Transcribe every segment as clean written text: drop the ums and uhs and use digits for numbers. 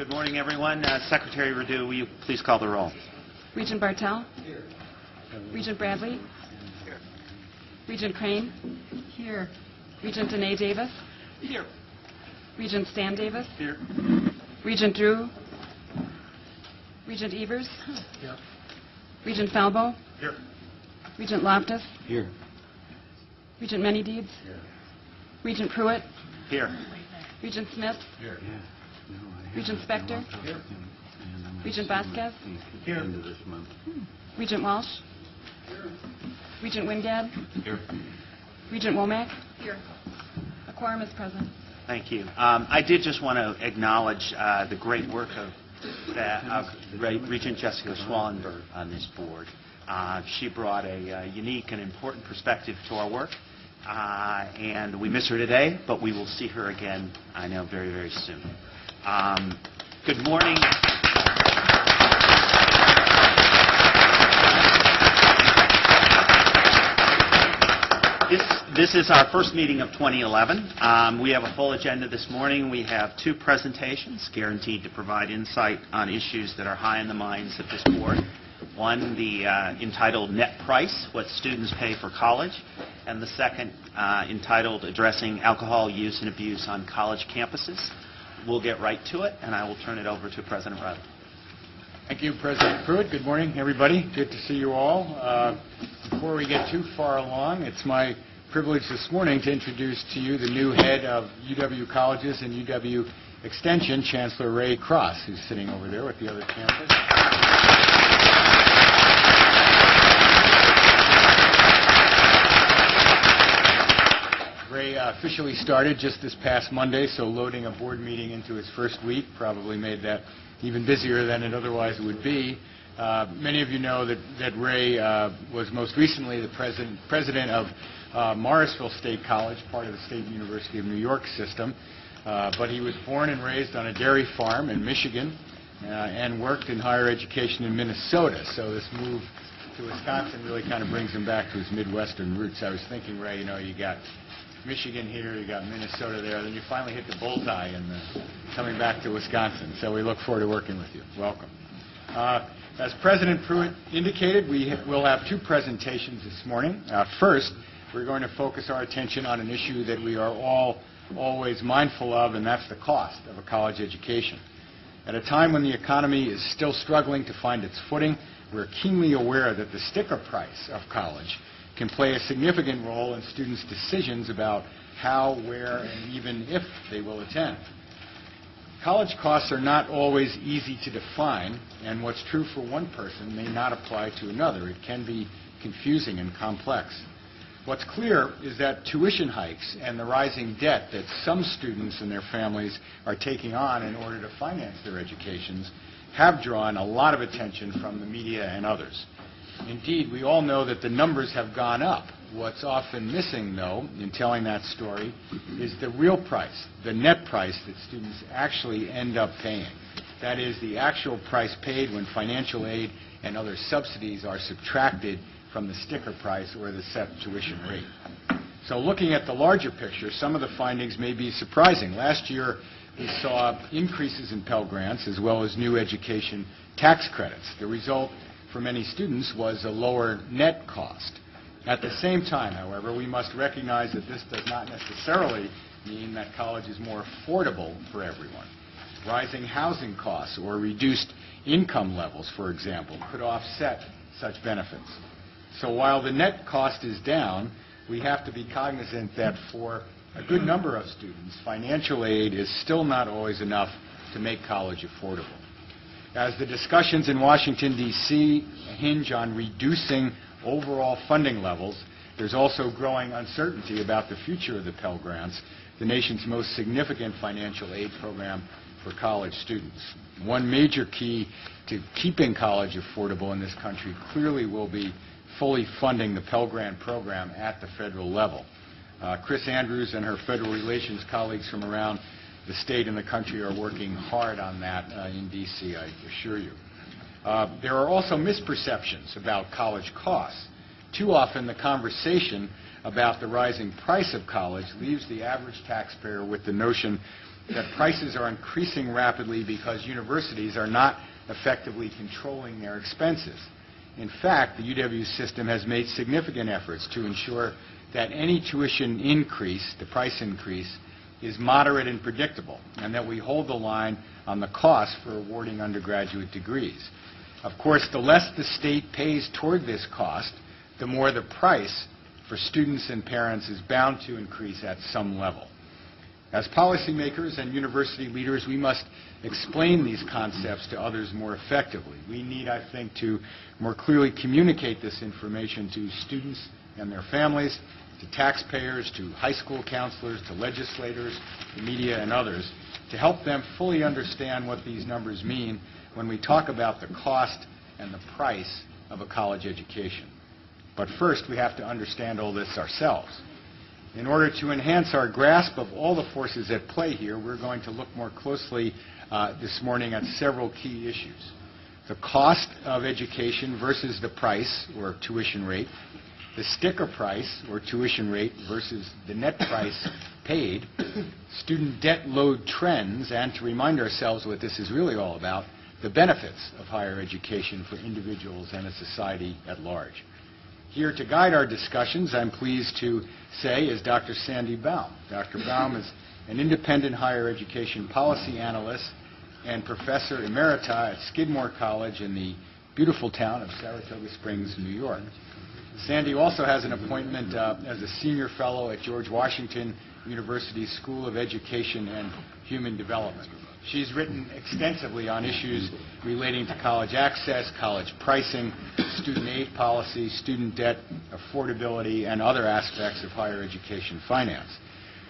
Good morning, everyone. Secretary Radu, will you please call the roll? Regent Bartel? Here. Regent Bradley? Here. Regent Crane? Here. Regent Danae Davis? Here. Regent Stan Davis? Here. Regent Drew? Regent Evers? Here. Regent Falbo? Here. Regent Loftus? Here. Regent Manydeeds? Here. Regent Pruitt? Here. Regent Smith? Here. Regent Spector? Here. Regent Vasquez? Here. Regent Walsh? Regent Wingad? Here. Regent Womack? Here. A quorum is present. Thank you. I did just want to acknowledge the great work of Regent Jessica Swallenberg on this board. She brought a unique and important perspective to our work, and we miss her today, but we will see her again, I know, very, very soon. Good morning. This is our first meeting of 2011. We have a full agenda this morning. We have two presentations guaranteed to provide insight on issues that are high in the minds of this board. One, entitled Net Price, What Students Pay for College, and the second entitled Addressing Alcohol Use and Abuse on College Campuses. We'll get right to it, and I will turn it over to President Rudd. Thank you, President Pruitt. Good morning, everybody. Good to see you all. Before we get too far along, it's my privilege this morning to introduce to you the new head of UW Colleges and UW Extension, Chancellor Ray Cross, who's sitting over there with the other chancellors. Ray officially started just this past Monday, so loading a board meeting into his first week probably made that even busier than it otherwise would be. Many of you know that Ray was most recently the president of Morrisville State College, part of the State University of New York system. But he was born and raised on a dairy farm in Michigan and worked in higher education in Minnesota. So this move to Wisconsin really kind of brings him back to his Midwestern roots. I was thinking, Ray, you got Michigan here, you got Minnesota there, then you finally hit the bullseye in coming back to Wisconsin. So we look forward to working with you. Welcome. As President Pruitt indicated, we will have two presentations this morning. First, we're going to focus our attention on an issue that we are all always mindful of, and that's the cost of a college education. At a time when the economy is still struggling to find its footing, we're keenly aware that the sticker price of college can play a significant role in students' decisions about how, where, and even if they will attend. College costs are not always easy to define, and what's true for one person may not apply to another. It can be confusing and complex. What's clear is that tuition hikes and the rising debt that some students and their families are taking on in order to finance their educations have drawn a lot of attention from the media and others. Indeed, we all know that the numbers have gone up. What's often missing, though, in telling that story is the real price, the net price that students actually end up paying. That is, the actual price paid when financial aid and other subsidies are subtracted from the sticker price or the set tuition rate. So looking at the larger picture, some of the findings may be surprising. Last year, we saw increases in Pell Grants as well as new education tax credits. The result for many students was a lower net cost. At the same time, however, we must recognize that this does not necessarily mean that college is more affordable for everyone. Rising housing costs or reduced income levels, for example, could offset such benefits. So while the net cost is down, we have to be cognizant that for a good number of students, financial aid is still not always enough to make college affordable. As the discussions in Washington, D.C. hinge on reducing overall funding levels, there's also growing uncertainty about the future of the Pell Grants, the nation's most significant financial aid program for college students. One major key to keeping college affordable in this country clearly will be fully funding the Pell Grant program at the federal level. Chris Andrews and her federal relations colleagues from around the state and the country are working hard on that in D.C., I assure you. There are also misperceptions about college costs. Too often the conversation about the rising price of college leaves the average taxpayer with the notion that prices are increasing rapidly because universities are not effectively controlling their expenses. In fact, the UW system has made significant efforts to ensure that any tuition increase, the price increase, is moderate and predictable, and that we hold the line on the cost for awarding undergraduate degrees. Of course, the less the state pays toward this cost, the more the price for students and parents is bound to increase at some level. As policymakers and university leaders, we must explain these concepts to others more effectively. We need, I think, to more clearly communicate this information to students and their families, to taxpayers, to high school counselors, to legislators, the media, and others, to help them fully understand what these numbers mean when we talk about the cost and the price of a college education. But first, we have to understand all this ourselves. In order to enhance our grasp of all the forces at play here, we're going to look more closely this morning at several key issues. The cost of education versus the price, or tuition rate, the sticker price, or tuition rate, versus the net price paid, student debt load trends, and to remind ourselves what this is really all about, the benefits of higher education for individuals and a society at large. Here to guide our discussions, I'm pleased to say, is Dr. Sandy Baum. Dr. Baum is an independent higher education policy analyst and professor emerita at Skidmore College in the beautiful town of Saratoga Springs, New York. Sandy also has an appointment as a senior fellow at George Washington University School of Education and Human Development. She's written extensively on issues relating to college access, college pricing, student aid policy, student debt, affordability, and other aspects of higher education finance.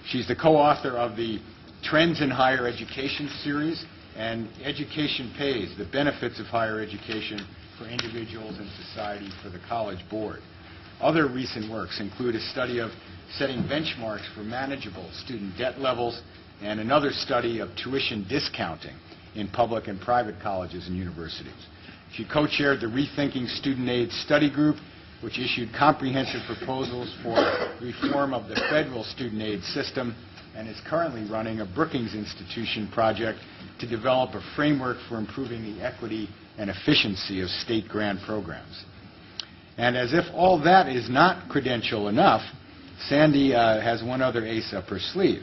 She's the co-author of the Trends in Higher Education series and Education Pays, the Benefits of Higher Education for Individuals and Society for the College Board. Other recent works include a study of setting benchmarks for manageable student debt levels and another study of tuition discounting in public and private colleges and universities. She co-chaired the Rethinking Student Aid Study Group, which issued comprehensive proposals for reform of the federal student aid system, and is currently running a Brookings Institution project to develop a framework for improving the equity and efficiency of state grant programs. And as if all that is not credential enough, Sandy has one other ace up her sleeve.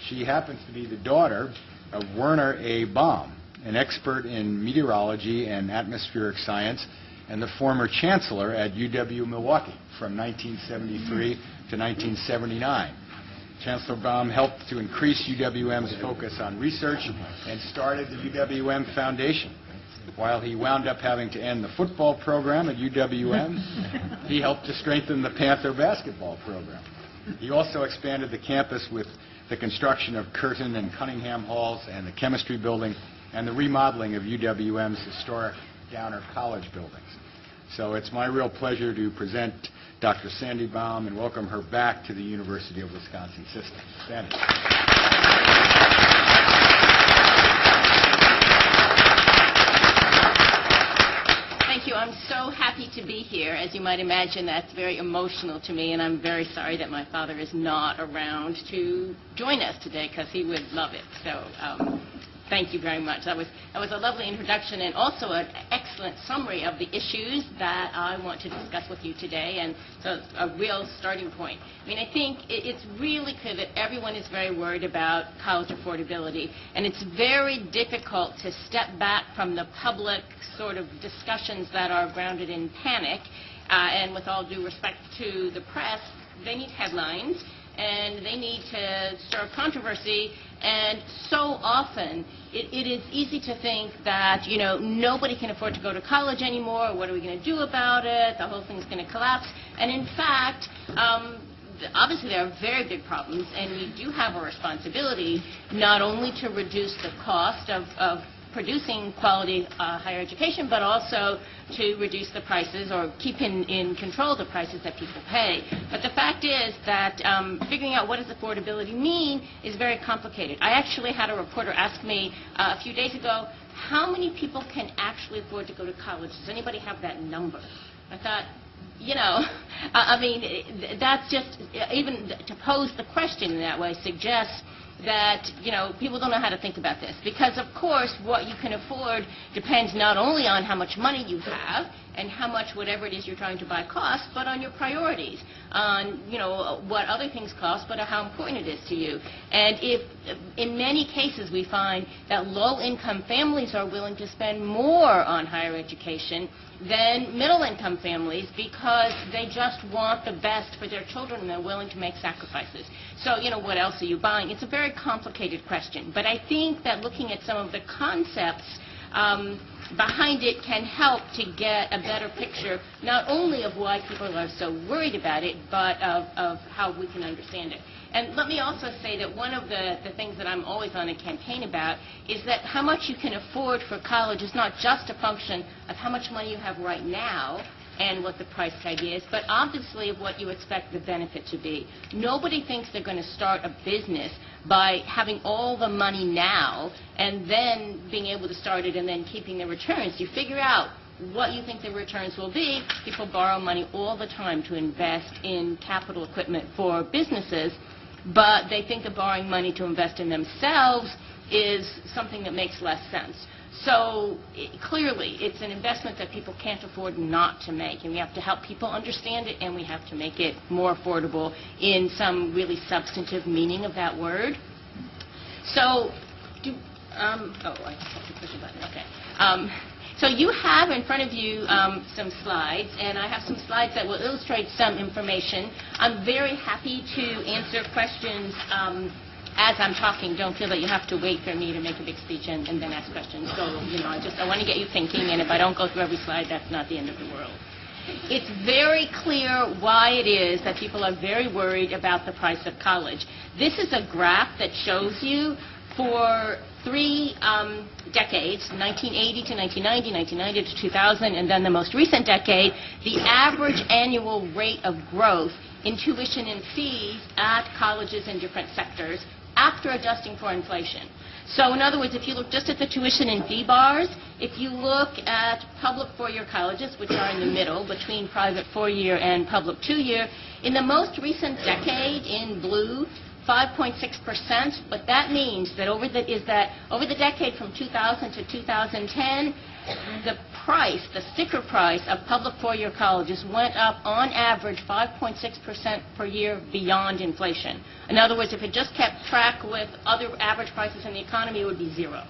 She happens to be the daughter of Werner A. Baum, an expert in meteorology and atmospheric science, and the former chancellor at UW-Milwaukee from 1973 to 1979. Chancellor Baum helped to increase UWM's focus on research and started the UWM Foundation. While he wound up having to end the football program at UWM, he helped to strengthen the Panther basketball program. He also expanded the campus with the construction of Curtin and Cunningham Halls and the chemistry building and the remodeling of UWM's historic Downer College buildings. So it's my real pleasure to present Dr. Sandy Baum and welcome her back to the University of Wisconsin system. Sandy. Thank you. I'm so happy to be here. As you might imagine, that's very emotional to me, and I'm very sorry that my father is not around to join us today because he would love it. So thank you very much. That was a lovely introduction and also an excellent summary of the issues that I want to discuss with you today, and so a real starting point. I mean, I think it's really clear that everyone is very worried about college affordability, and it's very difficult to step back from the public sort of discussions that are grounded in panic, and with all due respect to the press, they need headlines, and they need to stir controversy, and so often it is easy to think that, you know, nobody can afford to go to college anymore, what are we going to do about it, the whole thing is going to collapse, and in fact, obviously there are very big problems, and we do have a responsibility not only to reduce the cost of producing quality higher education, but also to reduce the prices or keep in control the prices that people pay. But the fact is that figuring out what does affordability mean is very complicated. I actually had a reporter ask me a few days ago, how many people can actually afford to go to college? Does anybody have that number? I thought, you know, I mean, that's just, even to pose the question in that way suggests that, people don't know how to think about this. Because, of course, what you can afford depends not only on how much money you have and how much whatever it is you're trying to buy costs, but on your priorities, on, what other things cost, but how important it is to you. And if, in many cases, we find that low-income families are willing to spend more on higher education than middle-income families because they just want the best for their children and they're willing to make sacrifices. So, what else are you buying? It's a very complicated question. But I think that looking at some of the concepts behind it can help to get a better picture not only of why people are so worried about it, but of how we can understand it. And let me also say that one of the things that I'm always on a campaign about is that how much you can afford for college is not just a function of how much money you have right now and what the price tag is, but obviously of what you expect the benefit to be. Nobody thinks they're going to start a business by having all the money now and then being able to start it and then keeping the returns. You figure out what you think the returns will be. People borrow money all the time to invest in capital equipment for businesses, but they think that borrowing money to invest in themselves is something that makes less sense. So clearly, it's an investment that people can't afford not to make, and we have to help people understand it, and we have to make it more affordable in some really substantive meaning of that word. So, I have to push a button. Okay. So you have in front of you some slides, and I have some slides that will illustrate some information. I'm very happy to answer questions as I'm talking. Don't feel that you have to wait for me to make a big speech and then ask questions. So, I want to get you thinking, and if I don't go through every slide, that's not the end of the world. It's very clear why it is that people are very worried about the price of college. This is a graph that shows you for 3 decades, 1980 to 1990, 1990 to 2000, and then the most recent decade, the average annual rate of growth in tuition and fees at colleges in different sectors after adjusting for inflation. So in other words, if you look just at the tuition and fee bars, if you look at public four-year colleges, which are in the middle between private four-year and public two-year, in the most recent decade in blue, 5.6%, but that means that over the decade from 2000 to 2010, the sticker price of public four-year colleges went up on average 5.6% per year beyond inflation. In other words, if it just kept track with other average prices in the economy, it would be zero.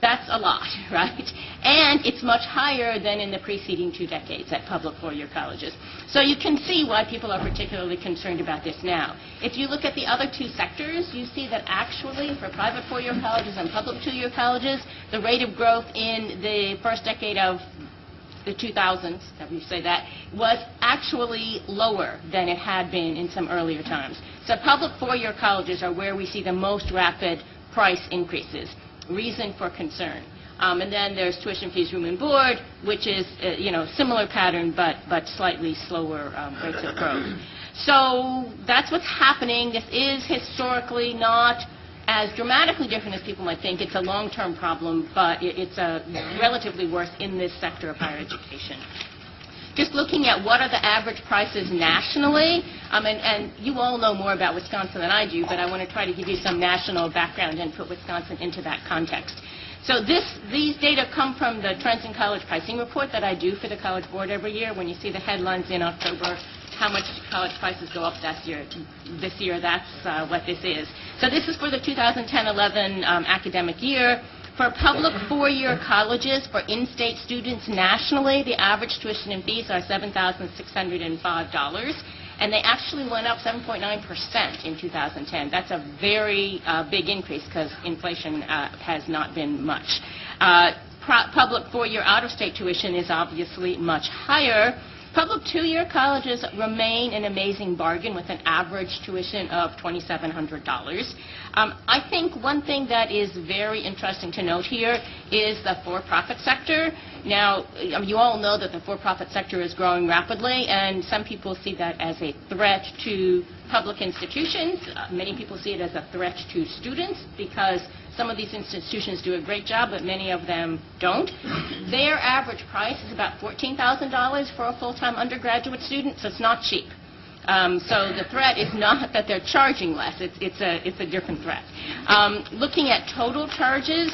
That's a lot, right? And it's much higher than in the preceding 2 decades at public four-year colleges. So you can see why people are particularly concerned about this now. If you look at the other 2 sectors, you see that actually for private four-year colleges and public two-year colleges, the rate of growth in the first decade of the 2000s, however you say that, was actually lower than it had been in some earlier times. So public four-year colleges are where we see the most rapid price increases. Reason for concern. And then there's tuition fees, room and board, which is, similar pattern, but slightly slower rates of growth. So that's what's happening. This is historically not as dramatically different as people might think. It's a long-term problem, but it's relatively worse in this sector of higher education. Just looking at what are the average prices nationally, and you all know more about Wisconsin than I do, but I want to try to give you some national background and put Wisconsin into that context. So these data come from the Trends in College Pricing Report that I do for the College Board every year. When you see the headlines in October, how much college prices go up this year, that's what this is. So this is for the 2010-11 academic year. For public four-year colleges, for in-state students nationally, the average tuition and fees are $7,605, and they actually went up 7.9% in 2010. That's a very big increase because inflation has not been much. Public four-year out-of-state tuition is obviously much higher. Public two-year colleges remain an amazing bargain with an average tuition of $2,700. I think one thing that is very interesting to note here is the for-profit sector. Now, you all know that the for-profit sector is growing rapidly, and some people see that as a threat to public institutions. Many people see it as a threat to students because some of these institutions do a great job, but many of them don't. Their average price is about $14,000 for a full-time undergraduate student, so it's not cheap. So the threat is not that they're charging less. It's a different threat. Looking at total charges,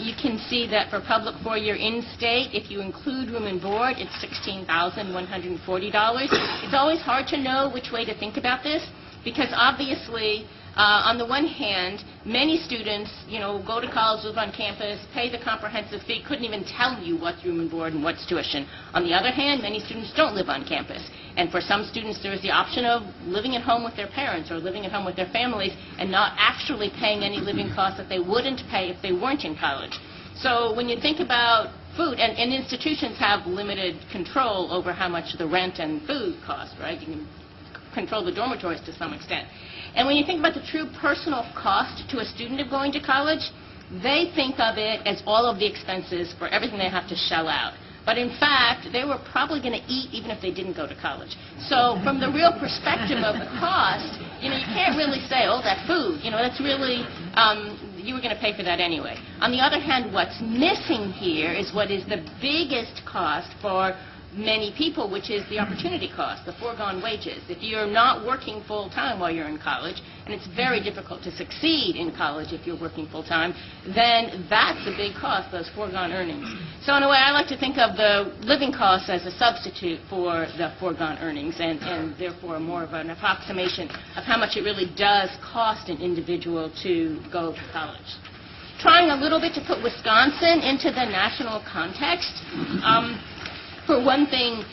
you can see that for public four-year in-state, if you include room and board, it's $16,140. It's always hard to know which way to think about this, because obviously, on the one hand, many students, go to college, live on campus, pay the comprehensive fee, couldn't even tell you what's room and board and what's tuition. On the other hand, many students don't live on campus. And for some students, there is the option of living at home with their parents or living at home with their families and not actually paying any living costs that they wouldn't pay if they weren't in college. So when you think about food, and institutions have limited control over how much the rent and food cost, right? You can control the dormitories to some extent. And when you think about the true personal cost to a student of going to college, they think of it as all of the expenses for everything they have to shell out. But in fact, they were probably going to eat even if they didn't go to college. So from the real perspective of the cost, you can't really say, oh, that food, that's really, you were going to pay for that anyway. On the other hand, what's missing here is what is the biggest cost for many people, which is the opportunity cost, the foregone wages. If you're not working full-time while you're in college, and it's very difficult to succeed in college if you're working full-time, then that's a big cost, those foregone earnings. So in a way, I like to think of the living costs as a substitute for the foregone earnings, and therefore more of an approximation of how much it really does cost an individual to go to college. Trying a little bit to put Wisconsin into the national context, for one thing,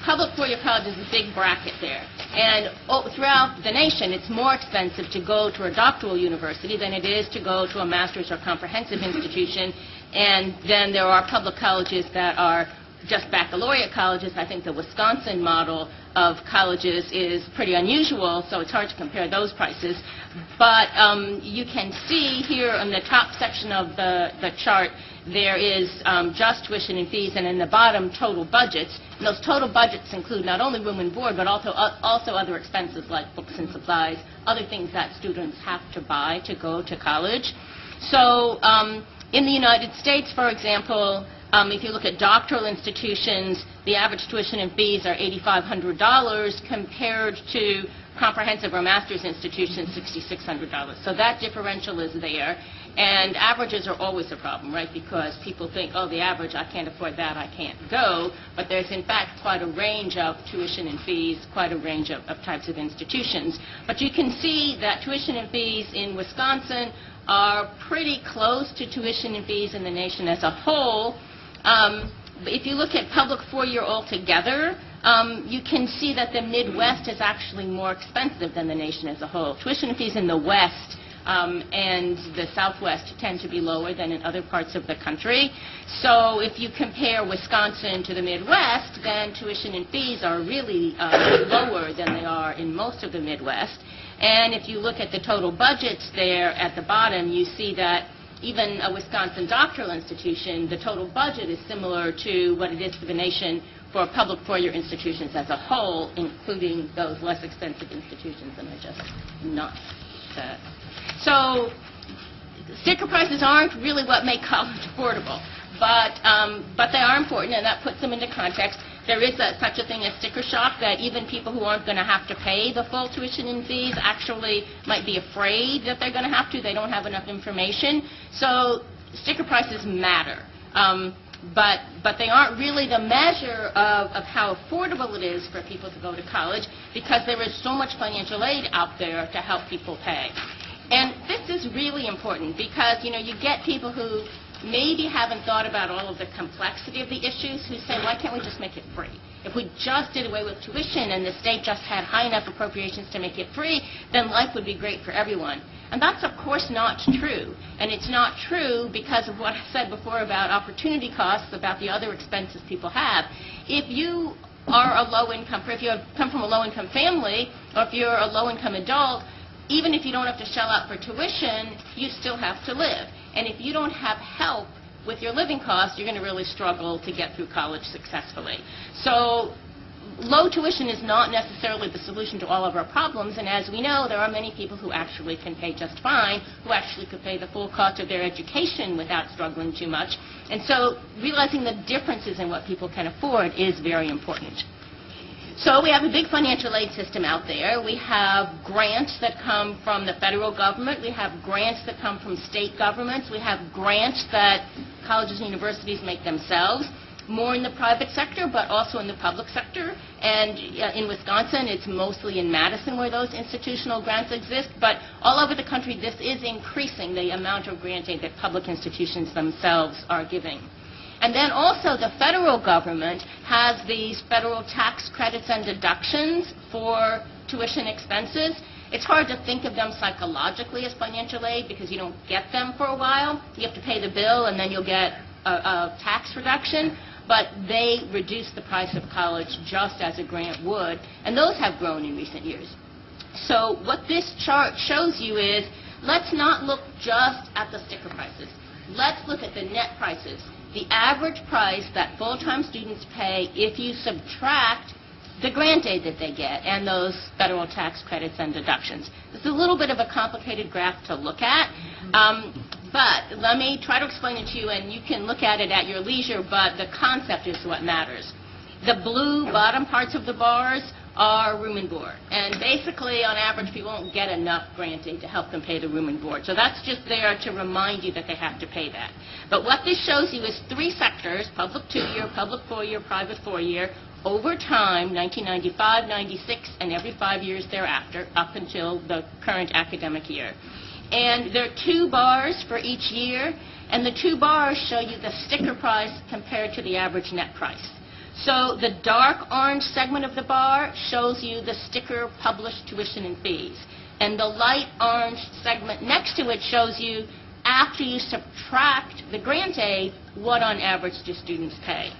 public four-year college is a big bracket there. And throughout the nation, it's more expensive to go to a doctoral university than it is to go to a master's or comprehensive institution. And then there are public colleges that are just baccalaureate colleges. I think the Wisconsin model of colleges is pretty unusual, so it's hard to compare those prices. But you can see here in the top section of the chart, there is just tuition and fees, and in the bottom, total budgets. And those total budgets include not only room and board, but also other expenses like books and supplies, other things that students have to buy to go to college. So in the United States, for example, if you look at doctoral institutions, the average tuition and fees are $8,500 compared to comprehensive or master's institutions, $6,600. So that differential is there. And averages are always a problem, right? Because people think, oh, the average, I can't afford that, I can't go. But there's, in fact, quite a range of tuition and fees, quite a range of types of institutions. But you can see that tuition and fees in Wisconsin are pretty close to tuition and fees in the nation as a whole. If you look at public four-year altogether, you can see that the Midwest is actually more expensive than the nation as a whole. Tuition and fees in the West and the Southwest tend to be lower than in other parts of the country. So if you compare Wisconsin to the Midwest, then tuition and fees are really lower than they are in most of the Midwest. And if you look at the total budgets there at the bottom, you see that even a Wisconsin doctoral institution, the total budget is similar to what it is for the nation for public four-year institutions as a whole, including those less expensive institutions that I just not said. So sticker prices aren't really what make college affordable, but they are important, and that puts them into context. There is such a thing as sticker shock, that even people who aren't going to have to pay the full tuition and fees actually might be afraid that they're going to have to. They don't have enough information. So sticker prices matter. But they aren't really the measure of how affordable it is for people to go to college, because there is so much financial aid out there to help people pay. And this is really important because, you get people who maybe haven't thought about all of the complexity of the issues, who say, why can't we just make it free? If we just did away with tuition and the state just had high enough appropriations to make it free, then life would be great for everyone. And that's, of course, not true. And it's not true because of what I said before about opportunity costs, about the other expenses people have. If you are a low-income, or if you come from a low-income family, or if you're a low-income adult, even if you don't have to shell out for tuition, you still have to live. And if you don't have help with your living costs, you're going to really struggle to get through college successfully. So low tuition is not necessarily the solution to all of our problems, and as we know, there are many people who actually can pay just fine, who actually could pay the full cost of their education without struggling too much. And so realizing the differences in what people can afford is very important. So we have a big financial aid system out there. We have grants that come from the federal government. We have grants that come from state governments. We have grants that colleges and universities make themselves, more in the private sector, but also in the public sector. And in Wisconsin, it's mostly in Madison where those institutional grants exist. But all over the country, this is increasing the amount of grant aid that public institutions themselves are giving. And then also the federal government has these federal tax credits and deductions for tuition expenses. It's hard to think of them psychologically as financial aid because you don't get them for a while. You have to pay the bill and then you'll get a tax reduction. But they reduce the price of college just as a grant would, and those have grown in recent years. So what this chart shows you is, let's not look just at the sticker prices. Let's look at the net prices. The average price that full-time students pay if you subtract the grant aid that they get and those federal tax credits and deductions. It's a little bit of a complicated graph to look at, but let me try to explain it to you, and you can look at it at your leisure, but the concept is what matters. The blue bottom parts of the bars are room and board, and basically, on average, people won't get enough grant aid to help them pay the room and board. So that's just there to remind you that they have to pay that. But what this shows you is three sectors: public 2-year, public 4-year, private 4-year, over time, 1995, 96, and every 5 years thereafter, up until the current academic year. And there are 2 bars for each year, and the 2 bars show you the sticker price compared to the average net price. So the dark orange segment of the bar shows you the sticker published tuition and fees. And the light orange segment next to it shows you, after you subtract the grant aid, what on average do students pay.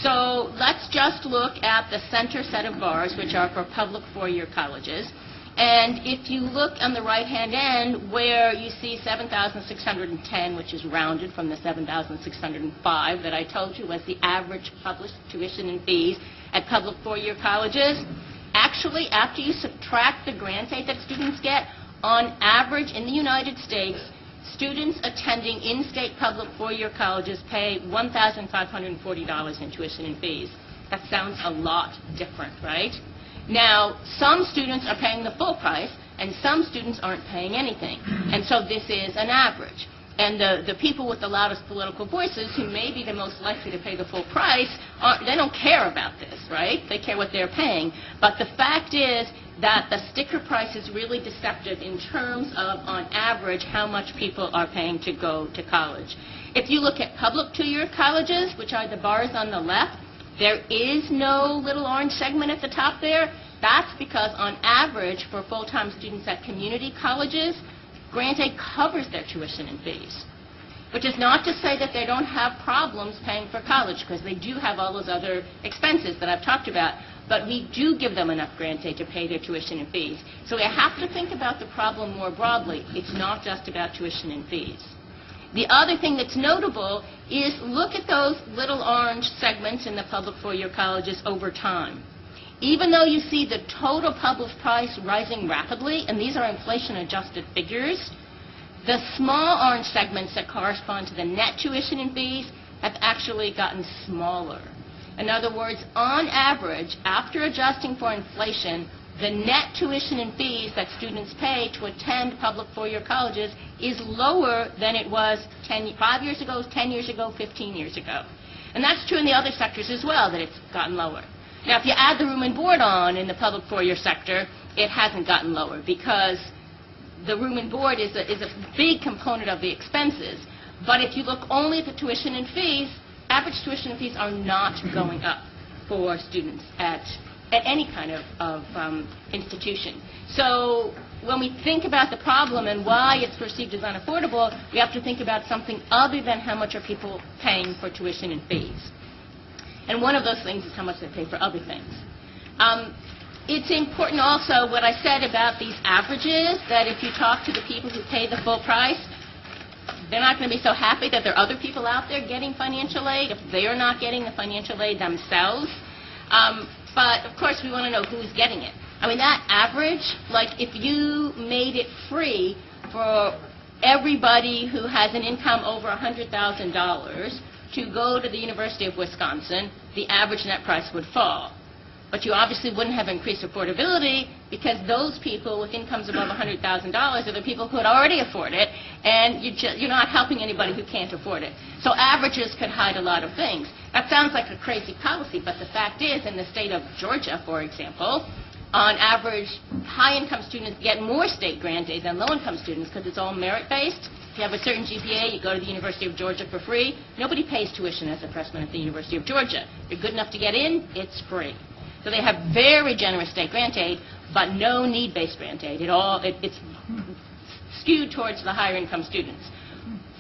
So let's just look at the center set of bars, which are for public 4-year colleges. And if you look on the right-hand end where you see 7,610, which is rounded from the 7,605 that I told you was the average published tuition and fees at public 4-year colleges, actually, after you subtract the grant aid that students get, on average in the United States, students attending in-state public 4-year colleges pay $1,540 in tuition and fees. That sounds a lot different, right? Now, some students are paying the full price, and some students aren't paying anything. And so this is an average. And the people with the loudest political voices, who may be the most likely to pay the full price, they don't care about this, right? They care what they're paying. But the fact is that the sticker price is really deceptive in terms of, on average, how much people are paying to go to college. If you look at public 2-year colleges, which are the bars on the left, there is no little orange segment at the top there. That's because, on average, for full-time students at community colleges, grant aid covers their tuition and fees. Which is not to say that they don't have problems paying for college, because they do have all those other expenses that I've talked about. But we do give them enough grant aid to pay their tuition and fees. So we have to think about the problem more broadly. It's not just about tuition and fees. The other thing that's notable is look at those little orange segments in the public 4-year colleges over time. Even though you see the total published price rising rapidly, and these are inflation-adjusted figures, the small orange segments that correspond to the net tuition and fees have actually gotten smaller. In other words, on average, after adjusting for inflation, the net tuition and fees that students pay to attend public 4-year colleges is lower than it was 5 years ago, 10 years ago, 15 years ago. And that's true in the other sectors as well, that it's gotten lower. Now, if you add the room and board on in the public 4-year sector, it hasn't gotten lower, because the room and board is a big component of the expenses. But if you look only at the tuition and fees, average tuition and fees are not going up for students at any kind of institution. So when we think about the problem and why it's perceived as unaffordable, we have to think about something other than how much are people paying for tuition and fees. And one of those things is how much they pay for other things. It's important also what I said about these averages, that if you talk to the people who pay the full price, they're not going to be so happy that there are other people out there getting financial aid if they're not getting the financial aid themselves. But, of course, we want to know who's getting it. I mean, that average, like if you made it free for everybody who has an income over $100,000 to go to the University of Wisconsin, the average net price would fall. But you obviously wouldn't have increased affordability because those people with incomes above $100,000 are the people who would already afford it, and you're not helping anybody who can't afford it. So averages could hide a lot of things. That sounds like a crazy policy, but the fact is, in the state of Georgia, for example, on average, high-income students get more state grant aid than low-income students because it's all merit-based. If you have a certain GPA, you go to the University of Georgia for free. Nobody pays tuition as a freshman at the University of Georgia. If you're good enough to get in, it's free. So they have very generous state grant aid, but no need-based grant aid. It's skewed towards the higher-income students.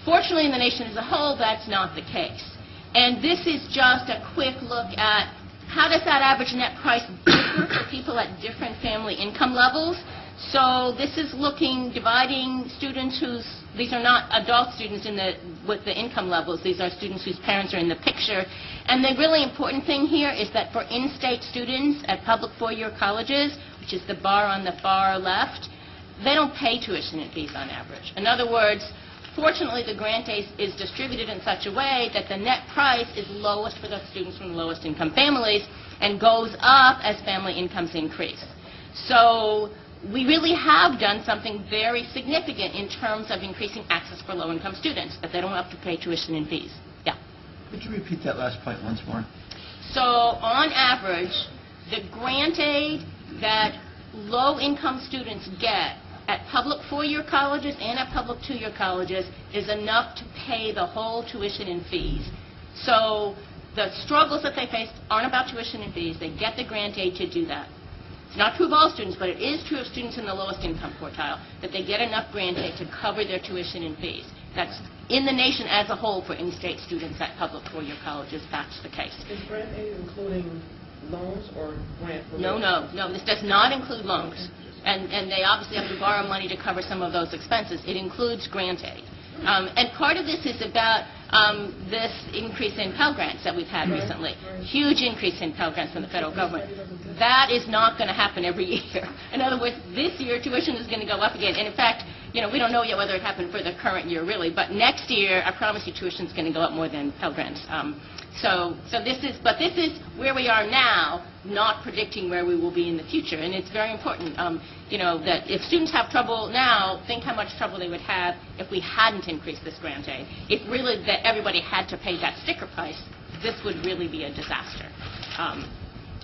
Fortunately, in the nation as a whole, that's not the case. And this is just a quick look at how does that average net price differ for people at different family income levels. So this is dividing students these are not adult students with the income levels. These are students whose parents are in the picture. And the really important thing here is that for in-state students at public four-year colleges, which is the bar on the far left, they don't pay tuition and fees on average. In other words, fortunately, the grant aid is distributed in such a way that the net price is lowest for the students from the lowest income families and goes up as family incomes increase. So we really have done something very significant in terms of increasing access for low-income students, that they don't have to pay tuition and fees. Yeah. Could you repeat that last point once more? So on average, the grant aid that low-income students get at public four-year colleges and at public two-year colleges is enough to pay the whole tuition and fees. So the struggles that they face aren't about tuition and fees. They get the grant aid to do that. It's not true of all students, but it is true of students in the lowest income quartile, that they get enough grant aid to cover their tuition and fees. That's in the nation as a whole for in-state students at public four-year colleges. That's the case. Is grant aid including loans or grant? No. This does not include loans. And they obviously have to borrow money to cover some of those expenses. It includes grant aid. And part of this is about this increase in Pell Grants that we've had recently. Huge increase in Pell Grants from the federal government. That is not going to happen every year. In other words, this year tuition is going to go up again. And in fact, we don't know yet whether it happened for the current year really, but next year, I promise you, tuition is going to go up more than Pell Grants. So this is where we are now, not predicting where we will be in the future. And it's very important, that if students have trouble now, think how much trouble they would have if we hadn't increased this grant aid. If really that everybody had to pay that sticker price, this would really be a disaster.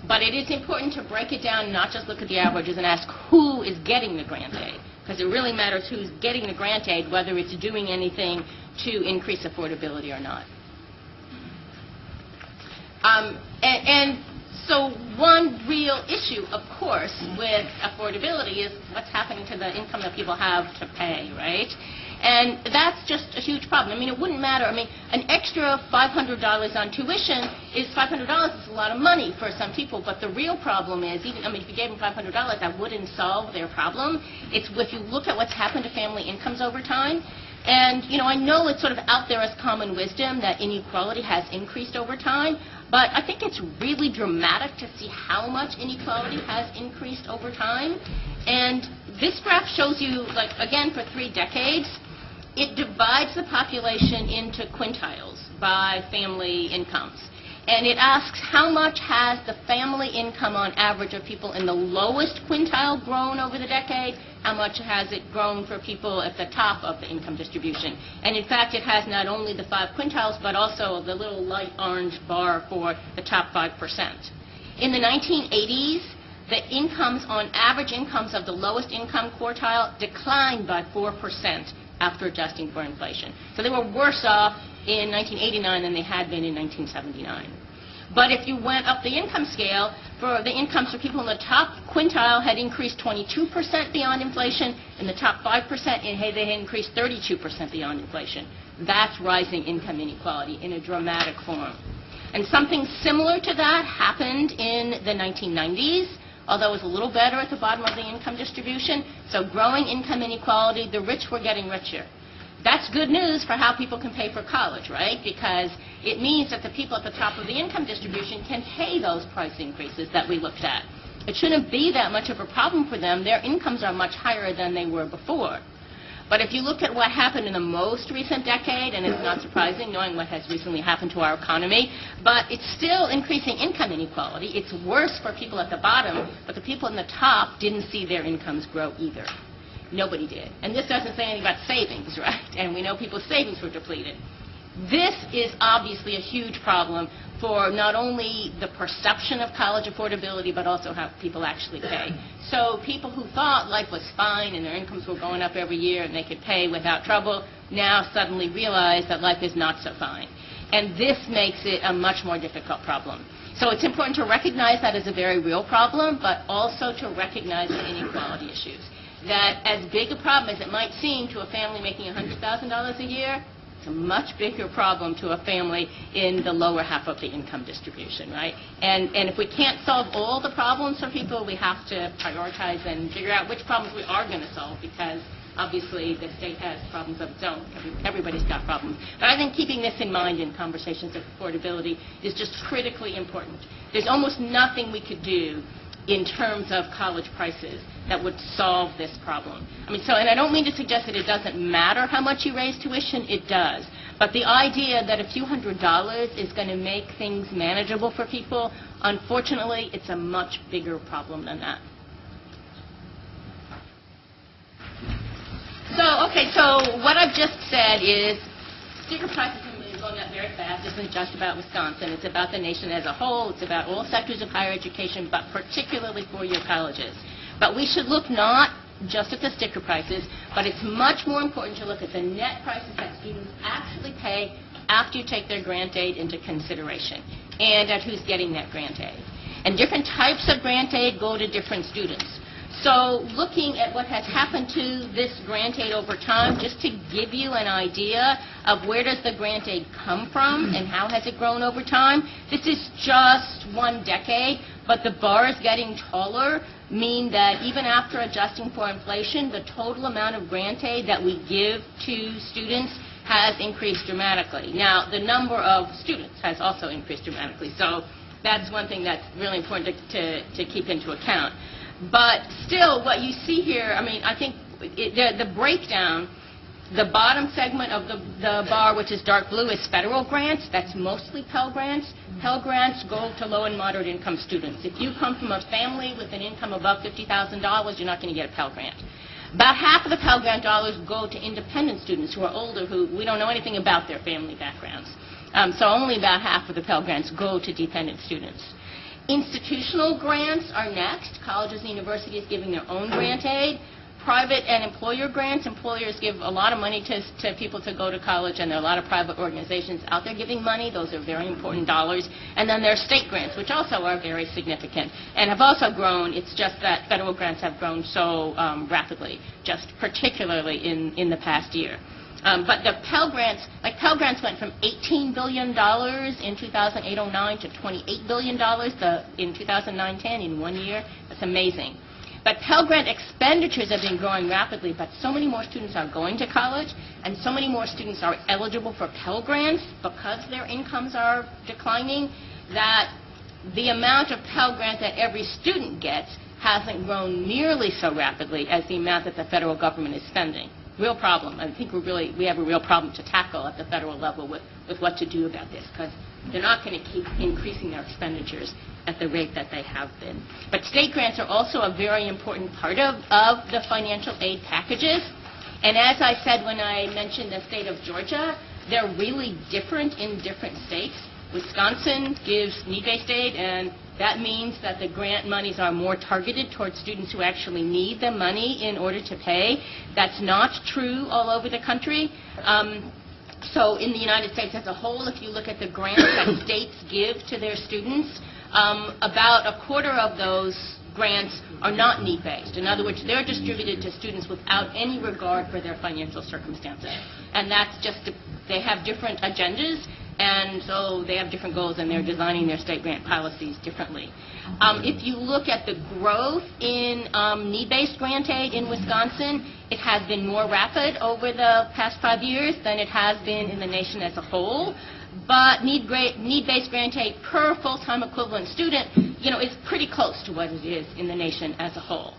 But it is important to break it down, not just look at the averages and ask who is getting the grant aid, because it really matters who's getting the grant aid, whether it's doing anything to increase affordability or not. And so one real issue, of course, with affordability is what's happening to the income that people have to pay, right? And that's just a huge problem. I mean, it wouldn't matter. I mean, an extra $500 on tuition is $500. It's a lot of money for some people, but the real problem is, if you gave them $500, that wouldn't solve their problem. It's if you look at what's happened to family incomes over time. And, I know it's sort of out there as common wisdom that inequality has increased over time, but I think it's really dramatic to see how much inequality has increased over time. And this graph shows you, again, for 3 decades, it divides the population into quintiles by family incomes. And it asks how much has the family income on average of people in the lowest quintile grown over the decade, how much has it grown for people at the top of the income distribution. And in fact, it has not only the 5 quintiles, but also the little light orange bar for the top 5%. In the 1980s, the incomes on average incomes of the lowest income quartile declined by 4% after adjusting for inflation. So they were worse off in 1989 than they had been in 1979. But if you went up the income scale, for the incomes for people in the top quintile had increased 22% beyond inflation, and the top 5%, they had increased 32% beyond inflation. That's rising income inequality in a dramatic form. And something similar to that happened in the 1990s, although it was a little better at the bottom of the income distribution. So growing income inequality, the rich were getting richer. That's good news for how people can pay for college, right? Because it means that the people at the top of the income distribution can pay those price increases that we looked at. It shouldn't be that much of a problem for them. Their incomes are much higher than they were before. But if you look at what happened in the most recent decade, and it's not surprising knowing what has recently happened to our economy, but it's still increasing income inequality. It's worse for people at the bottom, but the people in the top didn't see their incomes grow either. Nobody did. And this doesn't say anything about savings, right? And we know people's savings were depleted. This is obviously a huge problem for not only the perception of college affordability, but also how people actually pay. So people who thought life was fine and their incomes were going up every year and they could pay without trouble, now suddenly realize that life is not so fine. And this makes it a much more difficult problem. So it's important to recognize that as a very real problem, but also to recognize the inequality issues. That as big a problem as it might seem to a family making $100,000 a year, it's a much bigger problem to a family in the lower half of the income distribution, right? And if we can't solve all the problems for people, we have to prioritize and figure out which problems we are going to solve, because obviously the state has problems of its own. Everybody's got problems. But I think keeping this in mind in conversations of affordability is just critically important. There's almost nothing we could do in terms of college prices that would solve this problem. I mean, and I don't mean to suggest that it doesn't matter how much you raise tuition, it does. But the idea that a few $100s is going to make things manageable for people, unfortunately, it's a much bigger problem than that. So what I've just said is sticker prices are going up very fast. This isn't just about Wisconsin. It's about the nation as a whole. It's about all sectors of higher education, but particularly four-year colleges. But we should look not just at the sticker prices, but it's much more important to look at the net prices that students actually pay after you take their grant aid into consideration, and at who's getting that grant aid. And different types of grant aid go to different students. So looking at what has happened to this grant aid over time, just to give you an idea of where does the grant aid come from and how has it grown over time, this is just one decade, but the bars getting taller mean that even after adjusting for inflation, the total amount of grant aid that we give to students has increased dramatically. Now, the number of students has also increased dramatically, so that's one thing that's really important to keep into account. But still, what you see here, I mean, I think the breakdown, the bottom segment of the bar, which is dark blue, is federal grants. That's mostly Pell Grants. Pell Grants go to low and moderate income students. If you come from a family with an income above $50,000, you're not going to get a Pell Grant. About half of the Pell Grant dollars go to independent students who are older, who we don't know anything about their family backgrounds. So only about half of the Pell Grants go to dependent students. Institutional grants are next. Colleges and universities giving their own grant aid. Private and employer grants. Employers give a lot of money to people to go to college, and there are a lot of private organizations out there giving money. Those are very important dollars. And then there are state grants, which also are very significant and have also grown. It's just that federal grants have grown so rapidly, just particularly in the past year. But the Pell Grants, Pell Grants went from $18 billion in 2008-09 to $28 billion in 2009-10 in 1 year. That's amazing. But Pell Grant expenditures have been growing rapidly, but so many more students are going to college, and so many more students are eligible for Pell Grants because their incomes are declining, that the amount of Pell Grant that every student gets hasn't grown nearly so rapidly as the amount that the federal government is spending. Real problem. I think we have a real problem to tackle at the federal level with what to do about this, because they're not going to keep increasing their expenditures at the rate that they have been. But state grants are also a very important part of the financial aid packages. And as I said when I mentioned the state of Georgia, they're really different in different states. Wisconsin gives need-based aid, and that means that the grant monies are more targeted towards students who actually need the money in order to pay. That's not true all over the country. So in the United States as a whole, if you look at the grants that states give to their students, about a quarter of those grants are not need-based. In other words, they're distributed to students without any regard for their financial circumstances. And that's just, they have different agendas, and so they have different goals, and they're designing their state grant policies differently. If you look at the growth in need-based grant aid in Wisconsin, it has been more rapid over the past 5 years than it has been in the nation as a whole. But need-based grant aid per full-time equivalent student, is pretty close to what it is in the nation as a whole.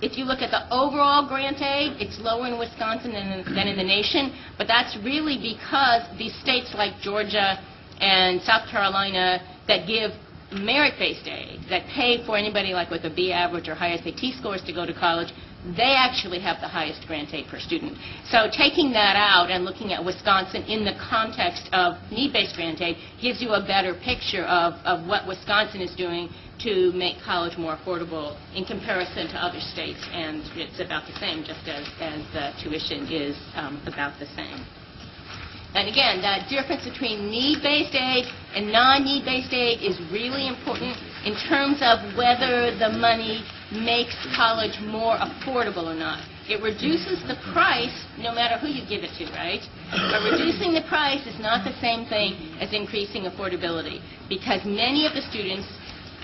If you look at the overall grant aid, it's lower in Wisconsin than in the nation, but that's really because these states like Georgia and South Carolina that give merit-based aid, that pay for anybody like with a B average or high SAT scores to go to college, they actually have the highest grant aid per student. So taking that out and looking at Wisconsin in the context of need-based grant aid gives you a better picture of what Wisconsin is doing to make college more affordable in comparison to other states, and it's about the same, just as the tuition is about the same. And again, that difference between need-based aid and non-need-based aid is really important in terms of whether the money makes college more affordable or not. It reduces the price no matter who you give it to, right? But reducing the price is not the same thing as increasing affordability, because many of the students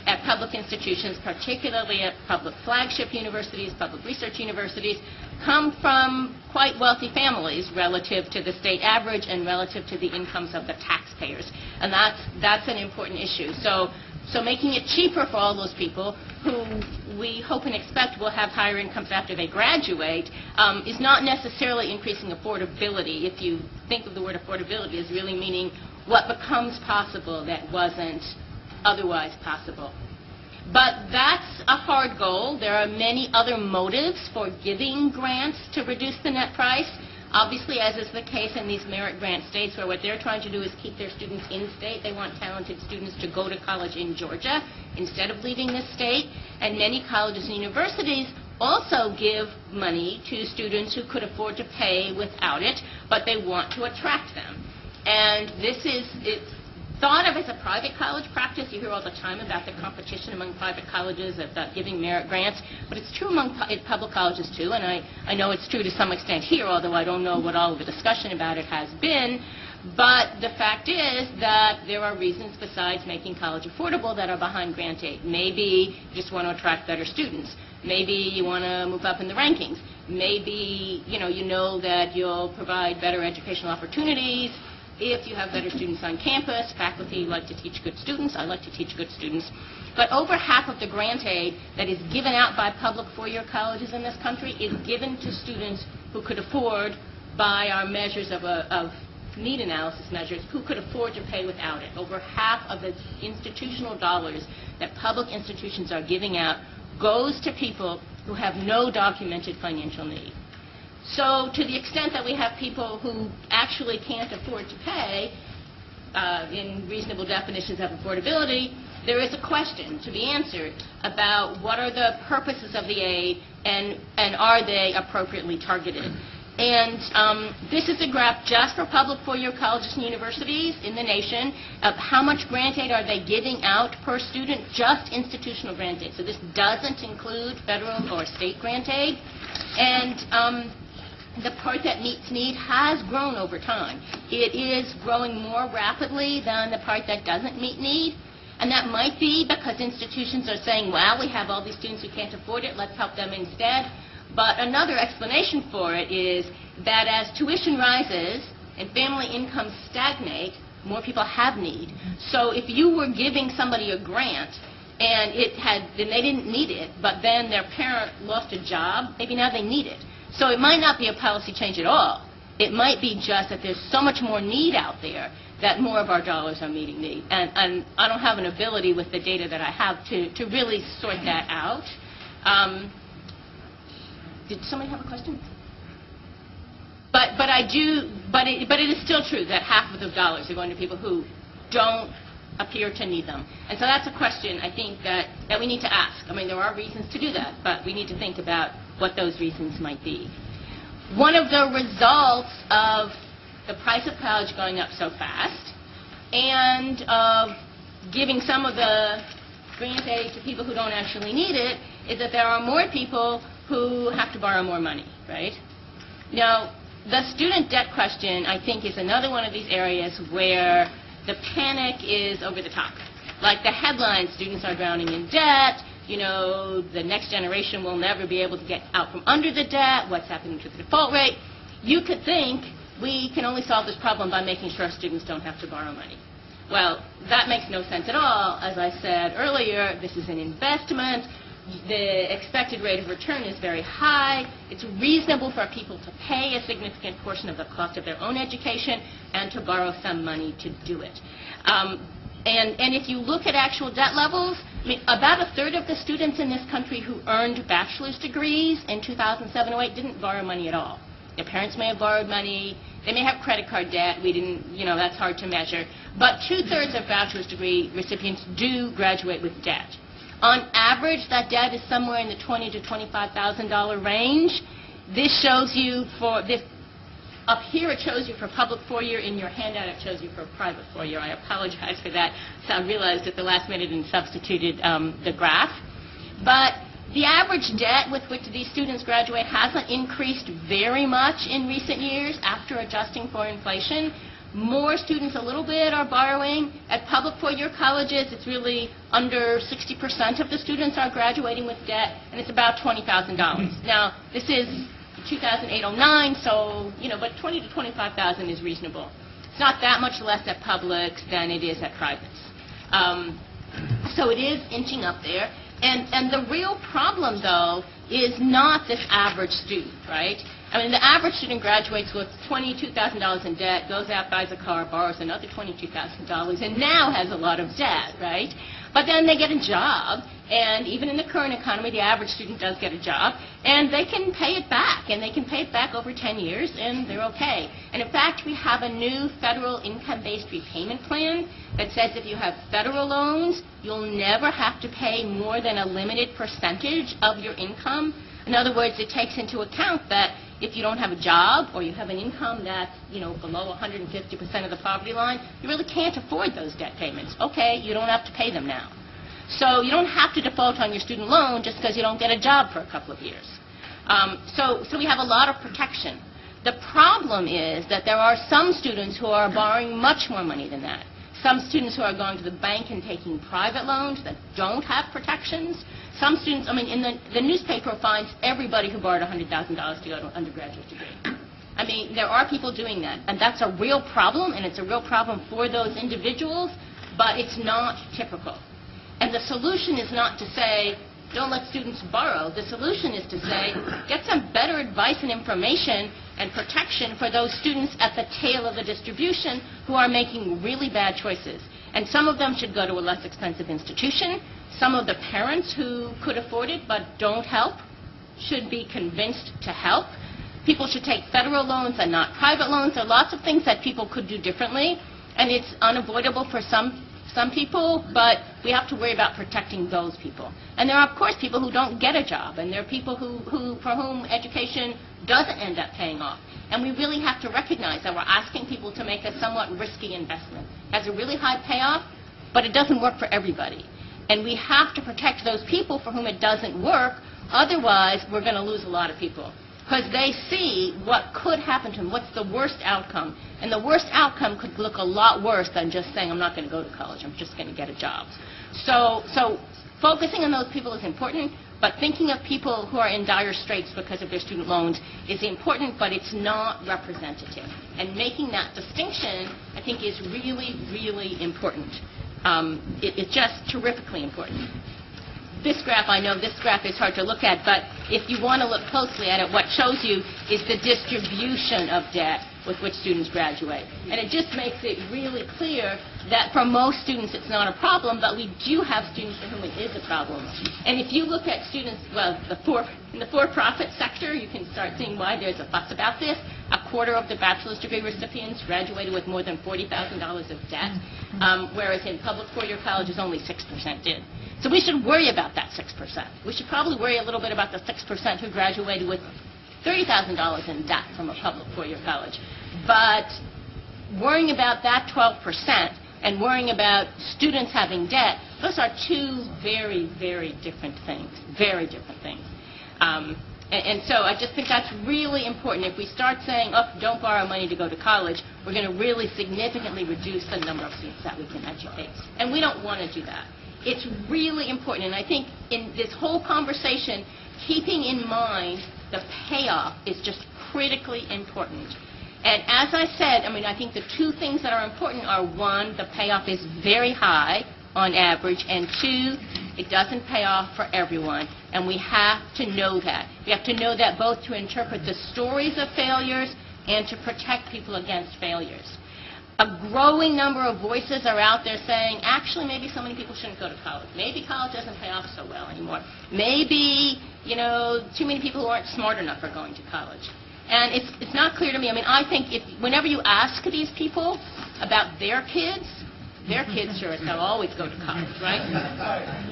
at public institutions, particularly at public flagship universities, public research universities, come from quite wealthy families relative to the state average and relative to the incomes of the taxpayers. And that's an important issue. So making it cheaper for all those people who we hope and expect will have higher incomes after they graduate is not necessarily increasing affordability. If you think of the word affordability as really meaning what becomes possible that wasn't otherwise possible. But that's a hard goal. There are many other motives for giving grants to reduce the net price. Obviously, as is the case in these merit grant states, where what they're trying to do is keep their students in state. They want talented students to go to college in Georgia instead of leaving the state. And many colleges and universities also give money to students who could afford to pay without it, but they want to attract them. And it's thought of as a private college practice. You hear all the time about the competition among private colleges about giving merit grants, but it's true among public colleges too, and I know it's true to some extent here, although I don't know what all of the discussion about it has been. But the fact is that there are reasons besides making college affordable that are behind grant aid. Maybe you just want to attract better students. Maybe you want to move up in the rankings. Maybe you know that you'll provide better educational opportunities if you have better students on campus. Faculty like to teach good students. I like to teach good students. But over half of the grant aid that is given out by public four-year colleges in this country is given to students who could afford, by our measures of need analysis measures, who could afford to pay without it. Over half of the institutional dollars that public institutions are giving out goes to people who have no documented financial need. So to the extent that we have people who actually can't afford to pay, in reasonable definitions of affordability, there is a question to be answered about what are the purposes of the aid and are they appropriately targeted. And this is a graph just for public four-year colleges and universities in the nation of how much grant aid are they giving out per student, just institutional grant aid. So this doesn't include federal or state grant aid. And the part that meets need has grown over time. It is growing more rapidly than the part that doesn't meet need. And that might be because institutions are saying, well, we have all these students who can't afford it, let's help them instead. But another explanation for it is that as tuition rises and family incomes stagnate, more people have need. So if you were giving somebody a grant and they didn't need it, but then their parent lost a job, maybe now they need it. So it might not be a policy change at all. It might be just that there's so much more need out there that more of our dollars are meeting need. And I don't have an ability with the data that I have to really sort that out. Did somebody have a question? But it is still true that half of those dollars are going to people who don't appear to need them. And so that's a question, I think, that we need to ask. I mean, there are reasons to do that, but we need to think about what those reasons might be. One of the results of the price of college going up so fast and of giving some of the grant aid to people who don't actually need it is that there are more people who have to borrow more money, right? Now, the student debt question, I think, is another one of these areas where the panic is over the top. Like the headline, students are drowning in debt, the next generation will never be able to get out from under the debt, what's happening to the default rate. You could think we can only solve this problem by making sure students don't have to borrow money. Well, that makes no sense at all. As I said earlier, this is an investment. The expected rate of return is very high. It's reasonable for people to pay a significant portion of the cost of their own education and to borrow some money to do it. And if you look at actual debt levels, I mean, about a third of the students in this country who earned bachelor's degrees in 2007-08 didn't borrow money at all. Their parents may have borrowed money. They may have credit card debt. We didn't, that's hard to measure. But two-thirds of bachelor's degree recipients do graduate with debt. On average, that debt is somewhere in the $20,000 to $25,000 range. This shows you for this. Up here it shows you for public four-year. In your handout it shows you for private four-year. I apologize for that. So I realized at the last minute and substituted the graph. But the average debt with which these students graduate hasn't increased very much in recent years after adjusting for inflation. More students, a little bit, are borrowing. At public four-year colleges, it's really under 60% of the students are graduating with debt, and it's about $20,000. Now, this is 2008-09, so, but $20,000 to $25,000 is reasonable. It's not that much less at publics than it is at privates. So it is inching up there. And the real problem, though, is not this average student, right? I mean, the average student graduates with $22,000 in debt, goes out, buys a car, borrows another $22,000, and now has a lot of debt, right? But then they get a job, and even in the current economy, the average student does get a job, and they can pay it back, and they can pay it back over 10 years, and they're okay. And in fact, we have a new federal income-based repayment plan that says if you have federal loans, you'll never have to pay more than a limited percentage of your income. In other words, it takes into account that if you don't have a job or you have an income that's, below 150% of the poverty line, you really can't afford those debt payments. Okay, you don't have to pay them now. So you don't have to default on your student loan just because you don't get a job for a couple of years. So we have a lot of protection. The problem is that there are some students who are borrowing much more money than that. Some students who are going to the bank and taking private loans that don't have protections. Some students, in the newspaper finds everybody who borrowed $100,000 to go to an undergraduate degree. I mean, there are people doing that, and that's a real problem, and it's a real problem for those individuals, but it's not typical. And the solution is not to say, don't let students borrow. The solution is to say, get some better advice and information and protection for those students at the tail of the distribution who are making really bad choices. And some of them should go to a less expensive institution. Some of the parents who could afford it but don't help should be convinced to help. People should take federal loans and not private loans. There are lots of things that people could do differently, and it's unavoidable for some people, but we have to worry about protecting those people. And there are, of course, people who don't get a job, and there are people for whom education doesn't end up paying off. And we really have to recognize that we're asking people to make a somewhat risky investment. It has a really high payoff, but it doesn't work for everybody. And we have to protect those people for whom it doesn't work. Otherwise, we're going to lose a lot of people, because they see what could happen to them, what's the worst outcome. And the worst outcome could look a lot worse than just saying, I'm not going to go to college, I'm just going to get a job. So focusing on those people is important, but thinking of people who are in dire straits because of their student loans is important, but it's not representative. And making that distinction, I think, is really, really important. It's just terrifically important. This graph, I know this graph is hard to look at, but if you want to look closely at it, what shows you is the distribution of debt with which students graduate. And it just makes it really clear that for most students it's not a problem, but we do have students for whom it is a problem. And if you look at students, well, in the for-profit sector, you can start seeing why there's a fuss about this. A quarter of the bachelor's degree recipients graduated with more than $40,000 of debt, whereas in public four-year colleges only 6% did. So we should worry about that 6%. We should probably worry a little bit about the 6% who graduated with $30,000 in debt from a public four-year college. But worrying about that 12% and worrying about students having debt, those are two very, very different things, very different things. And so I just think that's really important. If we start saying, oh, don't borrow money to go to college, we're going to really significantly reduce the number of students that we can educate. And we don't want to do that. It's really important. And I think in this whole conversation, keeping in mind the payoff is just critically important. And as I said, I think the two things that are important are, one, the payoff is very high on average, and two, It doesn't pay off for everyone, and we have to know that. We have to know that both to interpret the stories of failures and to protect people against failures. A growing number of voices are out there saying, actually, maybe so many people shouldn't go to college. Maybe college doesn't pay off so well anymore. Maybe, too many people who aren't smart enough are going to college. And it's not clear to me. I mean, I think whenever you ask these people about their kids sure as hell always go to college, right?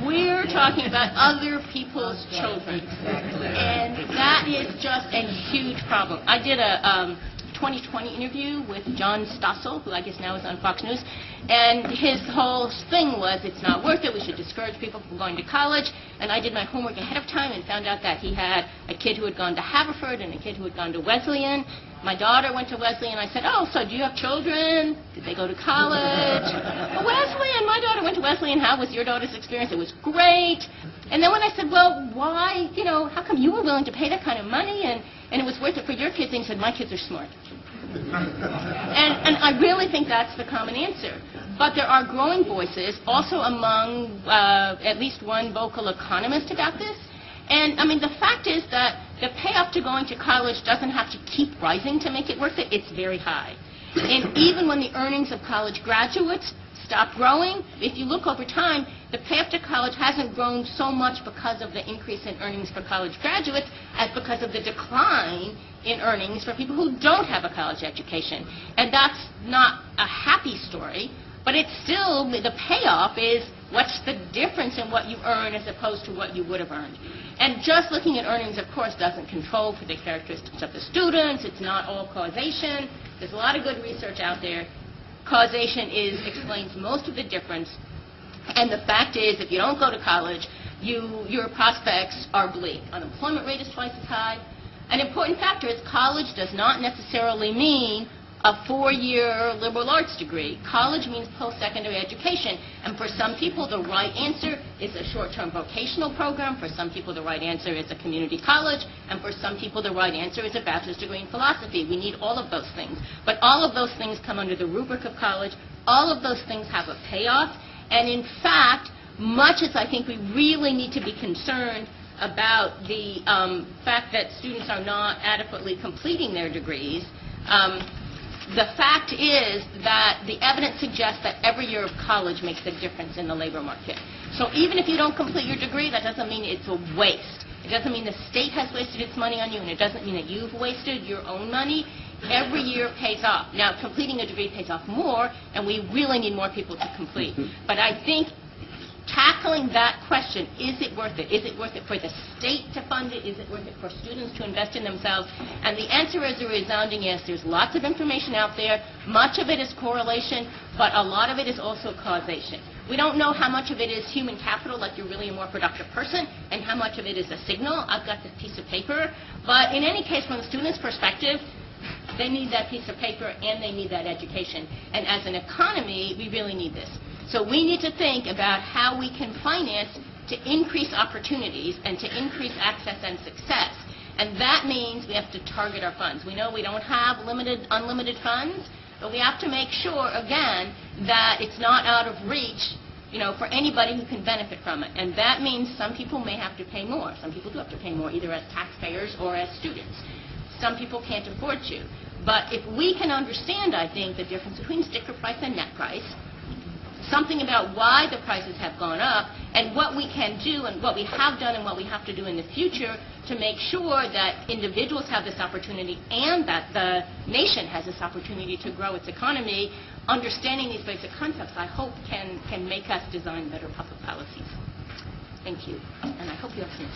We're talking about other people's children. And that is just a huge problem. I did a 2020 interview with John Stossel, who I guess now is on Fox News, and his whole thing was it's not worth it, we should discourage people from going to college, and I did my homework ahead of time and found out that he had a kid who had gone to Haverford and a kid who had gone to Wesleyan. My daughter went to Wesleyan. I said, oh, so do you have children? Did they go to college? Wesleyan, my daughter went to Wesleyan. How was your daughter's experience? It was great. And then when I said, well, why, how come you were willing to pay that kind of money and it was worth it for your kids? And he said, my kids are smart. And I really think that's the common answer. But there are growing voices, also among at least one vocal economist about this. And, I mean, the fact is that the payoff to going to college doesn't have to keep rising to make it worth it. It's very high. And even when the earnings of college graduates stop growing, if you look over time, the payoff to college hasn't grown so much because of the increase in earnings for college graduates as because of the decline in earnings for people who don't have a college education. And that's not a happy story, but it's still, the payoff is what's the difference in what you earn as opposed to what you would have earned. And just looking at earnings, of course, doesn't control for the characteristics of the students. It's not all causation. There's a lot of good research out there. Causation explains most of the difference. And the fact is, if you don't go to college, your prospects are bleak. Unemployment rate is twice as high. An important factor is college does not necessarily mean a 4-year liberal arts degree. College means post-secondary education. And for some people, the right answer is a short-term vocational program. For some people, the right answer is a community college. And for some people, the right answer is a bachelor's degree in philosophy. We need all of those things. But all of those things come under the rubric of college. All of those things have a payoff. And in fact, much as I think we really need to be concerned about the fact that students are not adequately completing their degrees, the fact is that the evidence suggests that every year of college makes a difference in the labor market. So even if you don't complete your degree, that doesn't mean it's a waste. It doesn't mean the state has wasted its money on you, and it doesn't mean that you've wasted your own money. Every year pays off. Now, completing a degree pays off more, and we really need more people to complete. But I think tackling that question, is it worth it? Is it worth it for the state to fund it? Is it worth it for students to invest in themselves? And the answer is a resounding yes. There's lots of information out there. Much of it is correlation, but a lot of it is also causation. We don't know how much of it is human capital, like you're really a more productive person, and how much of it is a signal. I've got this piece of paper. But in any case, from the student's perspective, they need that piece of paper and they need that education. And as an economy, we really need this. So we need to think about how we can finance to increase opportunities and to increase access and success. And that means we have to target our funds. We know we don't have unlimited funds, but we have to make sure, again, that it's not out of reach, for anybody who can benefit from it. And that means some people may have to pay more. Some people do have to pay more, either as taxpayers or as students. Some people can't afford to. But if we can understand, I think, the difference between sticker price and net price, something about why the prices have gone up, and what we can do and what we have done and what we have to do in the future to make sure that individuals have this opportunity and that the nation has this opportunity to grow its economy, understanding these basic concepts, I hope can make us design better public policies. Thank you. And I hope you have some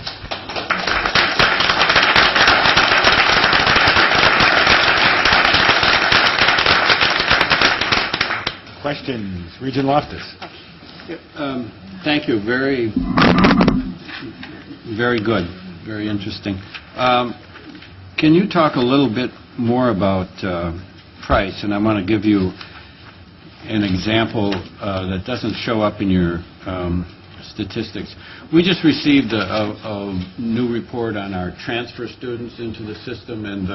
Questions? Regent Loftus. Thank you. Very, very good. Very interesting. Can you talk a little bit more about price? And I want to give you an example that doesn't show up in your statistics. We just received a new report on our transfer students into the system, and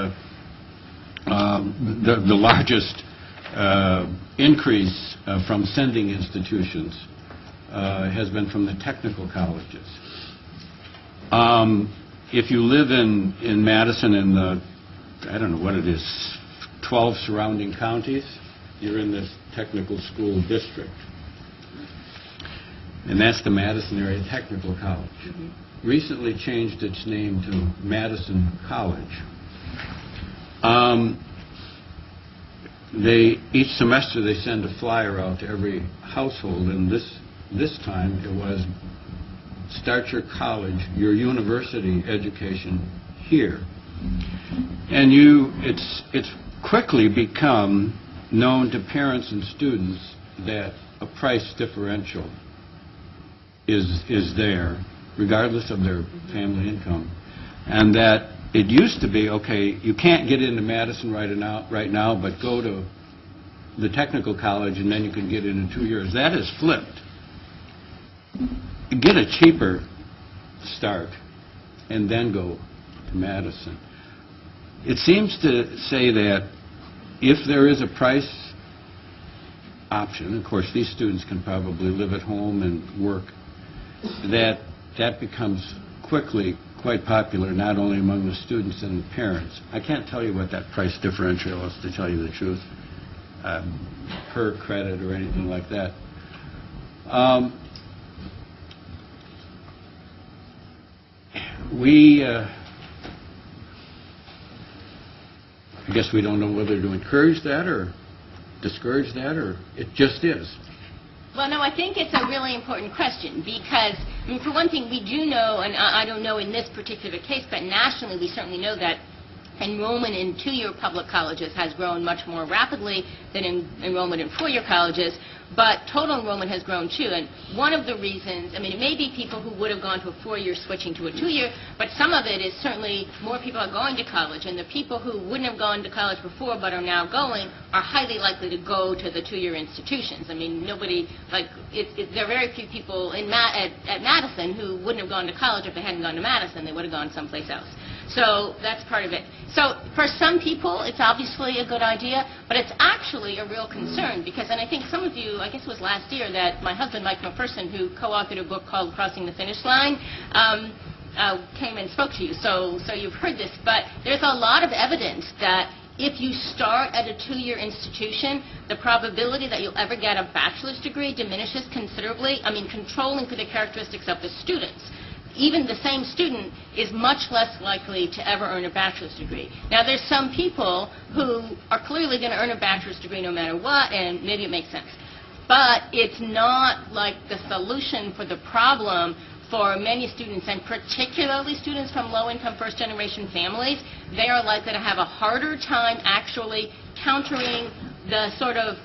the largest increase from sending institutions has been from the technical colleges. If you live in Madison and the, I don't know what it is, 12 surrounding counties, you're in this technical school district. And that's the Madison Area Technical College. Recently changed its name to Madison College. Each semester they send a flyer out to every household, and this time it was start your college, your university education here. And it's quickly become known to parents and students that a price differential is there, regardless of their family income, and that it used to be, okay, you can't get into Madison right now, but go to the technical college and then you can get in 2 years. That has flipped. Get a cheaper start and then go to Madison. It seems to say that if there is a price option, of course these students can probably live at home and work, that becomes quickly quite popular, not only among the students and the parents. I can't tell you what that price differential is, to tell you the truth, per credit or anything like that. I guess we don't know whether to encourage that or discourage that, or it just is. Well, no, I think it's a really important question because, I mean, for one thing, we do know, and I don't know in this particular case, but nationally we certainly know that enrollment in two-year public colleges has grown much more rapidly than enrollment in four-year colleges, but total enrollment has grown too. And one of the reasons, I mean, it may be people who would have gone to a four-year switching to a two-year, but some of it is certainly more people are going to college, and the people who wouldn't have gone to college before but are now going are highly likely to go to the two-year institutions. I mean, nobody, like, there are very few people at Madison who wouldn't have gone to college if they hadn't gone to Madison. They would have gone someplace else. So that's part of it. So for some people, it's obviously a good idea, but it's actually a real concern because, and I think some of you, I guess it was last year that my husband, Mike McPherson, who co-authored a book called Crossing the Finish Line, came and spoke to you. So you've heard this, but there's a lot of evidence that if you start at a two-year institution, the probability that you'll ever get a bachelor's degree diminishes considerably. I mean, controlling for the characteristics of the students. Even the same student is much less likely to ever earn a bachelor's degree. Now, there's some people who are clearly going to earn a bachelor's degree no matter what, and maybe it makes sense. But it's not like the solution for the problem for many students, and particularly students from low-income first-generation families. They are likely to have a harder time actually countering the sort of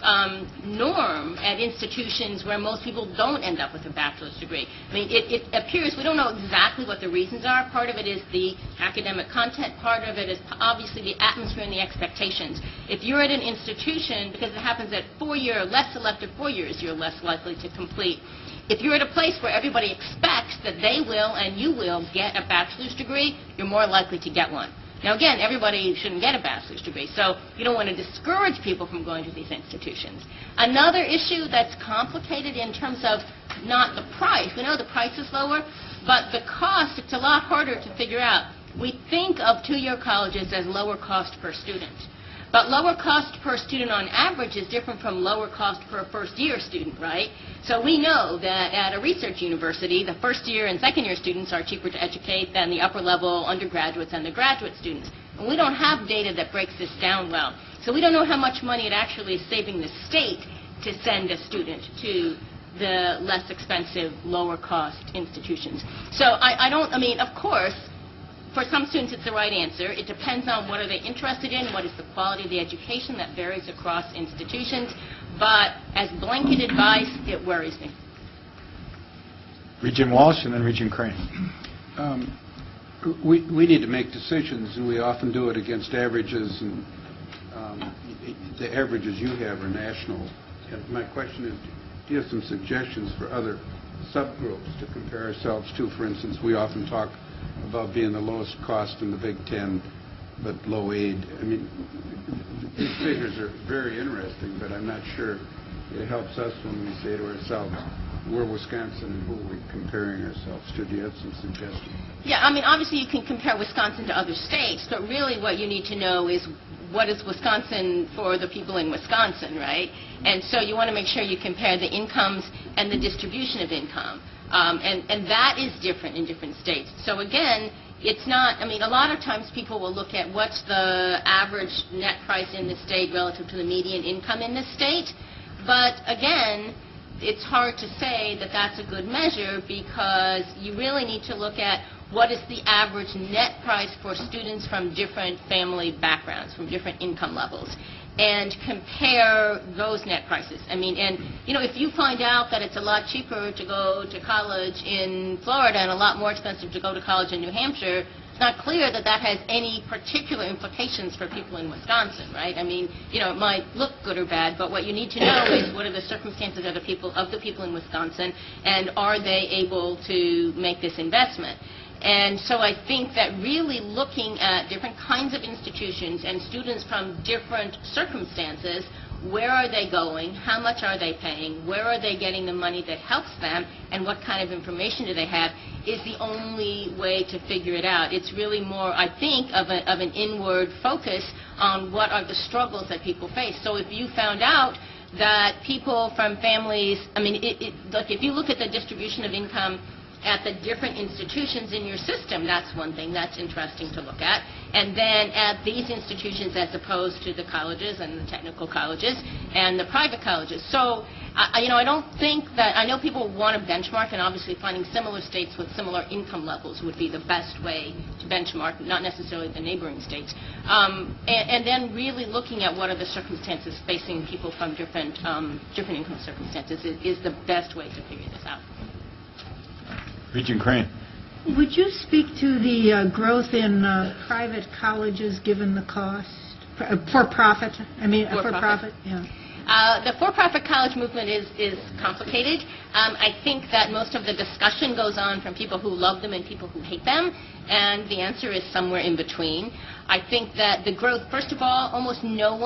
norm at institutions where most people don't end up with a bachelor's degree. I mean, it appears, we don't know exactly what the reasons are. Part of it is the academic content. Part of it is obviously the atmosphere and the expectations. If you're at an institution, because it happens at less elective 4 years, you're less likely to complete. If you're at a place where everybody expects that they will and you will get a bachelor's degree, you're more likely to get one. Now, again, everybody shouldn't get a bachelor's degree, so you don't want to discourage people from going to these institutions. Another issue that's complicated in terms of not the price. We know the price is lower, but the cost, it's a lot harder to figure out. We think of two-year colleges as lower cost per student. But lower cost per student on average is different from lower cost per first-year student, right? So we know that at a research university, the first-year and second-year students are cheaper to educate than the upper-level undergraduates and the graduate students. And we don't have data that breaks this down well. So we don't know how much money it actually is saving the state to send a student to the less expensive, lower-cost institutions. So I mean, of course, for some students, it's the right answer. It depends on what are they interested in, what is the quality of the education. That varies across institutions. But as blanket advice, it worries me. Regent Walsh and then Regent Crane. We need to make decisions, and we often do it against averages, and the averages you have are national. And my question is, do you have some suggestions for other subgroups to compare ourselves to? For instance, we often talk about being the lowest cost in the Big Ten, but low aid. I mean, these figures are very interesting, but I'm not sure it helps us when we say to ourselves, we're Wisconsin, who are we comparing ourselves to? Do you have some suggestions? Yeah, I mean, obviously you can compare Wisconsin to other states, but really what you need to know is what is Wisconsin for the people in Wisconsin, right? And so you want to make sure you compare the incomes and the distribution of income. And that is different in different states. So again, it's not, I mean, a lot of times people will look at what's the average net price in the state relative to the median income in the state. But again, it's hard to say that that's a good measure because you really need to look at what is the average net price for students from different family backgrounds, from different income levels, and compare those net prices. I mean, and, you know, if you find out that it's a lot cheaper to go to college in Florida and a lot more expensive to go to college in New Hampshire, it's not clear that that has any particular implications for people in Wisconsin, right? I mean, you know, it might look good or bad, but what you need to know is what are the circumstances of the people in Wisconsin, and are they able to make this investment? And so I think that really looking at different kinds of institutions and students from different circumstances, where are they going, how much are they paying, where are they getting the money that helps them, and what kind of information do they have, is the only way to figure it out. It's really more, I think, of an inward focus on what are the struggles that people face. So if you found out that people from families, I mean, look, if you look at the distribution of income at the different institutions in your system, that's one thing that's interesting to look at. And then at these institutions as opposed to the colleges and the technical colleges and the private colleges. So, you know, I don't think that, I know people want to benchmark, and obviously finding similar states with similar income levels would be the best way to benchmark, not necessarily the neighboring states. And then really looking at what are the circumstances facing people from different income circumstances is the best way to figure this out. Regent Crane. Would you speak to the growth in private colleges given the cost? For-profit? I mean, for-profit, yeah. The for-profit college movement is complicated. I think that most of the discussion goes on from people who love them and people who hate them, and the answer is somewhere in between. I think that the growth, first of all, almost no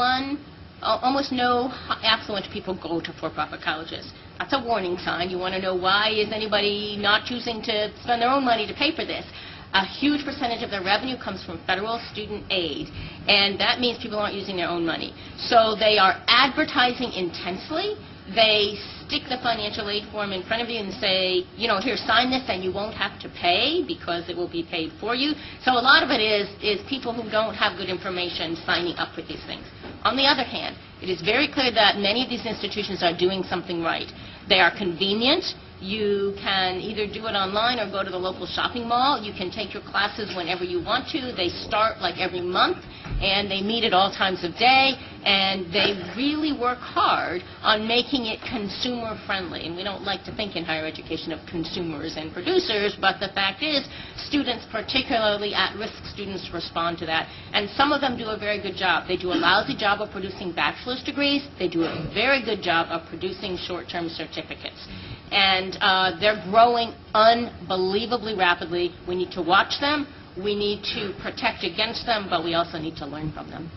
affluent people go to for-profit colleges. That's a warning sign. You want to know why is anybody not choosing to spend their own money to pay for this. A huge percentage of their revenue comes from federal student aid, and that means people aren't using their own money. So they are advertising intensely. They stick the financial aid form in front of you and say, you know, here, sign this and you won't have to pay because it will be paid for you. So a lot of it is people who don't have good information signing up for these things. On the other hand, it is very clear that many of these institutions are doing something right. They are convenient. You can either do it online or go to the local shopping mall. You can take your classes whenever you want to. They start like every month, and they meet at all times of day, and they really work hard on making it consumer-friendly. And we don't like to think in higher education of consumers and producers, but the fact is students, particularly at-risk students, respond to that. And some of them do a very good job. They do a lousy job of producing bachelor's degrees. They do a very good job of producing short-term certificates. And they're growing unbelievably rapidly. We need to watch them. We need to protect against them, but we also need to learn from them.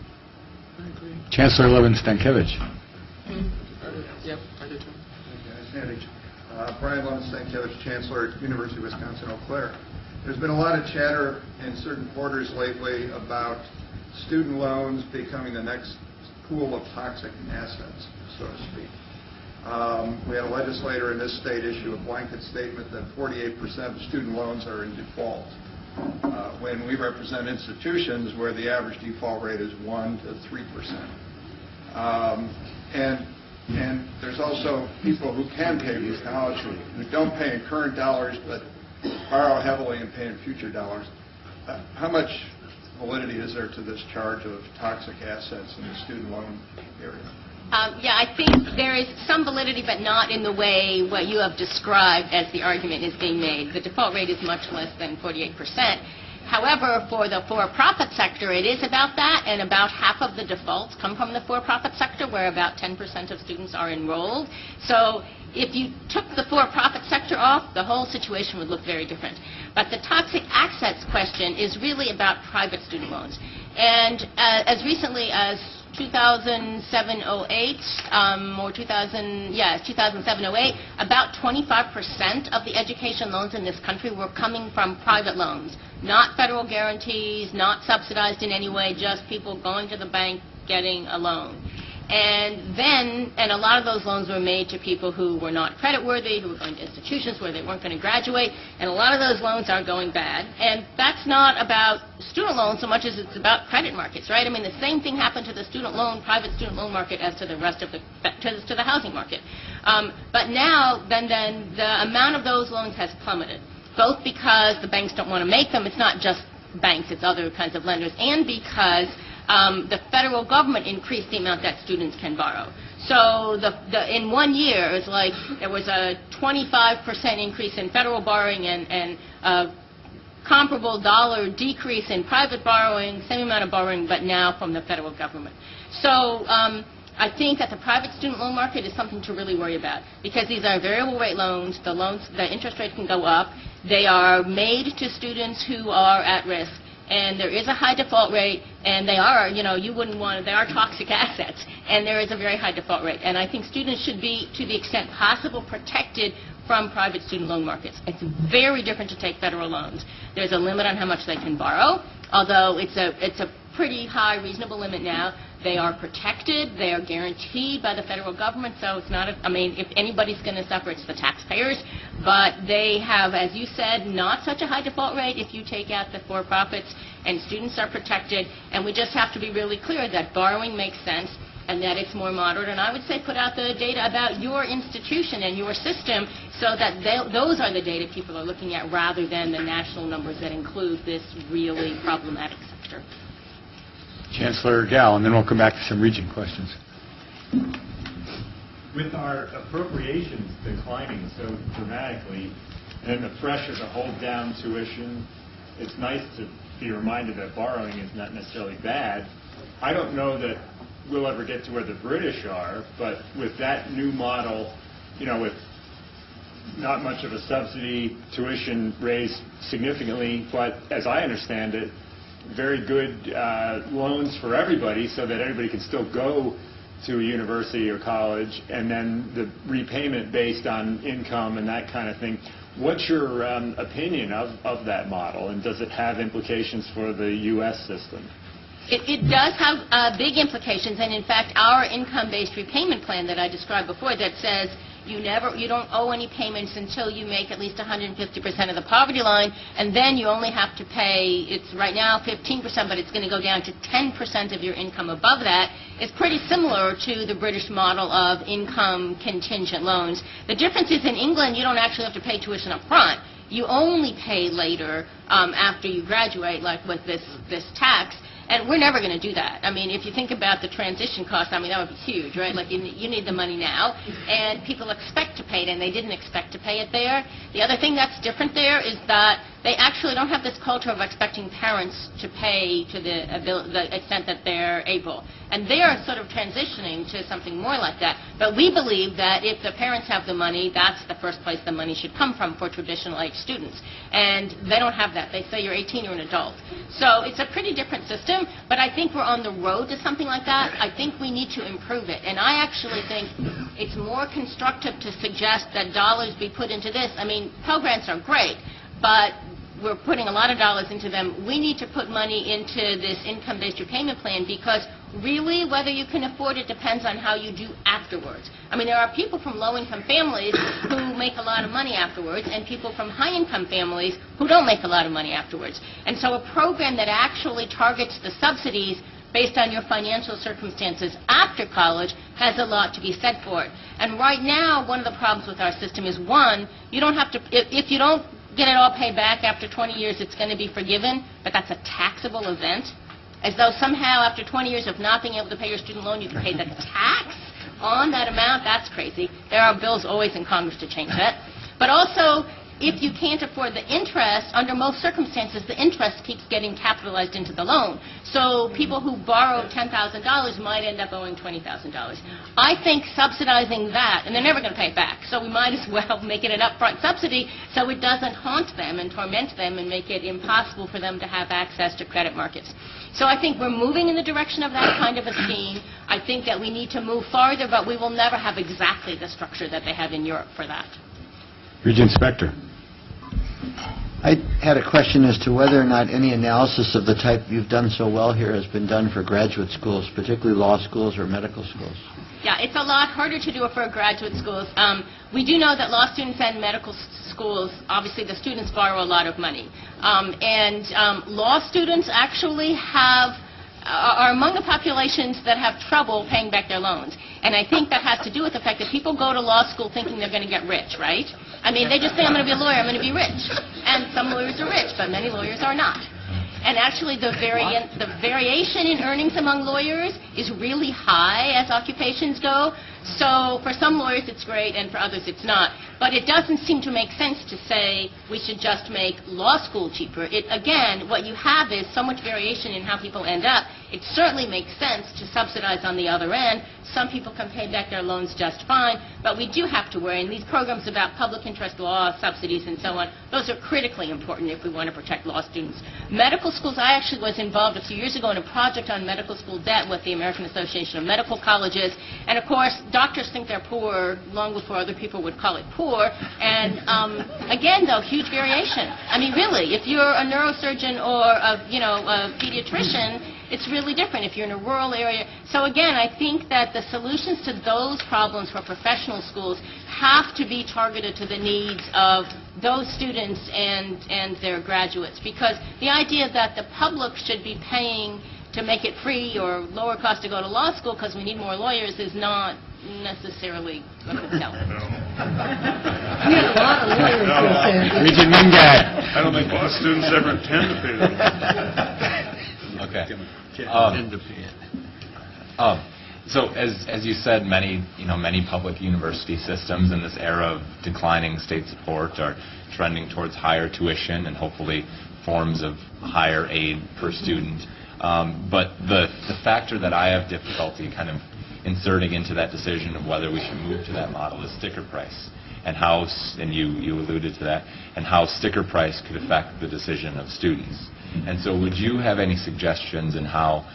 I agree. Chancellor Levin-Stankiewicz. Yep, I do too. Brian Levin-Stankiewicz, Chancellor at University of Wisconsin-Eau Claire. There's been a lot of chatter in certain quarters lately about student loans becoming the next pool of toxic assets, so to speak. We had a legislator in this state issue a blanket statement that 48% of student loans are in default, when we represent institutions where the average default rate is 1 to 3%. And there's also people who can pay for college who don't pay in current dollars but borrow heavily and pay in future dollars. How much validity is there to this charge of toxic assets in the student loan area? Yeah, I think there is some validity, but not in the way what you have described as the argument is being made. The default rate is much less than 48%. However, for the for-profit sector, it is about that, and about half of the defaults come from the for-profit sector, where about 10% of students are enrolled. So if you took the for-profit sector off, the whole situation would look very different. But the toxic assets question is really about private student loans. And as recently as 2007-08, or 2007-08, about 25% of the education loans in this country were coming from private loans, not federal guarantees, not subsidized in any way, just people going to the bank getting a loan. And a lot of those loans were made to people who were not creditworthy, who were going to institutions where they weren't going to graduate, and a lot of those loans are going bad. And that's not about student loans so much as it's about credit markets, right? I mean, the same thing happened to the private student loan market as to the rest of to the housing market. But now, then the amount of those loans has plummeted, both because the banks don't want to make them. It's not just banks, it's other kinds of lenders, and because the federal government increased the amount that students can borrow. So in 1 year, it's like there was a 25% increase in federal borrowing and a comparable dollar decrease in private borrowing, same amount of borrowing, but now from the federal government. So I think that the private student loan market is something to really worry about, because these are variable rate loans. The interest rate can go up. They are made to students who are at risk. And there is a high default rate, and they are, you wouldn't want it, they are toxic assets, and there is a very high default rate. And I think students should be, to the extent possible, protected from private student loan markets. It's very different to take federal loans. There's a limit on how much they can borrow, although it's a pretty high, reasonable limit now. They are protected. They are guaranteed by the federal government, so it's not if anybody's going to suffer, it's the taxpayers. But they have, as you said, not such a high default rate if you take out the for-profits, and students are protected. And we just have to be really clear that borrowing makes sense and that it's more moderate. And I would say put out the data about your institution and your system so that those are the data people are looking at rather than the national numbers that include this really problematic sector. Chancellor Gall, and then we'll come back to some Regent questions. With our appropriations declining so dramatically and the pressure to hold down tuition, it's nice to be reminded that borrowing is not necessarily bad. I don't know that we'll ever get to where the British are, but with that new model, with not much of a subsidy, tuition raised significantly, but as I understand it, very good loans for everybody so that everybody can still go to a university or college, and then the repayment based on income and that kind of thing. What's your opinion of that model, and does it have implications for the U.S. system? It does have big implications, and in fact, our income-based repayment plan that I described before that says you don't owe any payments until you make at least 150% of the poverty line, and then you only have to pay, it's right now 15%, but it's going to go down to 10% of your income above that. It's pretty similar to the British model of income contingent loans. The difference is in England, you don't actually have to pay tuition up front. You only pay later after you graduate, like with this tax. And we're never going to do that. I mean, if you think about the transition costs, that would be huge, right? Like, you need the money now, and people expect to pay it, and they didn't expect to pay it there. The other thing that's different there is that they actually don't have this culture of expecting parents to pay to the extent that they're able. And they are sort of transitioning to something more like that. But we believe that if the parents have the money, that's the first place the money should come from for traditional age students. And they don't have that. They say you're 18, you're an adult. So it's a pretty different system, but I think we're on the road to something like that. I think we need to improve it. And I actually think it's more constructive to suggest that dollars be put into this. Pell Grants are great, but we're putting a lot of dollars into them. We need to put money into this income-based repayment plan, because really whether you can afford it depends on how you do afterwards. There are people from low-income families who make a lot of money afterwards, and people from high-income families who don't make a lot of money afterwards. And so a program that actually targets the subsidies based on your financial circumstances after college has a lot to be said for it. And right now, one of the problems with our system is, one, you don't have to, if you don't get it all paid back after 20 years, it's going to be forgiven, but that's a taxable event. As though somehow after 20 years of not being able to pay your student loan, you can pay the tax on that amount. That's crazy. There are bills always in Congress to change that. But also, if you can't afford the interest, under most circumstances, the interest keeps getting capitalized into the loan. So people who borrow $10,000 might end up owing $20,000. I think subsidizing that, and they're never going to pay it back, so we might as well make it an upfront subsidy so it doesn't haunt them and torment them and make it impossible for them to have access to credit markets. So I think we're moving in the direction of that kind of a scheme. I think that we need to move farther, but we will never have exactly the structure that they have in Europe for that. Regent Spector. I had a question as to whether or not any analysis of the type you've done so well here has been done for graduate schools, particularly law schools or medical schools. Yeah, it's a lot harder to do it for graduate schools. We do know that law students and medical schools, obviously the students borrow a lot of money. Law students actually are among the populations that have trouble paying back their loans. And I think that has to do with the fact that people go to law school thinking they're going to get rich, right? I mean, they just say, I'm going to be a lawyer, I'm going to be rich. And some lawyers are rich, but many lawyers are not. And actually, the variation in earnings among lawyers is really high as occupations go. So for some lawyers, it's great, and for others, it's not. But it doesn't seem to make sense to say we should just make law school cheaper. Again, what you have is so much variation in how people end up. It certainly makes sense to subsidize on the other end. Some people can pay back their loans just fine, but we do have to worry. And these programs about public interest law, subsidies, and so on, those are critically important if we want to protect law students. Medical schools, I actually was involved a few years ago in a project on medical school debt with the American Association of Medical Colleges. And of course, doctors think they're poor long before other people would call it poor. And again, though, huge variation. I mean, really, if you're a neurosurgeon or a pediatrician, it's really different if you're in a rural area. So again, I think that the solutions to those problems for professional schools have to be targeted to the needs of those students and their graduates. Because the idea that the public should be paying to make it free or lower cost to go to law school because we need more lawyers is not necessarily a good sell. We had a lot of lawyers who said. Regent Mingay. I don't think law students ever intend to pay them. Okay. So as you said, many public university systems in this era of declining state support are trending towards higher tuition and hopefully forms of higher aid per student. But the factor that I have difficulty kind of inserting into that decision of whether we should move to that model is sticker price, and how, and you alluded to that, and how sticker price could affect the decision of students. And so would you have any suggestions in how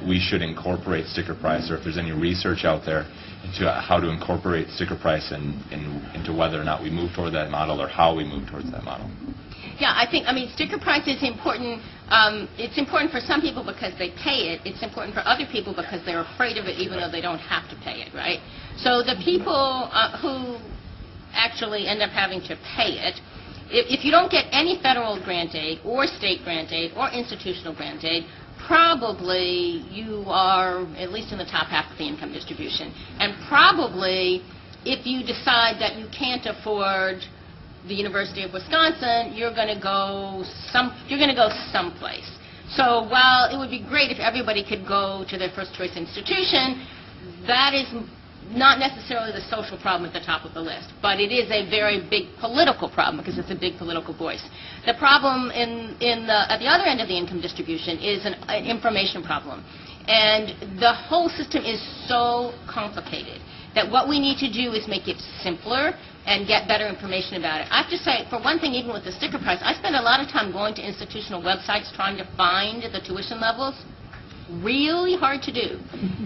we should incorporate sticker price, or if there's any research out there into how to incorporate sticker price into whether or not we move toward that model or how we move towards that model? Yeah, I mean, sticker price is important. It's important for some people because they pay it. It's important for other people because they're afraid of it even though they don't have to pay it, right? So the people who actually end up having to pay it, if you don't get any federal grant aid or state grant aid or institutional grant aid, probably you are at least in the top half of the income distribution. And probably if you decide that you can't afford the University of Wisconsin, you're going to go someplace. So while it would be great if everybody could go to their first choice institution, that is not necessarily the social problem at the top of the list, but it is a very big political problem because it's a big political voice. The problem at the other end of the income distribution is an information problem. And the whole system is so complicated that what we need to do is make it simpler and get better information about it. I have to say, for one thing, even with the sticker price, I spend a lot of time going to institutional websites trying to find the tuition levels. Really hard to do.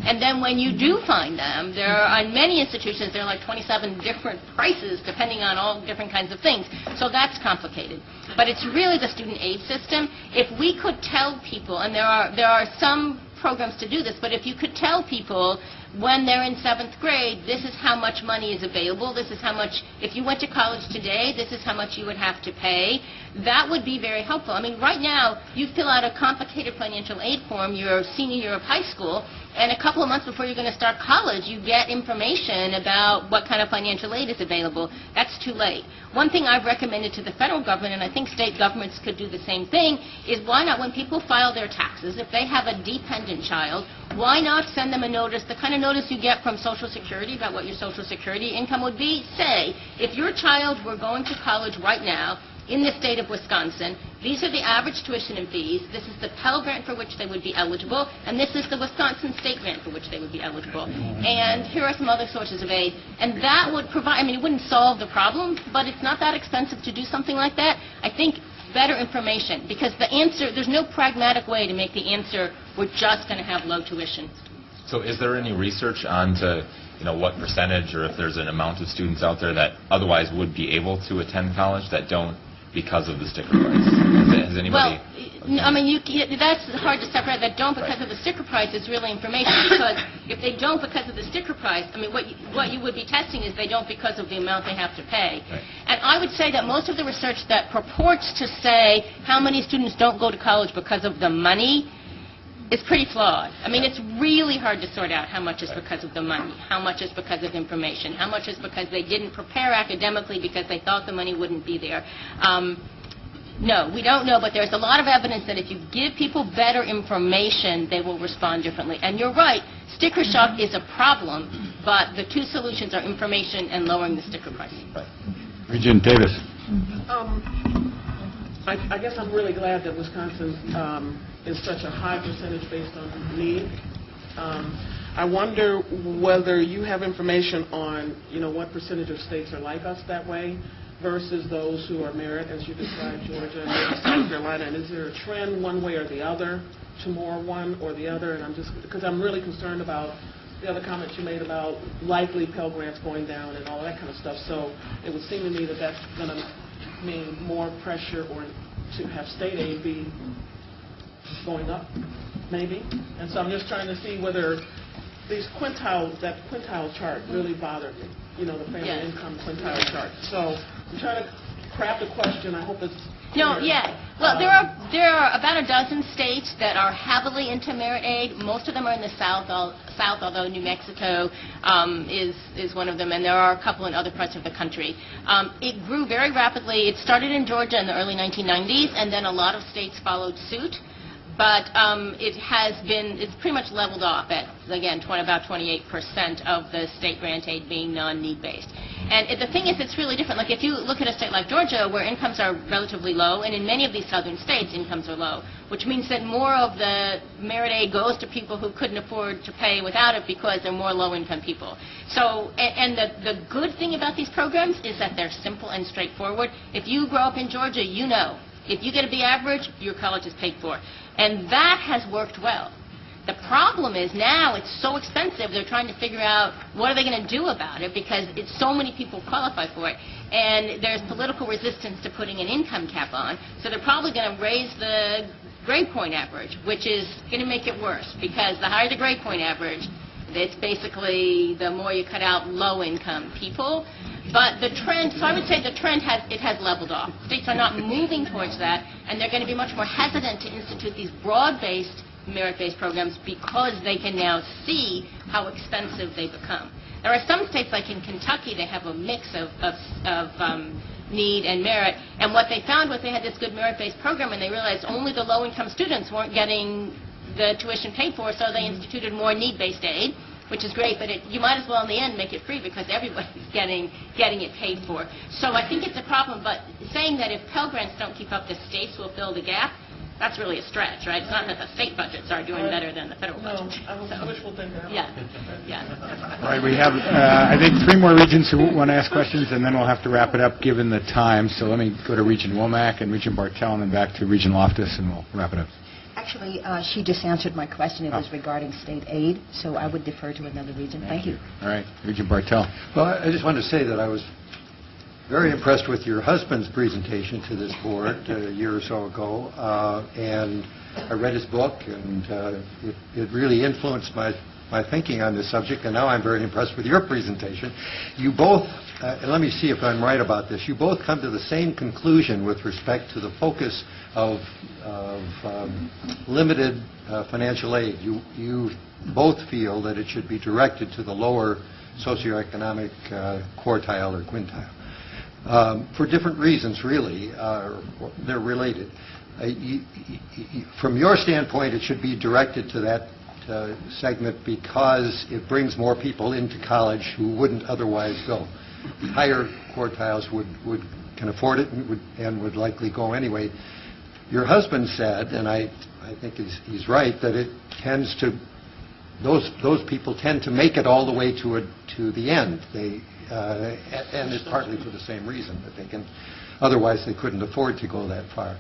And then when you do find them, there are, on many institutions, there are like 27 different prices depending on all different kinds of things. So that's complicated. But it's really the student aid system. If we could tell people, and there are some programs to do this, but if you could tell people when they're in 7th grade, this is how much money is available, this is how much, if you went to college today, this is how much you would have to pay, that would be very helpful. I mean, right now, you fill out a complicated financial aid form your senior year of high school, and a couple of months before you're going to start college, you get information about what kind of financial aid is available. That's too late. One thing I've recommended to the federal government, and I think state governments could do the same thing, is why not, when people file their taxes, if they have a dependent child, why not send them a notice, the kind of notice you get from Social Security about what your Social Security income would be? Say, if your child were going to college right now in the state of Wisconsin, these are the average tuition and fees, this is the Pell Grant for which they would be eligible, and this is the Wisconsin State Grant for which they would be eligible. And here are some other sources of aid. And that would provide, I mean, it wouldn't solve the problem, but it's not that expensive to do something like that. I think better information, because the answer, there's no pragmatic way to make the answer, we're just going to have low tuition. So is there any research on what percentage, or if there's an amount of students out there that otherwise would be able to attend college that don't because of the sticker price? Has anybody... Well, I mean, that's hard to separate. That don't because of the sticker price is really information, because if they don't because of the sticker price, I mean, what you would be testing is they don't because of the amount they have to pay. Right. And I would say that most of the research that purports to say how many students don't go to college because of the money is pretty flawed. I mean, it's really hard to sort out how much is because of the money, how much is because of information, how much is because they didn't prepare academically because they thought the money wouldn't be there. No, we don't know, but there's a lot of evidence that if you give people better information, they will respond differently. And you're right, sticker shock is a problem, but the two solutions are information and lowering the sticker price. Regent Davis. I guess I'm really glad that Wisconsin is such a high percentage based on need. I wonder whether you have information on, what percentage of states are like us that way versus those who are merit, as you described, Georgia and South Carolina. And is there a trend one way or the other to more one or the other? And because I'm really concerned about the other comments you made about likely Pell Grants going down and all that kind of stuff. So it would seem to me that that's going to mean more pressure or to have state aid be going up, maybe. And so I'm just trying to see whether that quintile chart really bothered me, the family income quintile chart. So I'm trying to craft a question. I hope it's No, yeah. Well, there are about a dozen states that are heavily into merit aid. Most of them are in the South, although New Mexico is one of them, and there are a couple in other parts of the country. It grew very rapidly. It started in Georgia in the early 1990s, and then a lot of states followed suit. But it's pretty much leveled off at, again, about 28% of the state grant aid being non-need based. And the thing is, it's really different. Like if you look at a state like Georgia, where incomes are relatively low, and in many of these southern states, incomes are low, which means that more of the merit aid goes to people who couldn't afford to pay without it because they're more low-income people. So, and the good thing about these programs is that they're simple and straightforward. If you grow up in Georgia, you know. If you get a B average, your college is paid for. And that has worked well. The problem is now it's so expensive, they're trying to figure out what are they going to do about it because so many people qualify for it. And there's political resistance to putting an income cap on. So they're probably going to raise the grade point average, which is going to make it worse because the higher the grade point average, it's basically the more you cut out low-income people. But the trend, so I would say the trend has leveled off. States are not moving towards that, and they're going to be much more hesitant to institute these broad-based, merit-based programs because they can now see how expensive they become. There are some states, like in Kentucky, they have a mix of need and merit, and what they found was they had this good merit-based program, and they realized only the low-income students weren't getting the tuition paid for, so they instituted more need-based aid, which is great, but you might as well in the end make it free because everybody's getting it paid for. So I think it's a problem, but saying that if Pell Grants don't keep up, the states will fill the gap, that's really a stretch, right? It's not that the state budgets are doing better than the federal budget. No, I wish we'll think that. Yeah. All right, we have, I think, 3 more regents who want to ask questions, and then we'll have to wrap it up given the time. So let me go to Regent Womack and Regent Bartel, and then back to Regent Loftus, and we'll wrap it up. Actually, she just answered my question. It was regarding state aid, so I would defer to another regent. Thank you. All right, Regent Bartel. Well, I just wanted to say that I was very impressed with your husband's presentation to this board a year or so ago, and I read his book, and it really influenced my thinking on this subject, and now I'm very impressed with your presentation. You both and let me see if I'm right about this, you both come to the same conclusion with respect to the focus of limited financial aid. You both feel that it should be directed to the lower socioeconomic quartile or quintile. For different reasons, really. They're related. From your standpoint, it should be directed to that segment because it brings more people into college who wouldn't otherwise go. Higher quartiles can afford it and would likely go anyway. Your husband said, and I think he's right, that it tends to those people tend to make it all the way to the end. And it's partly for the same reason that they can. Otherwise, they couldn't afford to go that far.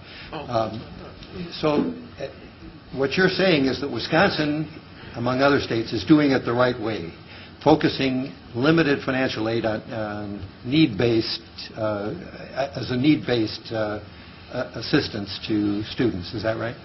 So, what you're saying is that Wisconsin, among other states, is doing it the right way, focusing limited financial aid on need-based as a need-based assistance to students. Is that right?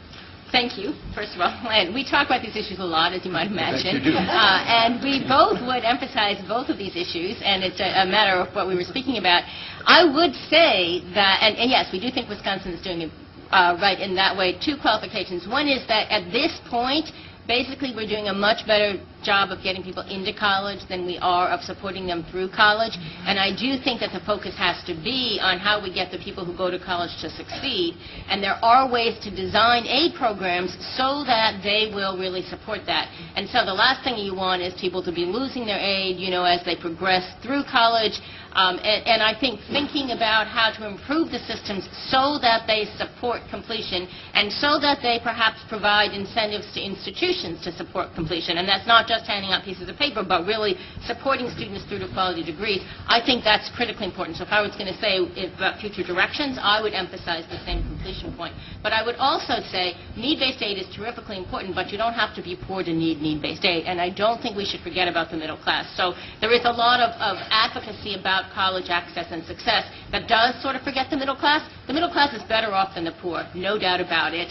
Thank you, first of all. And we talk about these issues a lot, as you might imagine. You do. And we both would emphasize both of these issues, and it's a matter of what we were speaking about. I would say that, and yes, we do think Wisconsin is doing it right in that way. Two qualifications. One is that at this point, basically we're doing a much better job of getting people into college than we are of supporting them through college. And I do think that the focus has to be on how we get the people who go to college to succeed. And there are ways to design aid programs so that they will really support that. And so the last thing you want is people to be losing their aid, as they progress through college. And I think thinking about how to improve the systems so that they support completion and so that they perhaps provide incentives to institutions to support completion. And that's not just handing out pieces of paper, but really supporting students through to quality degrees. I think that's critically important. So if I was going to say about future directions, I would emphasize the same completion point. But I would also say need-based aid is terrifically important, but you don't have to be poor to need need-based aid. And I don't think we should forget about the middle class. So there is a lot of advocacy about college access and success that does sort of forget the middle class. The middle class is better off than the poor, no doubt about it.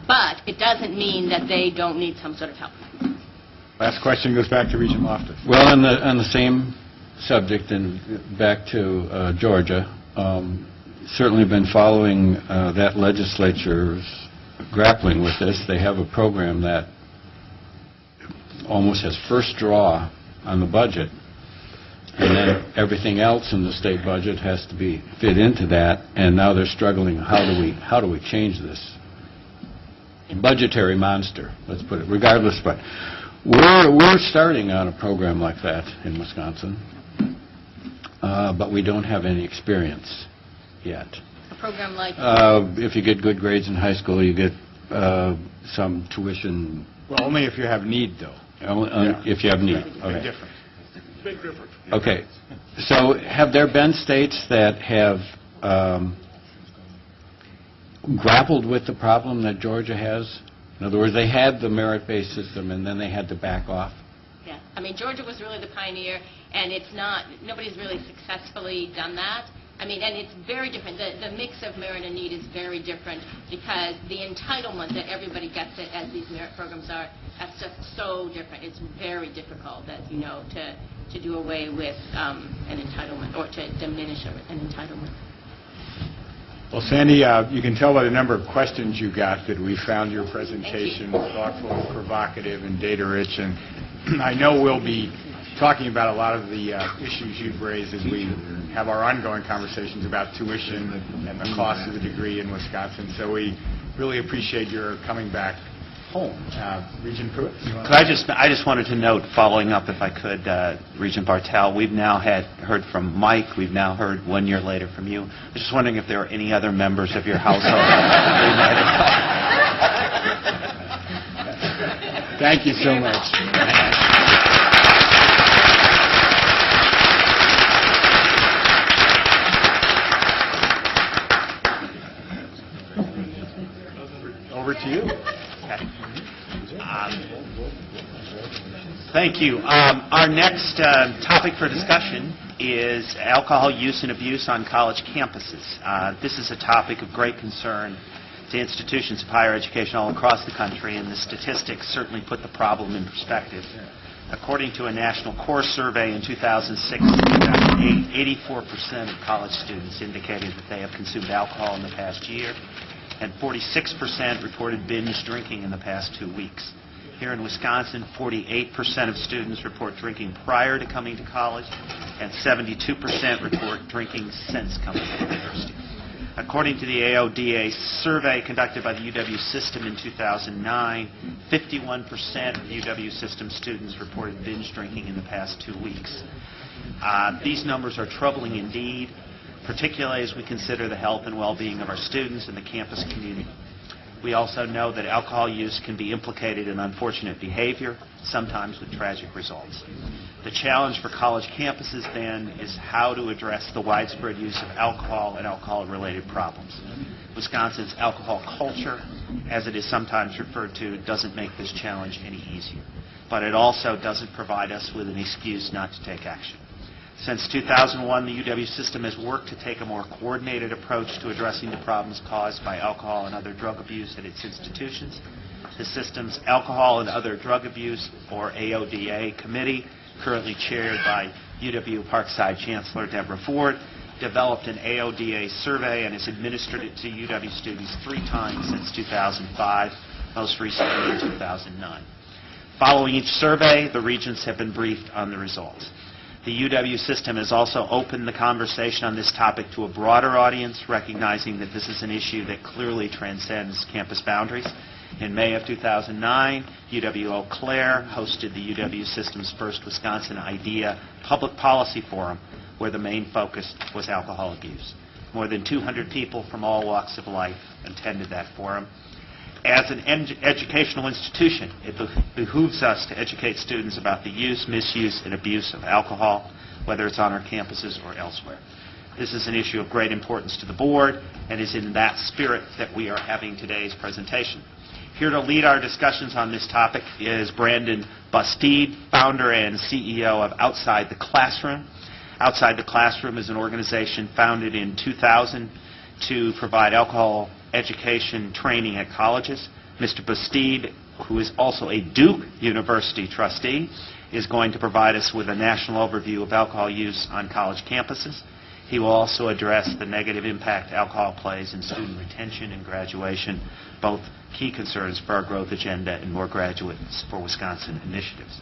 But it doesn't mean that they don't need some sort of help. Last question goes back to Regent Loftus. Well, on the same subject and back to Georgia, certainly been following that legislature's grappling with this. They have a program that almost has first draw on the budget, and then everything else in the state budget has to be fit into that. And now they're struggling. How do we change this budgetary monster? Let's put it. Regardless, but we're starting on a program like that in Wisconsin, but we don't have any experience yet. A program like if you get good grades in high school, you get some tuition. Well, only if you have need, though. If you have need. Okay. Big difference. Big difference. Okay. So have there been states that have grappled with the problem that Georgia has? In other words, they had the merit-based system, and then they had to back off? Yeah. I mean, Georgia was really the pioneer, and nobody's really successfully done that. I mean, and it's very different. The mix of merit and need is very different because the entitlement that everybody gets it as these merit programs are, that's just so different. It's very difficult, as you know, to do away with an entitlement or to diminish an entitlement. Well, Sandy, you can tell by the number of questions you got that we found your presentation thoughtful, provocative, and data-rich. And I know we'll be talking about a lot of the issues you've raised as we have our ongoing conversations about tuition and the cost of the degree in Wisconsin. So we really appreciate your coming back home. Regent Pruitt? I just wanted to note, following up, if I could, Regent Bartel, we've now heard from Mike. We've now heard 1 year later from you. I was just wondering if there are any other members of your household. Thank you so much. Over to you. Okay. Thank you. Our next topic for discussion is alcohol use and abuse on college campuses. This is a topic of great concern to institutions of higher education all across the country, and the statistics certainly put the problem in perspective. According to a national core survey in 2006 and 2008, 84% of college students indicated that they have consumed alcohol in the past year, and 46% reported binge drinking in the past 2 weeks. Here in Wisconsin, 48% of students report drinking prior to coming to college, and 72% report drinking since coming to university. According to the AODA survey conducted by the UW system in 2009, 51% of UW system students reported binge drinking in the past 2 weeks. These numbers are troubling indeed, particularly as we consider the health and well-being of our students and the campus community. We also know that alcohol use can be implicated in unfortunate behavior, sometimes with tragic results. The challenge for college campuses, then, is how to address the widespread use of alcohol and alcohol-related problems. Wisconsin's alcohol culture, as it is sometimes referred to, doesn't make this challenge any easier. But it also doesn't provide us with an excuse not to take action. Since 2001, the UW system has worked to take a more coordinated approach to addressing the problems caused by alcohol and other drug abuse at its institutions. The system's Alcohol and Other Drug Abuse, or AODA, committee, currently chaired by UW Parkside Chancellor Deborah Ford, developed an AODA survey and has administered it to UW students 3 times since 2005, most recently in 2009. Following each survey, the Regents have been briefed on the results. The UW system has also opened the conversation on this topic to a broader audience, recognizing that this is an issue that clearly transcends campus boundaries. In May of 2009, UW Eau Claire hosted the UW system's first Wisconsin IDEA Public Policy Forum, where the main focus was alcohol abuse. More than 200 people from all walks of life attended that forum. As an educational institution, it behooves us to educate students about the use, misuse, and abuse of alcohol, whether it's on our campuses or elsewhere. This is an issue of great importance to the board, and is in that spirit that we are having today's presentation. Here to lead our discussions on this topic is Brandon Bastide, founder and CEO of Outside the Classroom. Outside the Classroom is an organization founded in 2000 to provide alcohol education training at colleges. Mr. Bastide, who is also a Duke University trustee, is going to provide us with a national overview of alcohol use on college campuses. He will also address the negative impact alcohol plays in student retention and graduation, both key concerns for our growth agenda and more graduates for Wisconsin initiatives.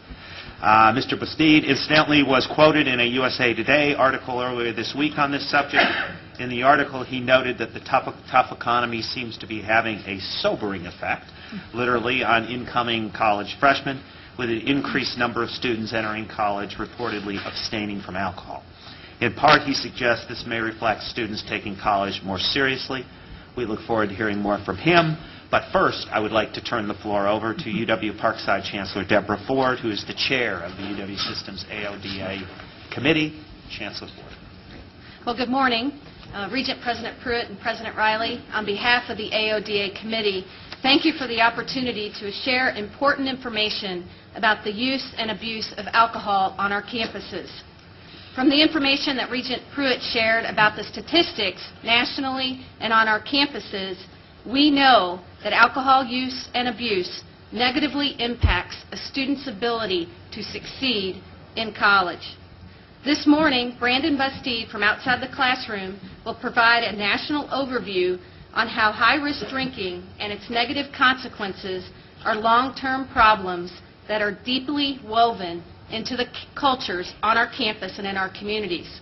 Mr. Bastide, incidentally, was quoted in a USA Today article earlier this week on this subject. In the article, he noted that the tough economy seems to be having a sobering effect, literally, on incoming college freshmen, with an increased number of students entering college reportedly abstaining from alcohol. In part, he suggests this may reflect students taking college more seriously. We look forward to hearing more from him. But first, I would like to turn the floor over to UW Parkside Chancellor Deborah Ford, who is the chair of the UW System's AODA committee. Chancellor Ford. Well, good morning. Regent President Pruitt and President Riley, on behalf of the AODA committee, thank you for the opportunity to share important information about the use and abuse of alcohol on our campuses. From the information that Regent Pruitt shared about the statistics nationally and on our campuses, we know that alcohol use and abuse negatively impacts a student's ability to succeed in college. This morning, Brandon Bastide from Outside the Classroom will provide a national overview on how high-risk drinking and its negative consequences are long-term problems that are deeply woven into the cultures on our campus and in our communities.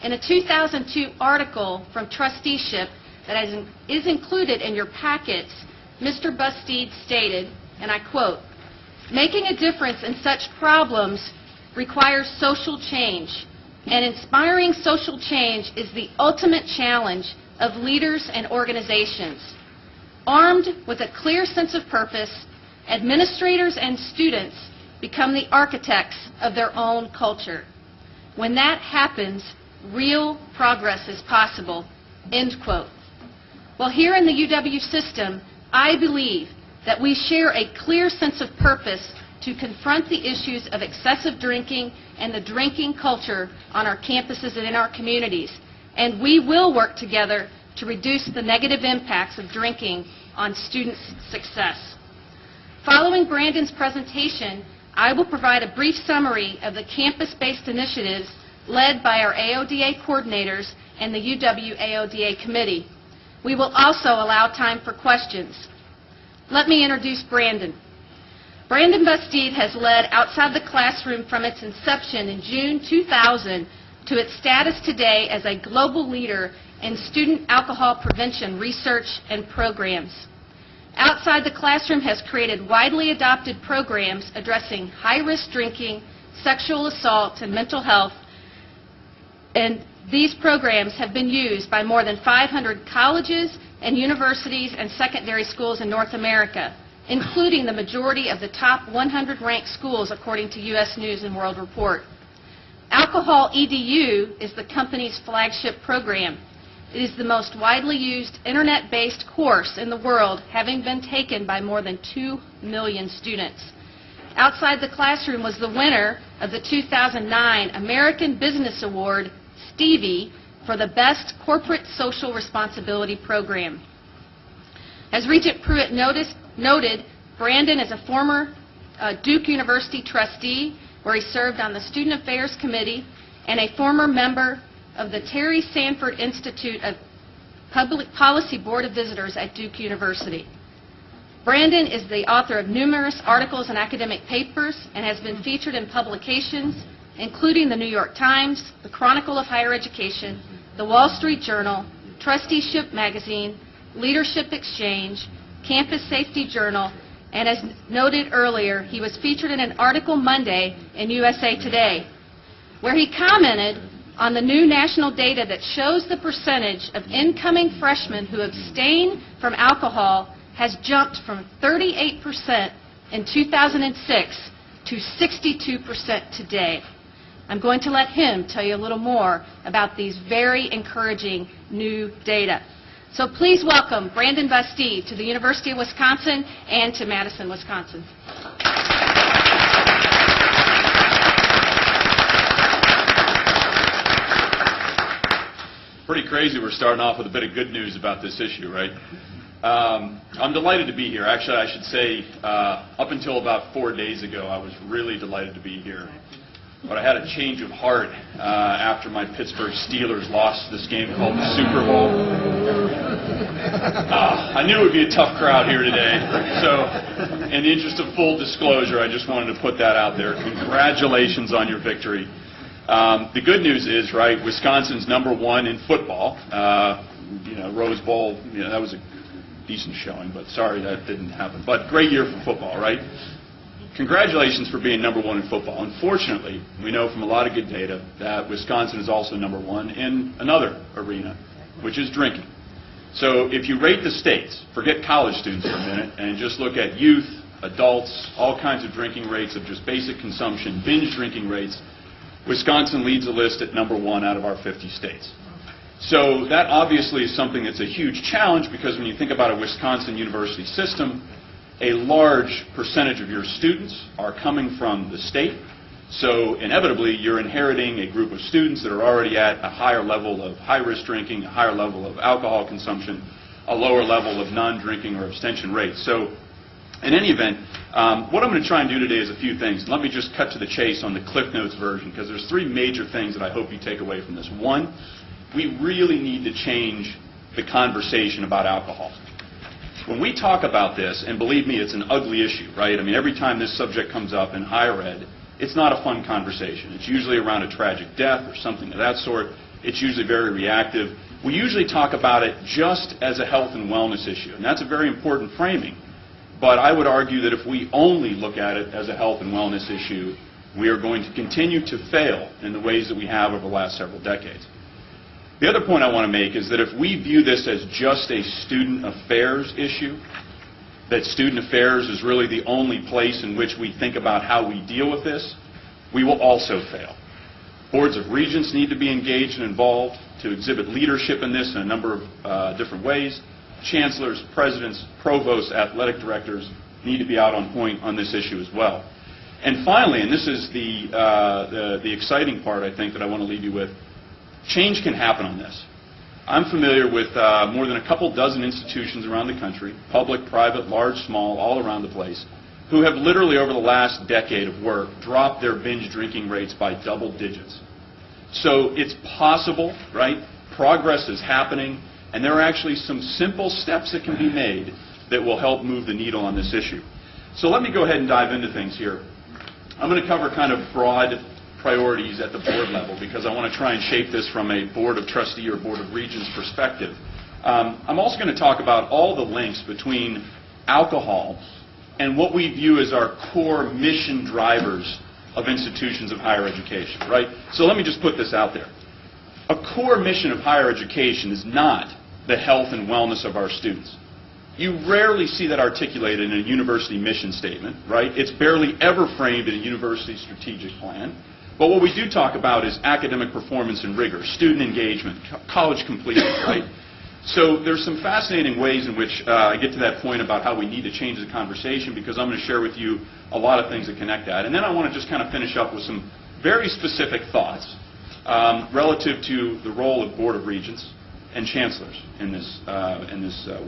In a 2002 article from Trusteeship that is included in your packets, Mr. Bastide stated, and I quote, "Making a difference in such problems requires social change, and inspiring social change is the ultimate challenge of leaders and organizations. Armed with a clear sense of purpose, administrators and students become the architects of their own culture. When that happens, real progress is possible." End quote. Well, here in the UW system, I believe that we share a clear sense of purpose to confront the issues of excessive drinking and the drinking culture on our campuses and in our communities. And we will work together to reduce the negative impacts of drinking on students' success. Following Brandon's presentation, I will provide a brief summary of the campus-based initiatives led by our AODA coordinators and the UW-AODA committee. We will also allow time for questions. Let me introduce Brandon. Brandon Bastide has led Outside the Classroom from its inception in June 2000 to its status today as a global leader in student alcohol prevention research and programs. Outside the Classroom has created widely adopted programs addressing high-risk drinking, sexual assault, and mental health, and these programs have been used by more than 500 colleges and universities and secondary schools in North America, including the majority of the top 100 ranked schools according to U.S. News and World Report. Alcohol EDU is the company's flagship program. It is the most widely used internet-based course in the world, having been taken by more than 2 million students. Outside the Classroom was the winner of the 2009 American Business Award, Stevie, for the Best Corporate Social Responsibility Program. As Regent Pruitt noted, Brandon is a former Duke University trustee, where he served on the Student Affairs Committee, and a former member of the Terry Sanford Institute of Public Policy Board of Visitors at Duke University. Brandon is the author of numerous articles and academic papers and has been featured in publications including the New York Times, the Chronicle of Higher Education, the Wall Street Journal, Trusteeship Magazine, Leadership Exchange, Campus Safety Journal, and as noted earlier, he was featured in an article Monday in USA Today, where he commented on the new national data that shows the percentage of incoming freshmen who abstain from alcohol has jumped from 38% in 2006 to 62% today. I'm going to let him tell you a little more about these very encouraging new data. So please welcome Brandon Bastide to the University of Wisconsin and to Madison, Wisconsin. Pretty crazy we're starting off with a bit of good news about this issue, right? I'm delighted to be here. Actually, I should say, up until about 4 days ago, I was really delighted to be here. But I had a change of heart after my Pittsburgh Steelers lost this game called the Super Bowl. I knew it would be a tough crowd here today. So, in the interest of full disclosure, I just wanted to put that out there. Congratulations on your victory. The good news is, right, Wisconsin's #1 in football. Rose Bowl, that was a decent showing, but sorry that didn't happen. But great year for football, right? Congratulations for being #1 in football. Unfortunately, we know from a lot of good data that Wisconsin is also #1 in another arena, which is drinking. So if you rate the states, forget college students for a minute, and just look at youth, adults, all kinds of drinking rates of just basic consumption, binge drinking rates, Wisconsin leads the list at #1 out of our 50 states. So that obviously is something that's a huge challenge, because when you think about a Wisconsin university system, a large percentage of your students are coming from the state. So inevitably, you're inheriting a group of students that are already at a higher level of high-risk drinking, a higher level of alcohol consumption, a lower level of non-drinking or abstention rates. So in any event, what I'm going to try and do today is a few things. Let me just cut to the chase on the Cliff Notes version, because there's 3 major things that I hope you take away from this. One, we really need to change the conversation about alcohol. When we talk about this, and believe me, it's an ugly issue, right? I mean, every time this subject comes up in higher ed, it's not a fun conversation. It's usually around a tragic death or something of that sort. It's usually very reactive. We usually talk about it just as a health and wellness issue, and that's a very important framing. But I would argue that if we only look at it as a health and wellness issue, we are going to continue to fail in the ways that we have over the last several decades. The other point I want to make is that if we view this as just a student affairs issue, that student affairs is really the only place in which we think about how we deal with this, we will also fail. Boards of regents need to be engaged and involved to exhibit leadership in this in a number of different ways. Chancellors, presidents, provosts, athletic directors need to be out on point on this issue as well. And finally, and this is the exciting part, I think, that I want to leave you with, change can happen on this. I'm familiar with more than a couple dozen institutions around the country, public, private, large, small, all around the place, who have literally over the last decade of work dropped their binge drinking rates by double digits. So it's possible, right? Progress is happening, and there are actually some simple steps that can be made that will help move the needle on this issue. So let me go ahead and dive into things here. I'm going to cover kind of broad priorities at the board level because I want to try and shape this from a board of trustee or board of regents perspective. I'm also going to talk about all the links between alcohol and what we view as our core mission drivers of institutions of higher education, right? So let me just put this out there. A core mission of higher education is not the health and wellness of our students. You rarely see that articulated in a university mission statement, right? It's barely ever framed in a university strategic plan. But what we do talk about is academic performance and rigor, student engagement, college completion, right? So there's some fascinating ways in which I get to that point about how we need to change the conversation because I'm going to share with you a lot of things that connect that. And then I want to just kind of finish up with some very specific thoughts relative to the role of Board of Regents and chancellors in this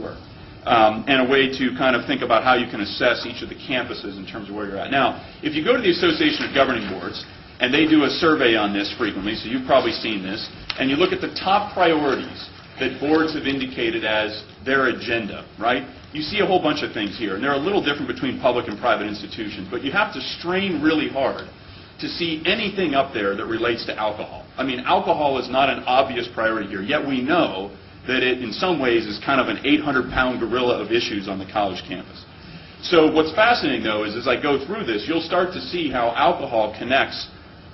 work. And a way to kind of think about how you can assess each of the campuses in terms of where you're at. Now, if you go to the Association of Governing Boards, and they do a survey on this frequently, so you've probably seen this, and you look at the top priorities that boards have indicated as their agenda, right? You see a whole bunch of things here, and they're a little different between public and private institutions, but you have to strain really hard to see anything up there that relates to alcohol. I mean, alcohol is not an obvious priority here, yet we know that it, in some ways, is kind of an 800-pound gorilla of issues on the college campus. So what's fascinating, though, is as I go through this, you'll start to see how alcohol connects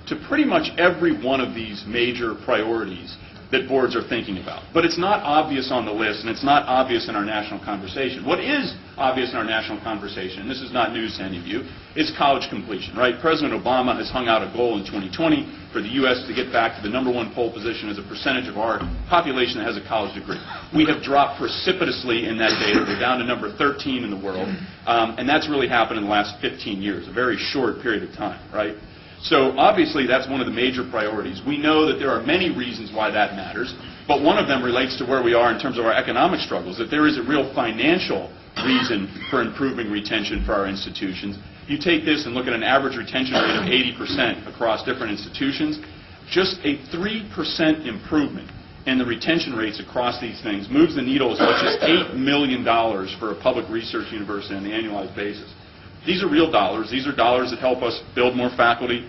to pretty much every one of these major priorities that boards are thinking about. But it's not obvious on the list, and it's not obvious in our national conversation. What is obvious in our national conversation, and this is not news to any of you, is college completion, right? President Obama has hung out a goal in 2020 for the U.S. to get back to the #1 pole position as a percentage of our population that has a college degree. We have dropped precipitously in that data. We're down to number 13 in the world, and that's really happened in the last 15 years, a very short period of time, right? So obviously that's one of the major priorities. We know that there are many reasons why that matters, but one of them relates to where we are in terms of our economic struggles, that there is a real financial reason for improving retention for our institutions. You take this and look at an average retention rate of 80% across different institutions, just a 3% improvement in the retention rates across these things moves the needle as much as $8 million for a public research university on an annualized basis. These are real dollars. These are dollars that help us build more faculty,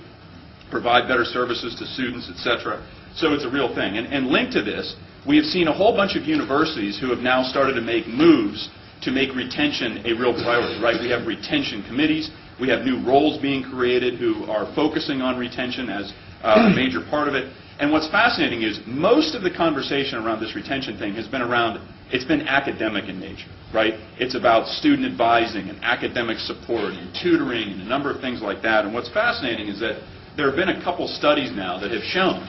provide better services to students, etc. So it's a real thing. And linked to this, we have seen a whole bunch of universities who have now started to make moves to make retention a real priority, right? We have retention committees. We have new roles being created who are focusing on retention as a major part of it. And what's fascinating is most of the conversation around this retention thing has been around, it's been academic in nature, right? It's about student advising and academic support and tutoring and a number of things like that. And what's fascinating is that there have been a couple studies now that have shown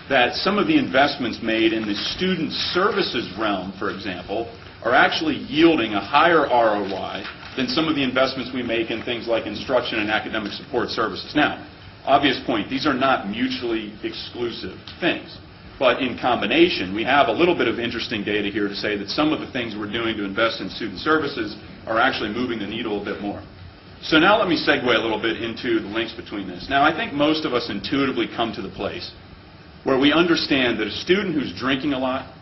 that some of the investments made in the student services realm, for example, are actually yielding a higher ROI than some of the investments we make in things like instruction and academic support services. Now, obvious point, these are not mutually exclusive things. But in combination, we have a little bit of interesting data here to say that some of the things we're doing to invest in student services are actually moving the needle a bit more. So now let me segue a little bit into the links between this. Now, I think most of us intuitively come to the place where we understand that a student who's drinking a lot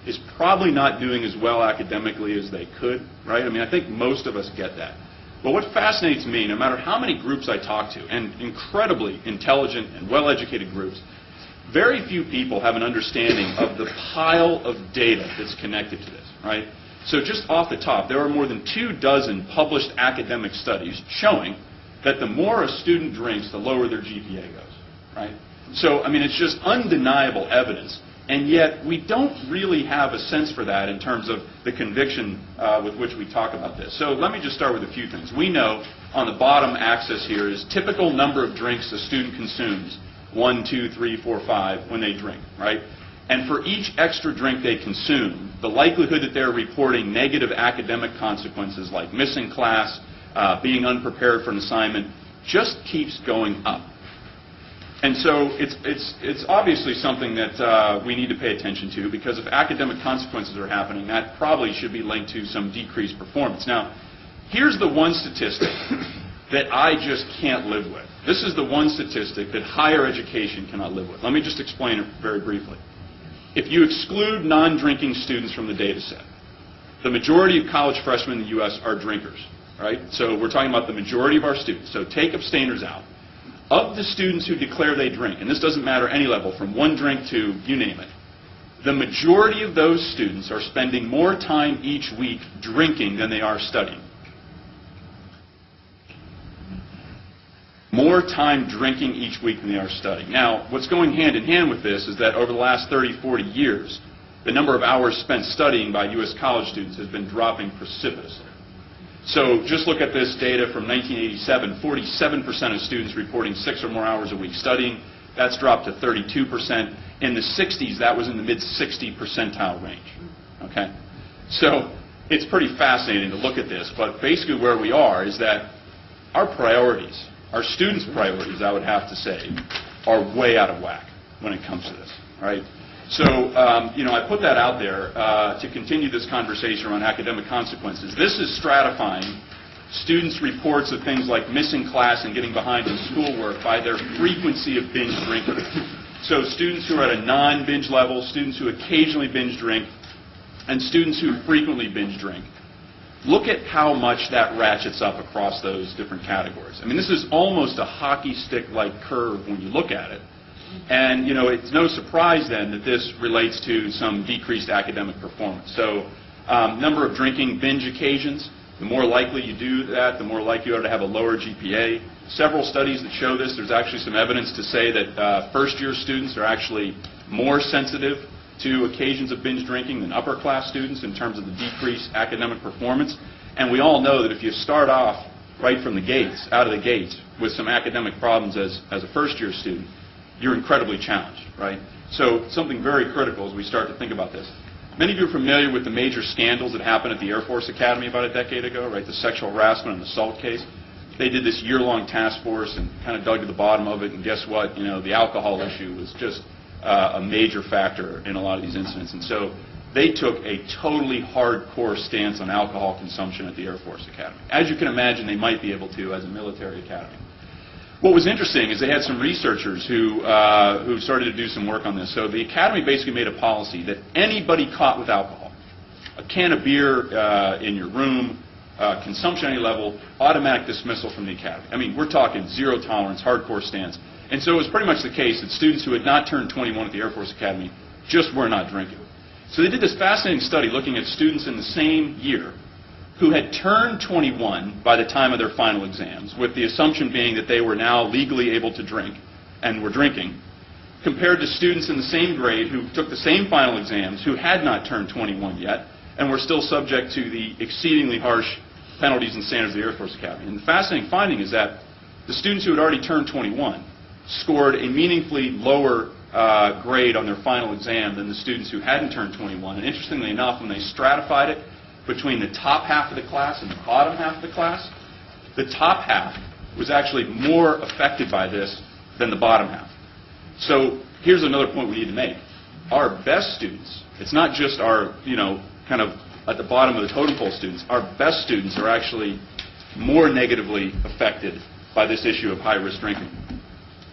is probably not doing as well academically as they could, right? I mean, I think most of us get that. But what fascinates me, no matter how many groups I talk to, and incredibly intelligent and well-educated groups, very few people have an understanding of the pile of data that's connected to this, right? So just off the top, there are more than 24 published academic studies showing that the more a student drinks, the lower their GPA goes, right? So, I mean, it's just undeniable evidence. And yet, we don't really have a sense for that in terms of the conviction with which we talk about this. So let me just start with a few things. We know on the bottom axis here is typical number of drinks a student consumes, 1, 2, 3, 4, 5, when they drink, right? And for each extra drink they consume, the likelihood that they're reporting negative academic consequences like missing class, being unprepared for an assignment, just keeps going up. And so it's obviously something that we need to pay attention to, because if academic consequences are happening, that probably should be linked to some decreased performance. Now, here's the one statistic that I just can't live with. This is the one statistic that higher education cannot live with. Let me just explain it very briefly. If you exclude non-drinking students from the data set, the majority of college freshmen in the U.S. are drinkers, right? So we're talking about the majority of our students. So take abstainers out. Of the students who declare they drink, and this doesn't matter any level, from one drink to you name it, the majority of those students are spending more time each week drinking than they are studying. More time drinking each week than they are studying. Now, what's going hand in hand with this is that over the last 30, 40 years, the number of hours spent studying by U.S. college students has been dropping precipitously. So just look at this data from 1987, 47% of students reporting 6 or more hours a week studying. That's dropped to 32%. In the 60s, that was in the mid-60 percentile range. Okay? So it's pretty fascinating to look at this, but basically where we are is that our priorities, our students' priorities, I would have to say, are way out of whack when it comes to this, right? So, I put that out there to continue this conversation around academic consequences. This is stratifying students' reports of things like missing class and getting behind in schoolwork by their frequency of binge drinking. So students who are at a non-binge level, students who occasionally binge drink, and students who frequently binge drink. Look at how much that ratchets up across those different categories. I mean, this is almost a hockey stick-like curve when you look at it. And, it's no surprise then that this relates to some decreased academic performance. So, number of drinking binge occasions, the more likely you do that, the more likely you are to have a lower GPA. Several studies that show this. There's actually some evidence to say that first-year students are actually more sensitive to occasions of binge drinking than upper-class students in terms of the decreased academic performance. And we all know that if you start off right from the gates, out of the gates, with some academic problems as a first-year student, you're incredibly challenged, right? So something very critical as we start to think about this. Many of you are familiar with the major scandals that happened at the Air Force Academy about a decade ago, right? The sexual harassment and assault case. They did this year-long task force and kind of dug to the bottom of it, and guess what? The alcohol issue was just a major factor in a lot of these incidents. And so they took a totally hardcore stance on alcohol consumption at the Air Force Academy. As you can imagine, they might be able to as a military academy. What was interesting is they had some researchers who started to do some work on this. So the academy basically made a policy that anybody caught with alcohol, a can of beer in your room, consumption at any level, automatic dismissal from the academy. I mean, we're talking zero tolerance, hardcore stance. And so it was pretty much the case that students who had not turned 21 at the Air Force Academy just were not drinking. So they did this fascinating study looking at students in the same year who had turned 21 by the time of their final exams, with the assumption being that they were now legally able to drink and were drinking, compared to students in the same grade who took the same final exams who had not turned 21 yet and were still subject to the exceedingly harsh penalties and standards of the Air Force Academy. And the fascinating finding is that the students who had already turned 21 scored a meaningfully lower grade on their final exam than the students who hadn't turned 21. And interestingly enough, when they stratified it between the top half of the class and the bottom half of the class, the top half was actually more affected by this than the bottom half. So here's another point we need to make. Our best students, it's not just our, kind of at the bottom of the totem pole students, our best students are actually more negatively affected by this issue of high-risk drinking.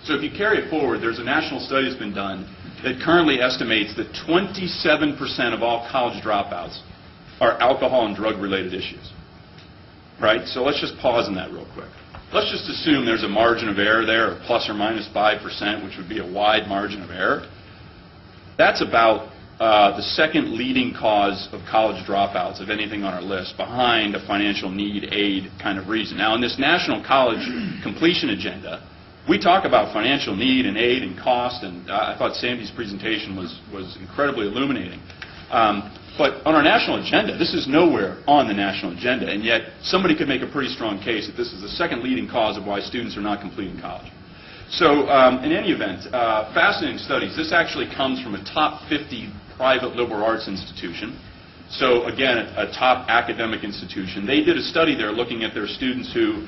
So if you carry it forward, there's a national study that's been done that currently estimates that 27% of all college dropouts are alcohol and drug-related issues, right? So let's just pause on that real quick. Let's just assume there's a margin of error there of plus or minus 5%, which would be a wide margin of error. That's about the second leading cause of college dropouts of anything on our list, behind a financial need, aid kind of reason. Now, in this national college completion agenda, we talk about financial need and aid and cost, and I thought Sandy's presentation was incredibly illuminating. But on our national agenda, this is nowhere on the national agenda, and yet somebody could make a pretty strong case that this is the second leading cause of why students are not completing college. So in any event, fascinating studies. This actually comes from a top 50 private liberal arts institution. So again, a top academic institution. They did a study there looking at their students who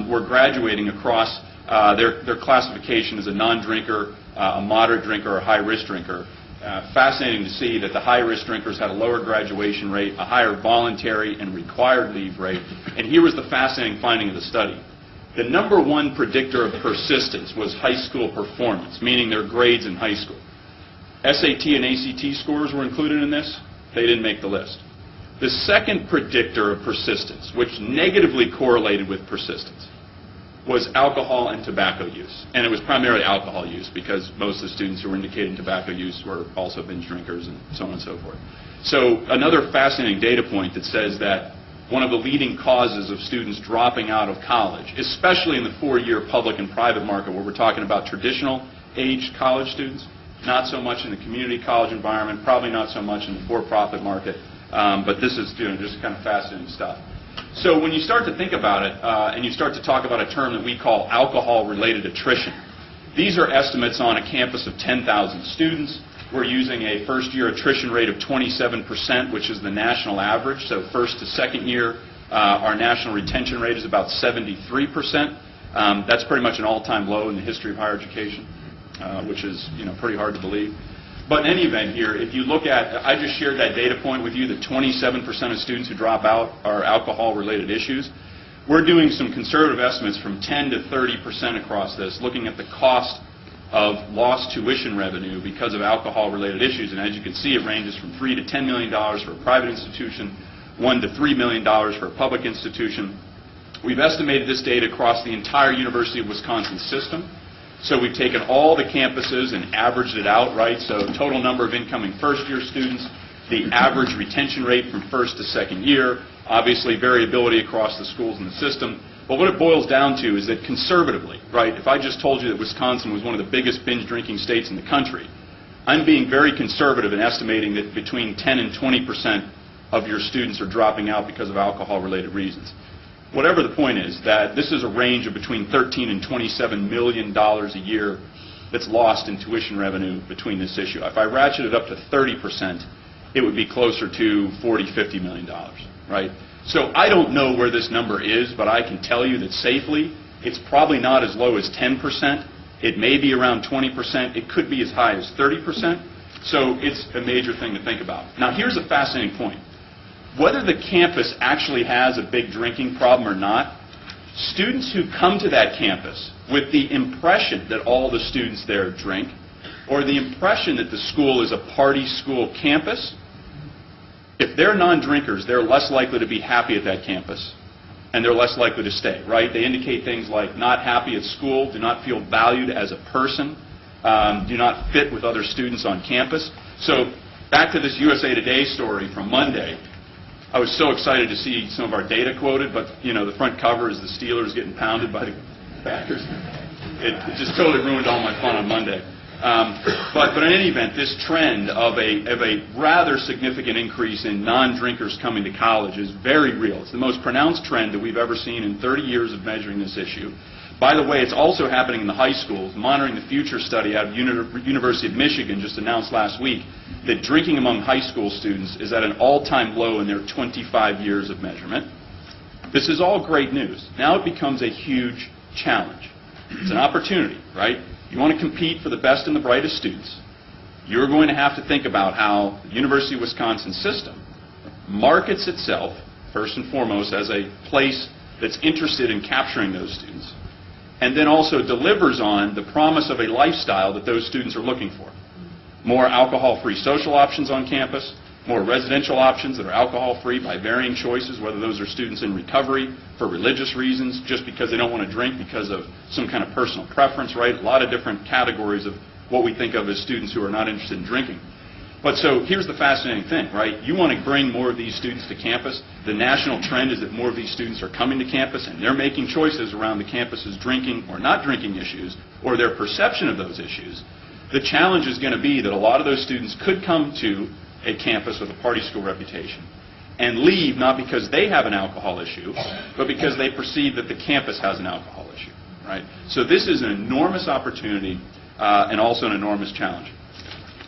were graduating across their classification as a non-drinker, a moderate drinker, or a high-risk drinker. Fascinating to see that the high-risk drinkers had a lower graduation rate, a higher voluntary and required leave rate. And here was the fascinating finding of the study. The number one predictor of persistence was high school performance, meaning their grades in high school. SAT and ACT scores were included in this. They didn't make the list. The second predictor of persistence, which negatively correlated with persistence, was alcohol and tobacco use. And it was primarily alcohol use because most of the students who were indicating tobacco use were also binge drinkers and so on and so forth. So another fascinating data point that says that one of the leading causes of students dropping out of college, especially in the four-year public and private market where we're talking about traditional age college students, not so much in the community college environment, probably not so much in the for-profit market, but this is just kind of fascinating stuff. So when you start to think about it, and you start to talk about a term that we call alcohol-related attrition, these are estimates on a campus of 10,000 students. We're using a first-year attrition rate of 27%, which is the national average. So first to second year, our national retention rate is about 73%. That's pretty much an all-time low in the history of higher education, which is pretty hard to believe. But in any event here, if you look at, I just shared that data point with you that 27% of students who drop out are alcohol-related issues. We're doing some conservative estimates from 10 to 30% across this, looking at the cost of lost tuition revenue because of alcohol-related issues. And as you can see, it ranges from $3 to $10 million for a private institution, $1 to $3 million for a public institution. We've estimated this data across the entire University of Wisconsin system. So we've taken all the campuses and averaged it out, right? So total number of incoming first-year students, the average retention rate from first to second year, obviously variability across the schools in the system. But what it boils down to is that conservatively, right, if I just told you that Wisconsin was one of the biggest binge drinking states in the country, I'm being very conservative in estimating that between 10 and 20% of your students are dropping out because of alcohol-related reasons. Whatever the point is, that this is a range of between $13 and $27 million a year that's lost in tuition revenue between this issue. If I ratchet it up to 30%, it would be closer to $40, $50 million, right? So I don't know where this number is, but I can tell you that safely, it's probably not as low as 10%. It may be around 20%. It could be as high as 30%. So it's a major thing to think about. Now, here's a fascinating point. Whether the campus actually has a big drinking problem or not, students who come to that campus with the impression that all the students there drink, or the impression that the school is a party school campus, if they're non-drinkers, they're less likely to be happy at that campus, and they're less likely to stay, right? They indicate things like not happy at school, do not feel valued as a person, do not fit with other students on campus. So back to this USA Today story from Monday. I was so excited to see some of our data quoted, but the front cover is the Steelers getting pounded by the Packers. It just totally ruined all my fun on Monday. But in any event, this trend of a rather significant increase in non-drinkers coming to college is very real. It's the most pronounced trend that we've ever seen in 30 years of measuring this issue. By the way, it's also happening in the high schools. Monitoring the Future study out of University of Michigan just announced last week that drinking among high school students is at an all-time low in their 25 years of measurement. This is all great news. Now it becomes a huge challenge. It's an opportunity, right? You want to compete for the best and the brightest students. You're going to have to think about how the University of Wisconsin system markets itself, first and foremost, as a place that's interested in capturing those students, and then also delivers on the promise of a lifestyle that those students are looking for. More alcohol-free social options on campus, more residential options that are alcohol-free by varying choices, whether those are students in recovery for religious reasons, just because they don't want to drink because of some kind of personal preference, right? A lot of different categories of what we think of as students who are not interested in drinking. But so here's the fascinating thing, right? You want to bring more of these students to campus. The national trend is that more of these students are coming to campus and they're making choices around the campus's drinking or not drinking issues or their perception of those issues. The challenge is going to be that a lot of those students could come to a campus with a party school reputation and leave not because they have an alcohol issue, but because they perceive that the campus has an alcohol issue, right? So this is an enormous opportunity and also an enormous challenge.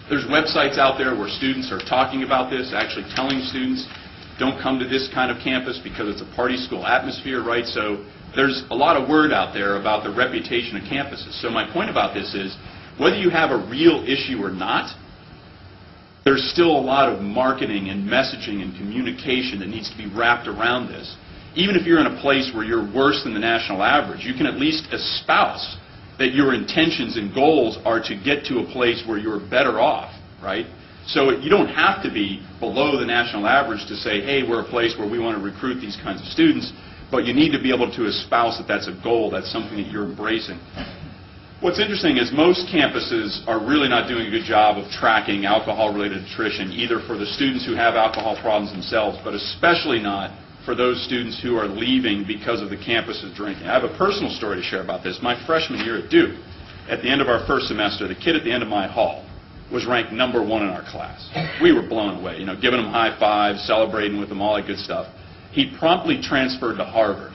There's websites out there where students are talking about this, actually telling students, don't come to this kind of campus because it's a party school atmosphere, right? So there's a lot of word out there about the reputation of campuses. So my point about this is, whether you have a real issue or not, there's still a lot of marketing and messaging and communication that needs to be wrapped around this even if you're in a place where you're worse than the national average, you can at least espouse that your intentions and goals are to get to a place where you're better off, right? So you don't have to be below the national average to say, hey, we're a place where we want to recruit these kinds of students, but you need to be able to espouse that that's a goal, that's something that you're embracing. What's interesting is most campuses are really not doing a good job of tracking alcohol-related attrition, either for the students who have alcohol problems themselves, but especially not for those students who are leaving because of the campus's drinking. I have a personal story to share about this. My freshman year at Duke, at the end of our first semester, the kid at the end of my hall was ranked #1 in our class. We were blown away, giving him high fives, celebrating with him, all that good stuff. He promptly transferred to Harvard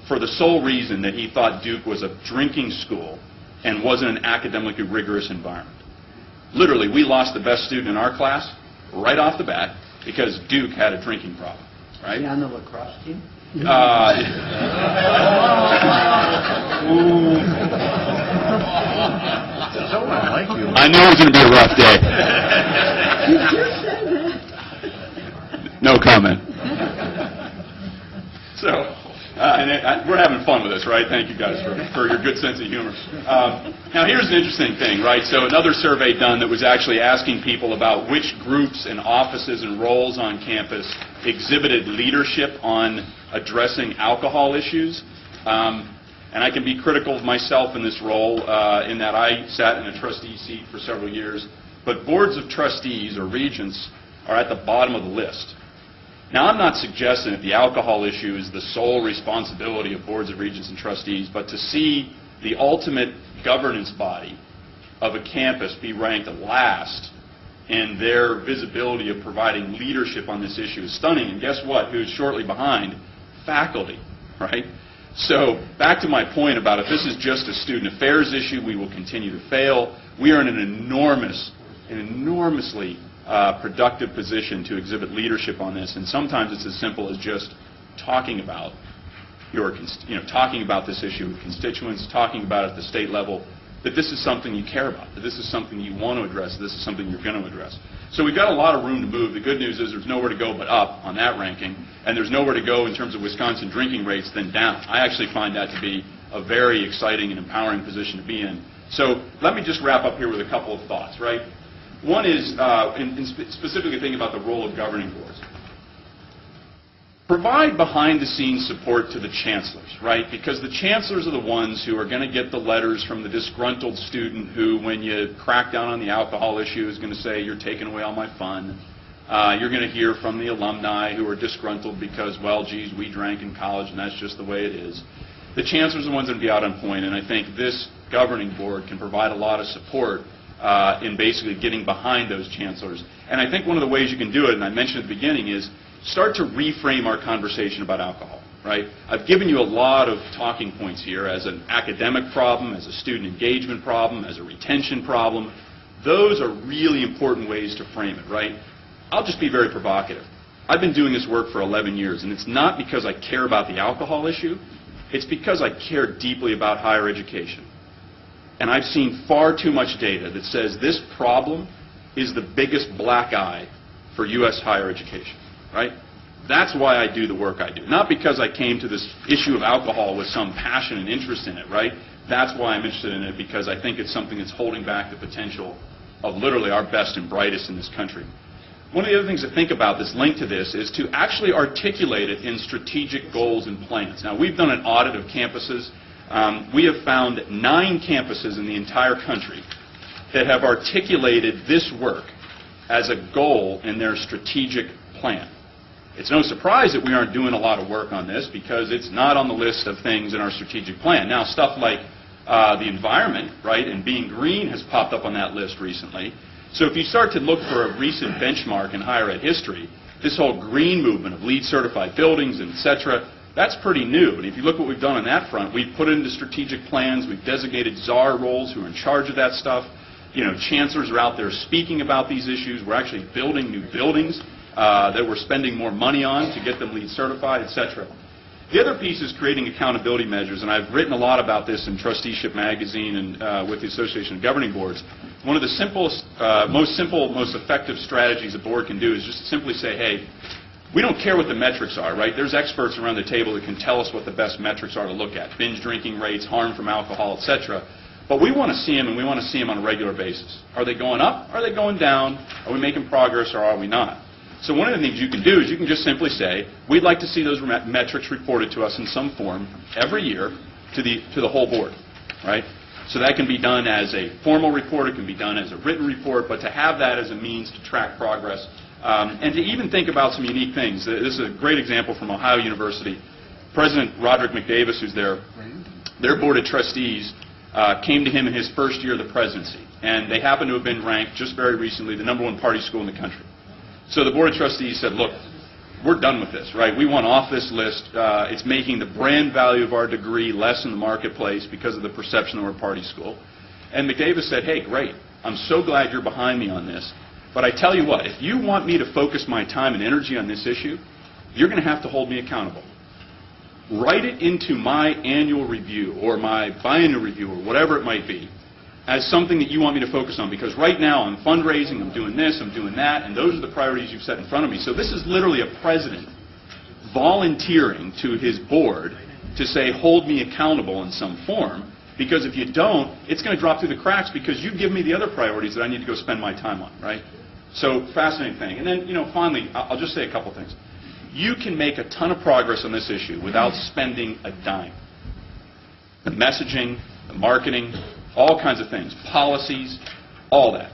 for the sole reason that he thought Duke was a drinking school and wasn't an academically rigorous environment. Literally, we lost the best student in our class right off the bat because Duke had a drinking problem. Right? Is he on the lacrosse team? So unlike you. I knew it was going to be a rough day. No comment. So, we're having fun with this, right? Thank you guys for your good sense of humor. Now, here's an interesting thing, right? So another survey done that was actually asking people about which groups and offices and roles on campus exhibited leadership on addressing alcohol issues. And I can be critical of myself in this role in that I sat in a trustee seat for several years. But boards of trustees, or regents, are at the bottom of the list. Now, I'm not suggesting that the alcohol issue is the sole responsibility of boards of regents and trustees, but to see the ultimate governance body of a campus be ranked last in their visibility of providing leadership on this issue is stunning. And guess what? Who's shortly behind? Faculty, right? So back to my point about if this is just a student affairs issue, we will continue to fail. We are in an enormously productive position to exhibit leadership on this, and sometimes it's as simple as just talking about talking about this issue with constituents, talking about it at the state level, that this is something you care about, that this is something you want to address, this is something you're going to address. So we've got a lot of room to move. The good news is there's nowhere to go but up on that ranking, and there's nowhere to go in terms of Wisconsin drinking rates than down. I actually find that to be a very exciting and empowering position to be in. So let me just wrap up here with a couple of thoughts, right? One is, specifically thinking about the role of governing boards. Provide behind-the-scenes support to the chancellors, right? Because the chancellors are the ones who are going to get the letters from the disgruntled student who, when you crack down on the alcohol issue, is going to say, you're taking away all my fun. You're going to hear from the alumni who are disgruntled because, well, geez, we drank in college and that's just the way it is. The chancellors are the ones that will be out on point, and I think this governing board can provide a lot of support in basically getting behind those chancellors. And I think one of the ways you can do it, and I mentioned at the beginning, is start to reframe our conversation about alcohol, right? I've given you a lot of talking points here as an academic problem, as a student engagement problem, as a retention problem. Those are really important ways to frame it, right? I'll just be very provocative. I've been doing this work for 11 years, and it's not because I care about the alcohol issue. It's because I care deeply about higher education. And I've seen far too much data that says this problem is the biggest black eye for U.S. higher education, right? That's why I do the work I do. Not because I came to this issue of alcohol with some passion and interest in it, right? That's why I'm interested in it, because I think it's something that's holding back the potential of literally our best and brightest in this country. One of the other things to think about that's linked to this is to actually articulate it in strategic goals and plans. Now, we've done an audit of campuses. We have found 9 campuses in the entire country that have articulated this work as a goal in their strategic plan. It's no surprise that we aren't doing a lot of work on this because it's not on the list of things in our strategic plan. Now, stuff like the environment, right, and being green has popped up on that list recently. So if you start to look for a recent benchmark in higher ed history, this whole green movement of LEED certified buildings, et cetera, that's pretty new. And if you look what we've done on that front, we've put it into strategic plans, we've designated czar roles who are in charge of that stuff. You know, chancellors are out there speaking about these issues. We're actually building new buildings that we're spending more money on to get them LEED certified, et cetera. The other piece is creating accountability measures, and I've written a lot about this in Trusteeship Magazine and with the Association of Governing Boards. One of the most effective strategies a board can do is just simply say, hey, We don't care what the metrics are, right? There's experts around the table that can tell us what the best metrics are to look at, binge drinking rates, harm from alcohol, etc. But we want to see them, and we want to see them on a regular basis. Are they going up? Are they going down? Are we making progress, or are we not? So one of the things you can do is you can just simply say, we'd like to see those metrics reported to us in some form every year to the whole board, right? So that can be done as a formal report, it can be done as a written report, but to have that as a means to track progress and to even think about some unique things. This is a great example from Ohio University. President Roderick McDavis, who's their board of trustees, came to him in his first year of the presidency, and they happen to have been ranked just very recently the #1 party school in the country. So the board of trustees said, look, we're done with this, right? We want off this list. It's making the brand value of our degree less in the marketplace because of the perception that we're a party school. And McDavis said, hey, great. I'm so glad you're behind me on this. But I tell you what, if you want me to focus my time and energy on this issue, you're going to have to hold me accountable. Write it into my annual review or my biannual review or whatever it might be as something that you want me to focus on, because right now I'm fundraising, I'm doing this, I'm doing that, and those are the priorities you've set in front of me. So this is literally a president volunteering to his board to say, hold me accountable in some form, because if you don't, it's going to drop through the cracks because you give me the other priorities that I need to go spend my time on, right? So fascinating thing. And then, finally, I'll just say a couple things. You can make a ton of progress on this issue without spending a dime. The messaging, the marketing, all kinds of things, policies, all that.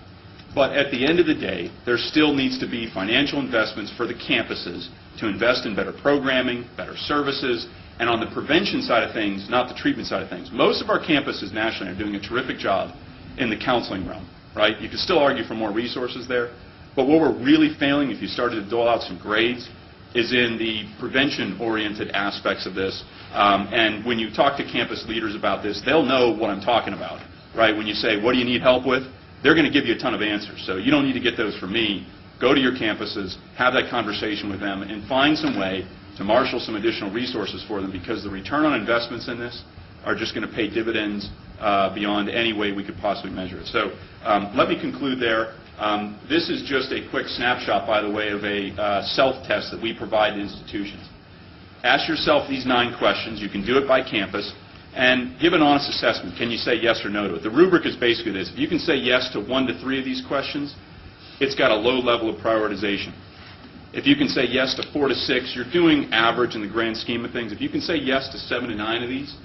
But at the end of the day, there still needs to be financial investments for the campuses to invest in better programming, better services, and on the prevention side of things, not the treatment side of things. Most of our campuses nationally are doing a terrific job in the counseling realm, right? You could still argue for more resources there, but what we're really failing, if you started to dole out some grades, is in the prevention-oriented aspects of this. And when you talk to campus leaders about this, they'll know what I'm talking about, right? When you say, what do you need help with? They're going to give you a ton of answers. So you don't need to get those from me. Go to your campuses, have that conversation with them, and find some way to marshal some additional resources for them, because the return on investments in this are just going to pay dividends beyond any way we could possibly measure it. So let me conclude there. This is just a quick snapshot, by the way, of a self-test that we provide to institutions. Ask yourself these 9 questions. You can do it by campus. And give an honest assessment. Can you say yes or no to it? The rubric is basically this. If you can say yes to 1 to 3 of these questions, it's got a low level of prioritization. If you can say yes to 4 to 6, you're doing average in the grand scheme of things. If you can say yes to 7 to 9 of these,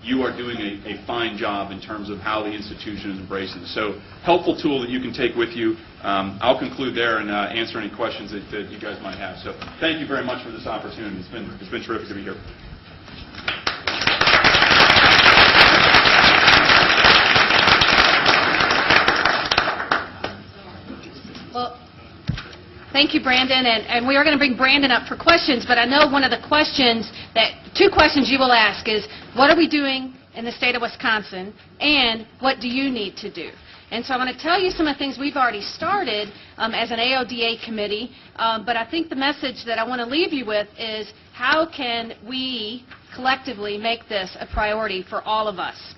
you are doing a fine job in terms of how the institution is embracing it. So, helpful tool that you can take with you. I'll conclude there and answer any questions that you guys might have. So, thank you very much for this opportunity. It's been terrific to be here. Well, thank you, Brandon, and we are going to bring Brandon up for questions, but I know one of the questions two questions you will ask is, what are we doing in the state of Wisconsin, and what do you need to do? And so I want to tell you some of the things we've already started as an AODA committee, but I think the message that I want to leave you with is, how can we collectively make this a priority for all of us?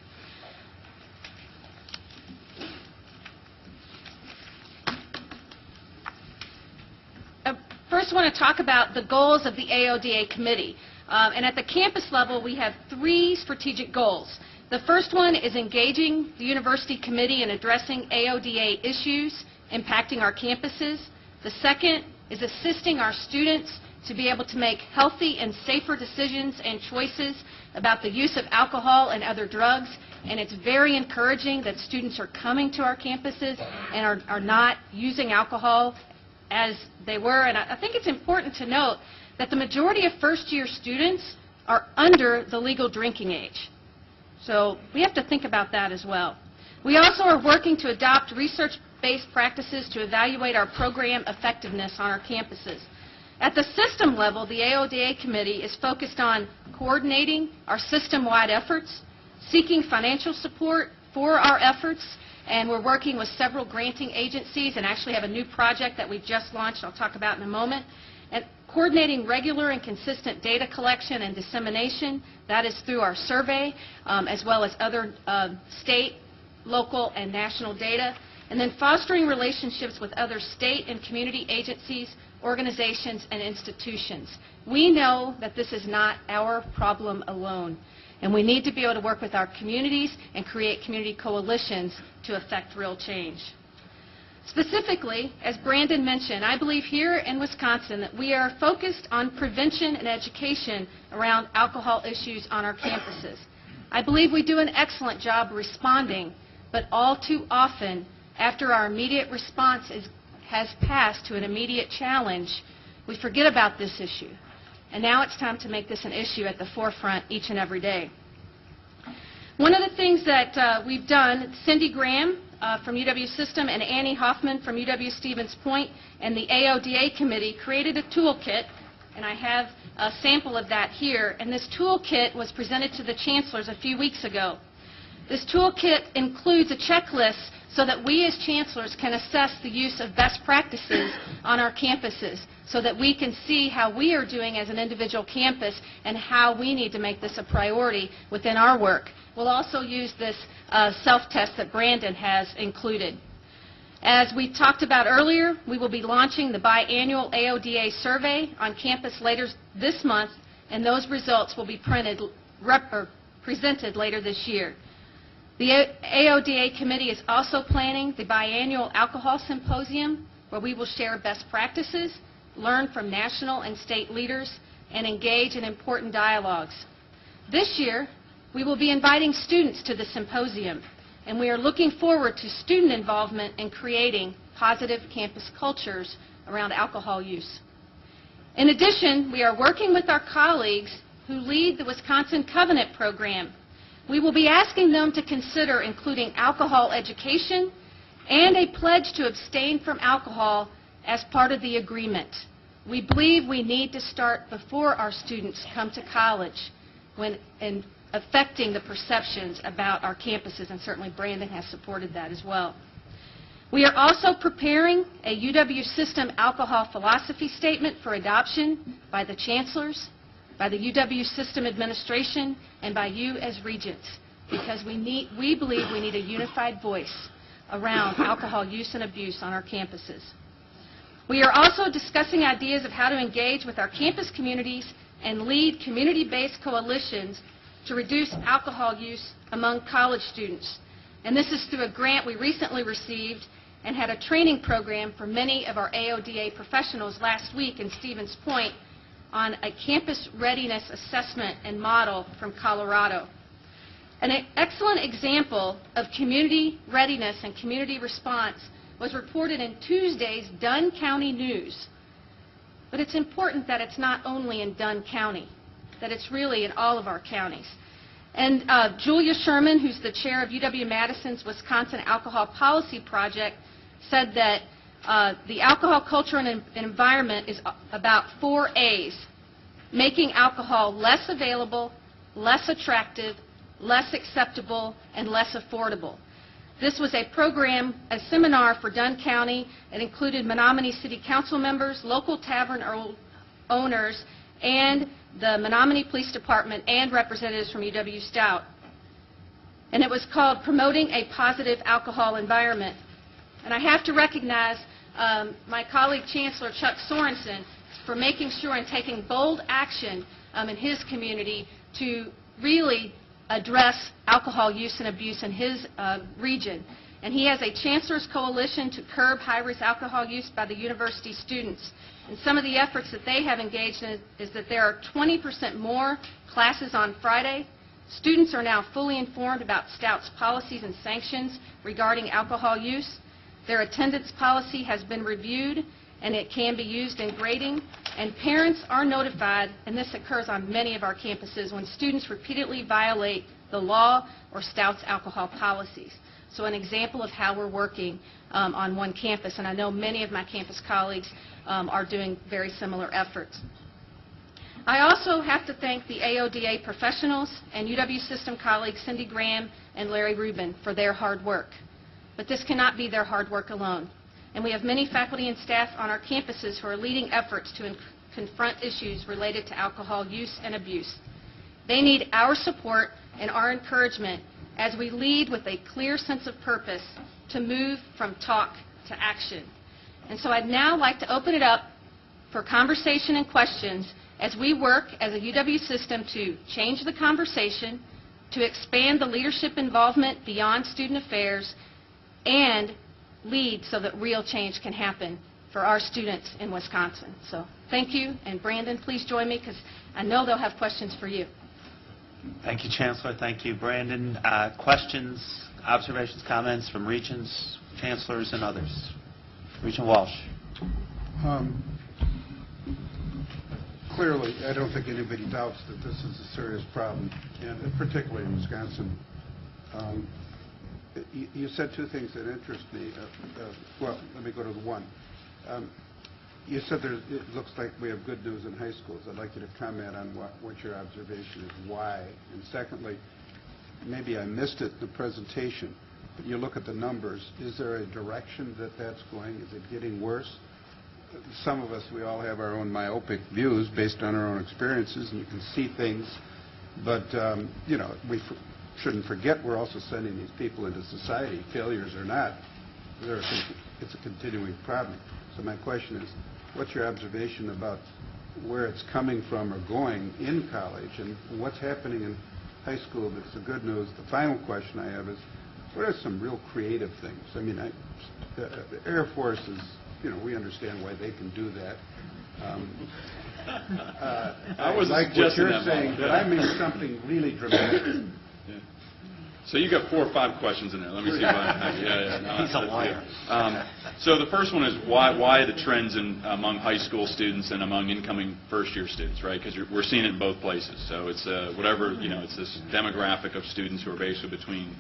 First, I want to talk about the goals of the AODA committee. And at the campus level, we have 3 strategic goals. The first one is engaging the university committee in addressing AODA issues impacting our campuses. The second is assisting our students to be able to make healthy and safer decisions and choices about the use of alcohol and other drugs. And it's very encouraging that students are coming to our campuses and are not using alcohol as they were. And I think it's important to note that the majority of first-year students are under the legal drinking age. So we have to think about that as well. We also are working to adopt research-based practices to evaluate our program effectiveness on our campuses. At the system level, the AODA committee is focused on coordinating our system-wide efforts, seeking financial support for our efforts, and we're working with several granting agencies and actually have a new project that we just launched I'll talk about in a moment. And coordinating regular and consistent data collection and dissemination, that is through our survey, as well as other state, local, and national data. And then fostering relationships with other state and community agencies organizations, and institutions. We know that this is not our problem alone, and we need to be able to work with our communities and create community coalitions to affect real change. Specifically, as Brandon mentioned, I believe here in Wisconsin that we are focused on prevention and education around alcohol issues on our campuses. I believe we do an excellent job responding, but all too often, after our immediate response has passed to an immediate challenge, we forget about this issue. And now it's time to make this an issue at the forefront each and every day. One of the things that we've done, Cindy Graham from UW System and Annie Hoffman from UW Stevens Point and the AODA committee created a toolkit, and I have a sample of that here. And this toolkit was presented to the chancellors a few weeks ago. This toolkit includes a checklist so that we as chancellors can assess the use of best practices on our campuses, so that we can see how we are doing as an individual campus and how we need to make this a priority within our work. We'll also use this self-test that Brandon has included. As we talked about earlier, we will be launching the biannual AODA survey on campus later this month, and those results will be presented later this year. The AODA committee is also planning the biannual alcohol symposium, where we will share best practices, learn from national and state leaders, and engage in important dialogues. This year, we will be inviting students to the symposium, and we are looking forward to student involvement in creating positive campus cultures around alcohol use. In addition, we are working with our colleagues who lead the Wisconsin Covenant program. We will be asking them to consider including alcohol education and a pledge to abstain from alcohol as part of the agreement. We believe we need to start before our students come to college in affecting the perceptions about our campuses, and certainly Brandon has supported that as well. We are also preparing a UW System alcohol philosophy statement for adoption by the chancellors, by the UW System administration, and by you as regents, because we believe we need a unified voice around alcohol use and abuse on our campuses. We are also discussing ideas of how to engage with our campus communities and lead community-based coalitions to reduce alcohol use among college students. And this is through a grant we recently received and had a training program for many of our AODA professionals last week in Stevens Point on a campus readiness assessment and model from Colorado. An excellent example of community readiness and community response was reported in Tuesday's Dunn County News. But it's important that it's not only in Dunn County, that it's really in all of our counties. And Julia Sherman, who's the chair of UW-Madison's Wisconsin Alcohol Policy Project, said that the alcohol culture and environment is about 4 A's: making alcohol less available, less attractive, less acceptable, and less affordable. This was a program, a seminar for Dunn County. It included Menominee City Council members, local tavern owners, and the Menominee Police Department, and representatives from UW Stout. And it was called Promoting a Positive Alcohol Environment. And I have to recognize my colleague, Chancellor Chuck Sorensen, for making sure and taking bold action in his community to really address alcohol use and abuse in his region. And he has a Chancellor's Coalition to curb high-risk alcohol use by the university students. And some of the efforts that they have engaged in is that there are 20% more classes on Friday. Students are now fully informed about Stout's policies and sanctions regarding alcohol use. Their attendance policy has been reviewed, and it can be used in grading. And parents are notified, and this occurs on many of our campuses, when students repeatedly violate the law or Stout's alcohol policies. So an example of how we're working on one campus, and I know many of my campus colleagues are doing very similar efforts. I also have to thank the AODA professionals and UW System colleagues Cindy Graham and Larry Rubin for their hard work. But this cannot be their hard work alone. And we have many faculty and staff on our campuses who are leading efforts to confront issues related to alcohol use and abuse. They need our support and our encouragement as we lead with a clear sense of purpose to move from talk to action. And so I'd now like to open it up for conversation and questions as we work as a UW system to change the conversation, to expand the leadership involvement beyond student affairs, and lead so that real change can happen for our students in Wisconsin. So thank you, and Brandon, please join me because I know they'll have questions for you. Thank you, Chancellor. Thank you, Brandon. Questions, observations, comments from regents, chancellors, and others? Regent Walsh. Clearly, I don't think anybody doubts that this is a serious problem, and particularly in Wisconsin. You said two things that interest me. Well, let me go to the one. You said it looks like we have good news in high schools. I'd like you to comment on what your observation is, why. And secondly, maybe I missed it in the presentation, but you look at the numbers. Is there a direction that that's going? Is it getting worse? Some of us, we all have our own myopic views based on our own experiences, and you can see things. But, we shouldn't forget we're also sending these people into society, failures or not. It's a continuing problem. So my question is, what's your observation about where it's coming from or going in college, and what's happening in high school that's the good news? The final question I have is, what are some real creative things? I mean, the Air Force is, we understand why they can do that. I was like what you're saying, but I mean something really dramatic. So you got 4 or 5 questions in there. Let me see if I... He's a liar. So the first one is why the trends among high school students and among incoming first-year students, right? Because we're seeing it in both places. So it's it's this demographic of students who are basically between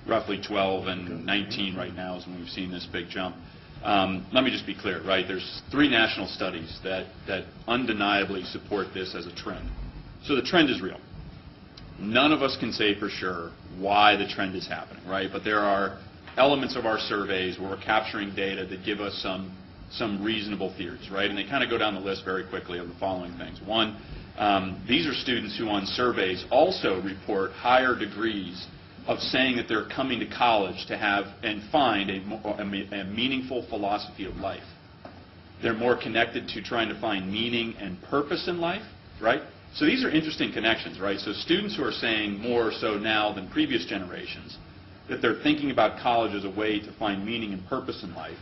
roughly 12 and 19 right now is when we've seen this big jump. Let me just be clear, right? There's 3 national studies that undeniably support this as a trend. So the trend is real. None of us can say for sure why the trend is happening, right? But there are elements of our surveys where we're capturing data that give us some reasonable theories, right? And they kind of go down the list very quickly of the following things. One, these are students who on surveys also report higher degrees of saying that they're coming to college to have and find a meaningful philosophy of life. They're more connected to trying to find meaning and purpose in life, right? So these are interesting connections, right? So students who are saying more so now than previous generations that they're thinking about college as a way to find meaning and purpose in life,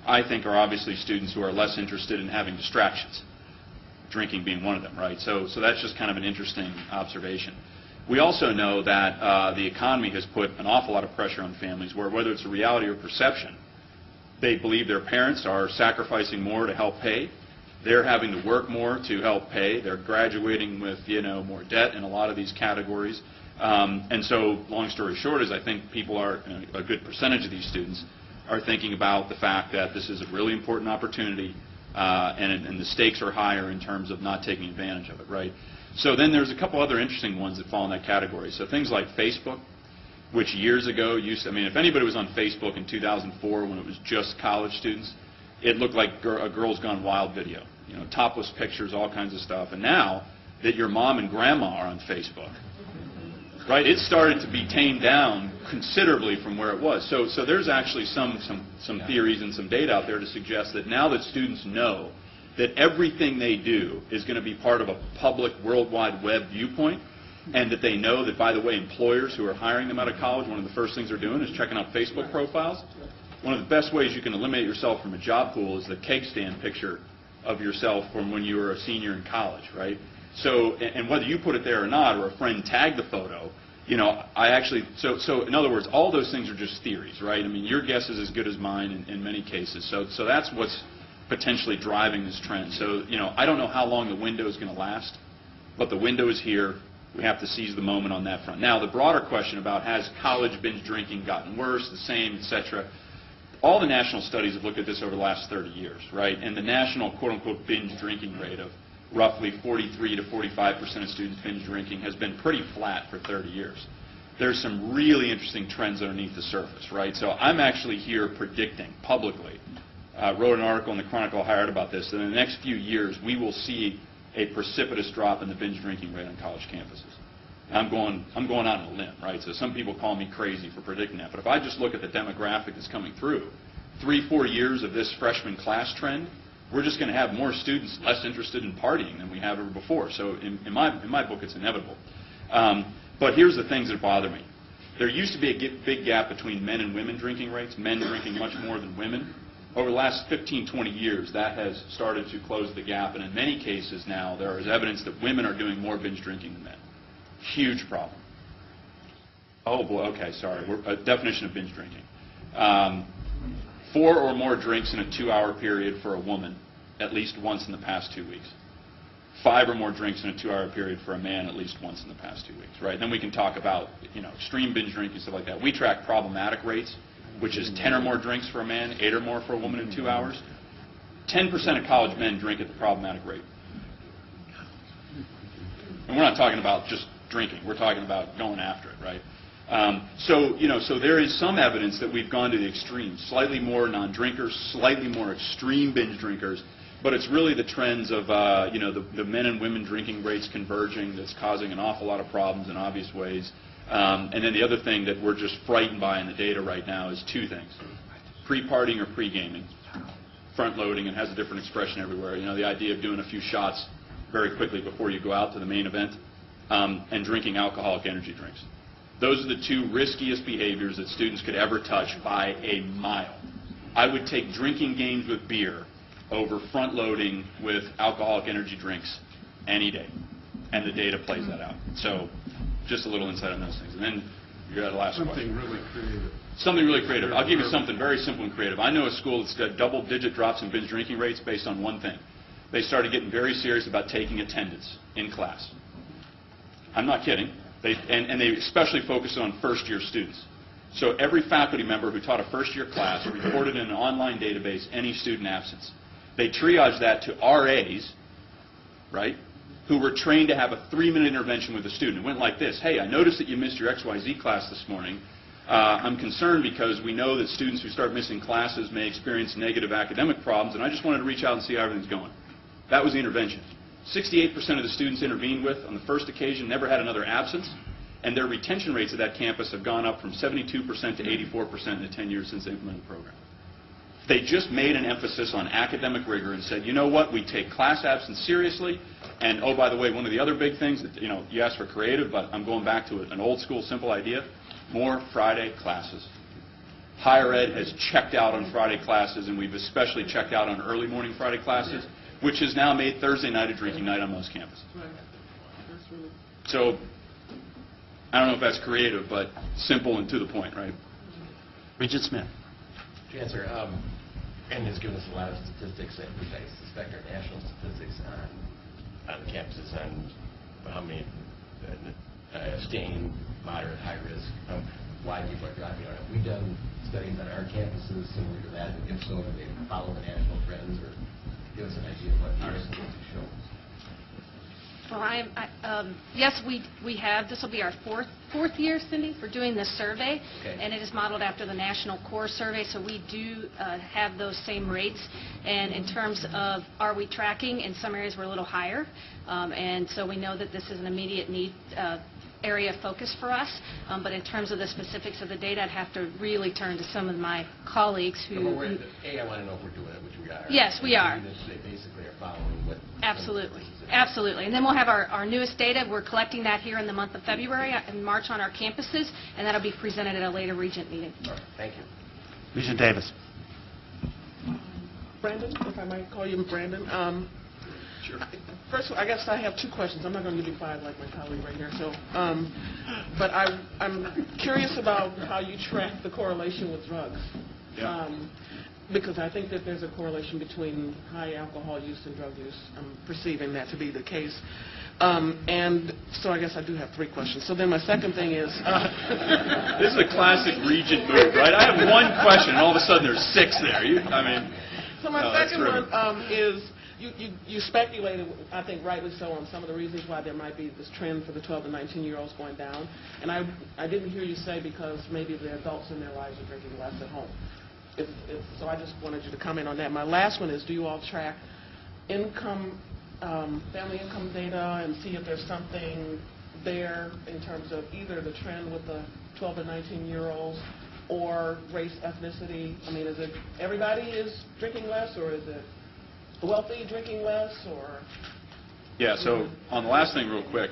I think are obviously students who are less interested in having distractions, drinking being one of them, right? So that's just kind of an interesting observation. We also know that the economy has put an awful lot of pressure on families where, whether it's a reality or perception, they believe their parents are sacrificing more to help pay. They're having to work more to help pay. They're graduating with, more debt in a lot of these categories. And so, long story short, is I think people are, a good percentage of these students are thinking about the fact that this is a really important opportunity, and the stakes are higher in terms of not taking advantage of it, right? So then there's a couple other interesting ones that fall in that category. So things like Facebook, which years ago if anybody was on Facebook in 2004 when it was just college students, it looked like a Girls Gone Wild video. Topless pictures, all kinds of stuff. And now that your mom and grandma are on Facebook, right, it started to be tamed down considerably from where it was. So there's actually some theories and some data out there to suggest that now that students know that everything they do is going to be part of a public World Wide Web viewpoint, and that they know that, by the way, employers who are hiring them out of college, one of the first things they're doing is checking out Facebook profiles. One of the best ways you can eliminate yourself from a job pool is the keg stand picture of yourself from when you were a senior in college, right? So, and whether you put it there or not, or a friend tagged the photo, so in other words, all those things are just theories, right? I mean, your guess is as good as mine in many cases. So that's what's potentially driving this trend. So, I don't know how long the window is going to last, but the window is here. We have to seize the moment on that front. Now, the broader question about has college binge drinking gotten worse, the same, et cetera, all the national studies have looked at this over the last 30 years, right? And the national quote-unquote binge drinking rate of roughly 43 to 45% of students binge drinking has been pretty flat for 30 years. There's some really interesting trends underneath the surface, right? So I'm actually here predicting publicly, wrote an article in the Chronicle Hired about this, that in the next few years we will see a precipitous drop in the binge drinking rate on college campuses. I'm going out on a limb, right? So some people call me crazy for predicting that. But if I just look at the demographic that's coming through, 3-4 years of this freshman class trend, we're just going to have more students less interested in partying than we have ever before. So in my book, it's inevitable. But here's the things that bother me. There used to be a big gap between men and women drinking rates, men drinking much more than women. Over the last 15, 20 years, that has started to close the gap, and in many cases now, there is evidence that women are doing more binge drinking than men. Huge problem. Oh, boy, okay, sorry. A definition of binge drinking. 4 or more drinks in a 2-hour period for a woman, at least once in the past 2 weeks. 5 or more drinks in a 2-hour period for a man, at least once in the past 2 weeks, right? Then we can talk about, extreme binge drinking, stuff like that. We track problematic rates, which is 10 or more drinks for a man, 8 or more for a woman in 2 hours. 10% of college men drink at the problematic rate. And we're not talking about just drinking. We're talking about going after it, right? So there is some evidence that we've gone to the extreme. Slightly more non-drinkers, slightly more extreme binge drinkers. But it's really the trends of, the men and women drinking rates converging that's causing an awful lot of problems in obvious ways. And then the other thing that we're just frightened by in the data right now is 2 things. Pre-partying or pre-gaming. Front-loading, and has a different expression everywhere. The idea of doing a few shots very quickly before you go out to the main event, and drinking alcoholic energy drinks. Those are the 2 riskiest behaviors that students could ever touch by a mile. I would take drinking games with beer over front-loading with alcoholic energy drinks any day. And the data plays that out. So just a little insight on those things. And then you got a last question. Something really creative. Something really creative. I'll give you something very simple and creative. I know a school that's got double-digit drops in binge drinking rates based on one thing. They started getting very serious about taking attendance in class. I'm not kidding. And they especially focused on first-year students. So every faculty member who taught a first-year class reported in an online database any student absence. They triaged that to RAs, right, who were trained to have a 3-minute intervention with the student. It went like this. Hey, I noticed that you missed your XYZ class this morning. I'm concerned because we know that students who start missing classes may experience negative academic problems, and I just wanted to reach out and see how everything's going. That was the intervention. 68% of the students intervened with on the first occasion never had another absence, and their retention rates at that campus have gone up from 72% to 84% in the 10 years since they implemented the program. They just made an emphasis on academic rigor and said, you know what, we take class absence seriously, and oh, by the way, one of the other big things that, you asked for creative, but I'm going back to an old school simple idea, more Friday classes. Higher ed has checked out on Friday classes, and we've especially checked out on early morning Friday classes, which has now made Thursday night a drinking night on most campuses. So, I don't know if that's creative, but simple and to the point, right? Regent Smith. Chancellor, Brandon has given us a lot of statistics, and I suspect are national statistics on the campuses on how many staying moderate, high risk, why people are dropping out. Have we done studies on our campuses similar to that? And if so, do they follow the national trends, or give us an idea of what our statistics show? Well, yes, we have. This will be our fourth year, Cindy, for doing this survey, okay. And it is modeled after the National Core Survey, so we do have those same rates. And in terms of are we tracking, in some areas we're a little higher, and so we know that this is an immediate need area of focus for us. But in terms of the specifics of the data, I'd have to really turn to some of my colleagues who... I want to know if we're doing it, which we are. Yes, we are. They basically are following what... Absolutely. Absolutely. And then we'll have our newest data. We're collecting that here in the month of February and March on our campuses, and that'll be presented at a later Regent meeting. All right. Thank you. Regent Davis. Brandon, if I might call you Brandon. Sure. First, I guess I have 2 questions. I'm not going to give you 5 like my colleague right here. So, but I'm curious about how you track the correlation with drugs. Yeah. Because I think that there's a correlation between high alcohol use and drug use. I'm perceiving that to be the case. And so I guess I do have 3 questions. So then my second thing is... This is a classic Regent move, right? I have 1 question, and all of a sudden there's 6 there. So my second one is... You speculated, I think rightly so, on some of the reasons why there might be this trend for the 12 to 19-year-olds going down. And I didn't hear you say because maybe the adults in their lives are drinking less at home. So I just wanted you to comment on that. My last one is, do you all track income, family income data, and see if there's something there in terms of either the trend with the 12 to 19-year-olds or race, ethnicity? I mean, is it everybody is drinking less, or is it the wealthy drinking less, or? Yeah, so on the last thing real quick,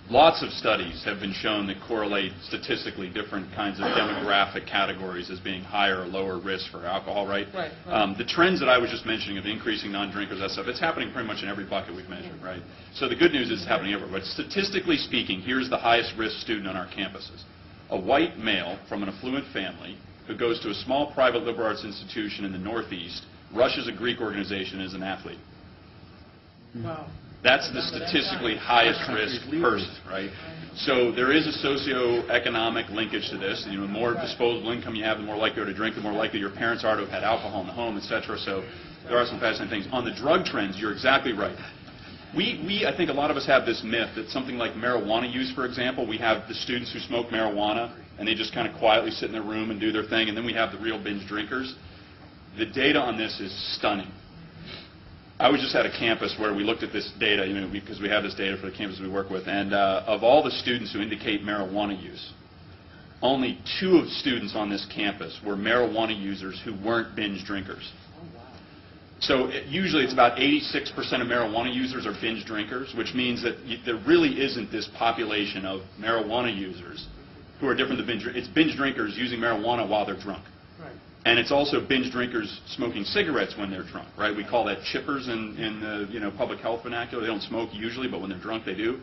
lots of studies have been shown that correlate statistically different kinds of demographic categories as being higher or lower risk for alcohol, right? Right. The trends that I was just mentioning of increasing non-drinkers, that stuff, it's happening pretty much in every bucket we've measured, right? So the good news is it's happening everywhere. But statistically speaking, here's the highest risk student on our campuses. A white male from an affluent family who goes to a small private liberal arts institution in the Northeast, rushes a Greek organization as an athlete. Wow. That's the statistically highest risk person, right? So there is a socioeconomic linkage to this. You know, the more disposable income you have, the more likely you are to drink, the more likely your parents are to have had alcohol in the home, et cetera. So there are some fascinating things. On the drug trends, you're exactly right. I think a lot of us have this myth that something like marijuana use, for example, we have the students who smoke marijuana, and they just kind of quietly sit in their room and do their thing, and then we have the real binge drinkers. The data on this is stunning. I was just at a campus where we looked at this data, because we have this data for the campuses we work with, and of all the students who indicate marijuana use, only 2 of students on this campus were marijuana users who weren't binge drinkers. So usually it's about 86% of marijuana users are binge drinkers, which means that there really isn't this population of marijuana users who are different than binge drinkers. It's binge drinkers using marijuana while they're drunk. And it's also binge drinkers smoking cigarettes when they're drunk, right? We call that chippers in the public health vernacular. They don't smoke usually, but when they're drunk, they do.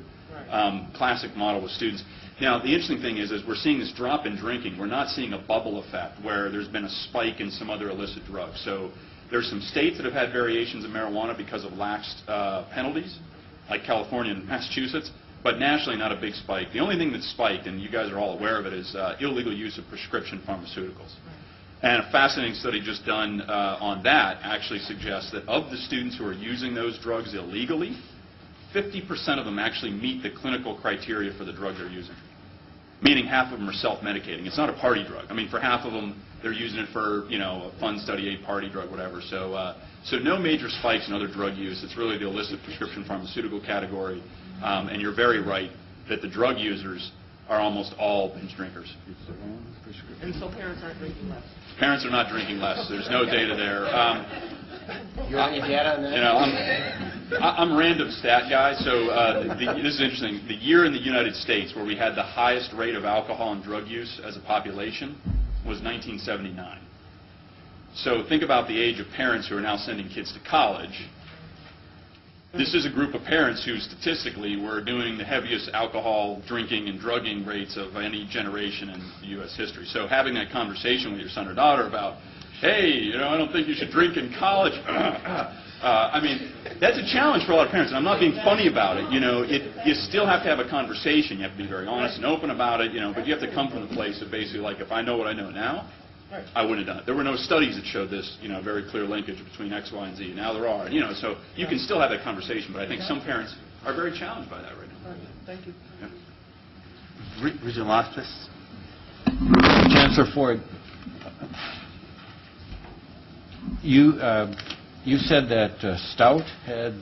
Classic model with students. Now, the interesting thing is we're seeing this drop in drinking. We're not seeing a bubble effect where there's been a spike in some other illicit drug. So there's some states that have had variations in marijuana because of lax penalties, like California and Massachusetts, but nationally not a big spike. The only thing that's spiked, and you guys are all aware of it, is illegal use of prescription pharmaceuticals. And a fascinating study just done on that actually suggests that of the students who are using those drugs illegally, 50% of them actually meet the clinical criteria for the drug they're using, meaning half of them are self-medicating. It's not a party drug. I mean, for half of them, they're using it for, a fun study aid, party drug, whatever. So no major spikes in other drug use. It's really the illicit prescription pharmaceutical category. And you're very right that the drug users are almost all binge drinkers. And so parents aren't drinking less. Parents are not drinking less. There's no data there. You want any data on that? I'm a random stat guy, so this is interesting. The year in the United States where we had the highest rate of alcohol and drug use as a population was 1979. So think about the age of parents who are now sending kids to college. This is a group of parents who statistically were doing the heaviest alcohol drinking and drugging rates of any generation in U.S. history. So having that conversation with your son or daughter about, hey, I don't think you should drink in college. I mean, that's a challenge for a lot of parents, and I'm not being funny about it. You still have to have a conversation. You have to be very honest and open about it, but you have to come from the place of basically like, if I know what I know now, I wouldn't have done it. There were no studies that showed this, very clear linkage between X, Y, and Z. Now there are, so you can still have that conversation, but I think some parents are very challenged by that right now. Thank you. Yeah. Regional Office. Chancellor Ford, you said that Stout had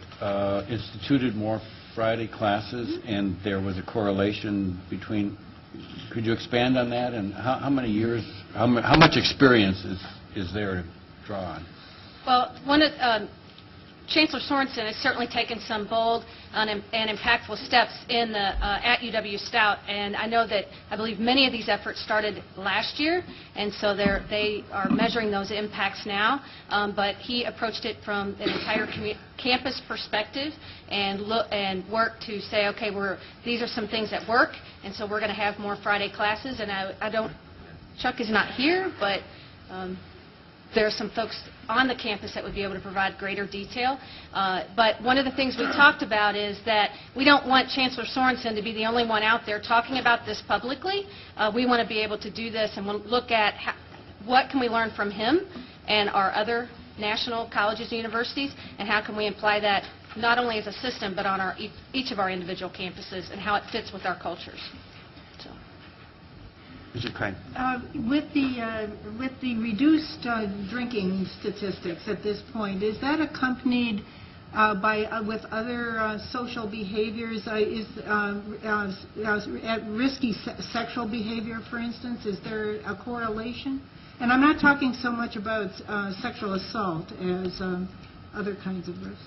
instituted more Friday classes, and there was a correlation between. Could you expand on that, and how many years, how much experience is there to draw on? Well, Chancellor Sorensen has certainly taken some bold and impactful steps at UW Stout, and I know that I believe many of these efforts started last year, and so they are measuring those impacts now. But he approached it from an entire campus perspective and worked to say, okay, these are some things that work, and so we're going to have more Friday classes. And Chuck is not here, but there are some folks on the campus that would be able to provide greater detail. But one of the things we talked about is that we don't want Chancellor Sorensen to be the only one out there talking about this publicly. We want to be able to do this and look at what can we learn from him and our other national colleges and universities, and how can we apply that not only as a system but on each of our individual campuses and how it fits with our cultures. Mr. Crane. With the reduced drinking statistics at this point, is that accompanied with other social behaviors? Risky sexual behavior, for instance? Is there a correlation? And I'm not talking so much about sexual assault as other kinds of risks?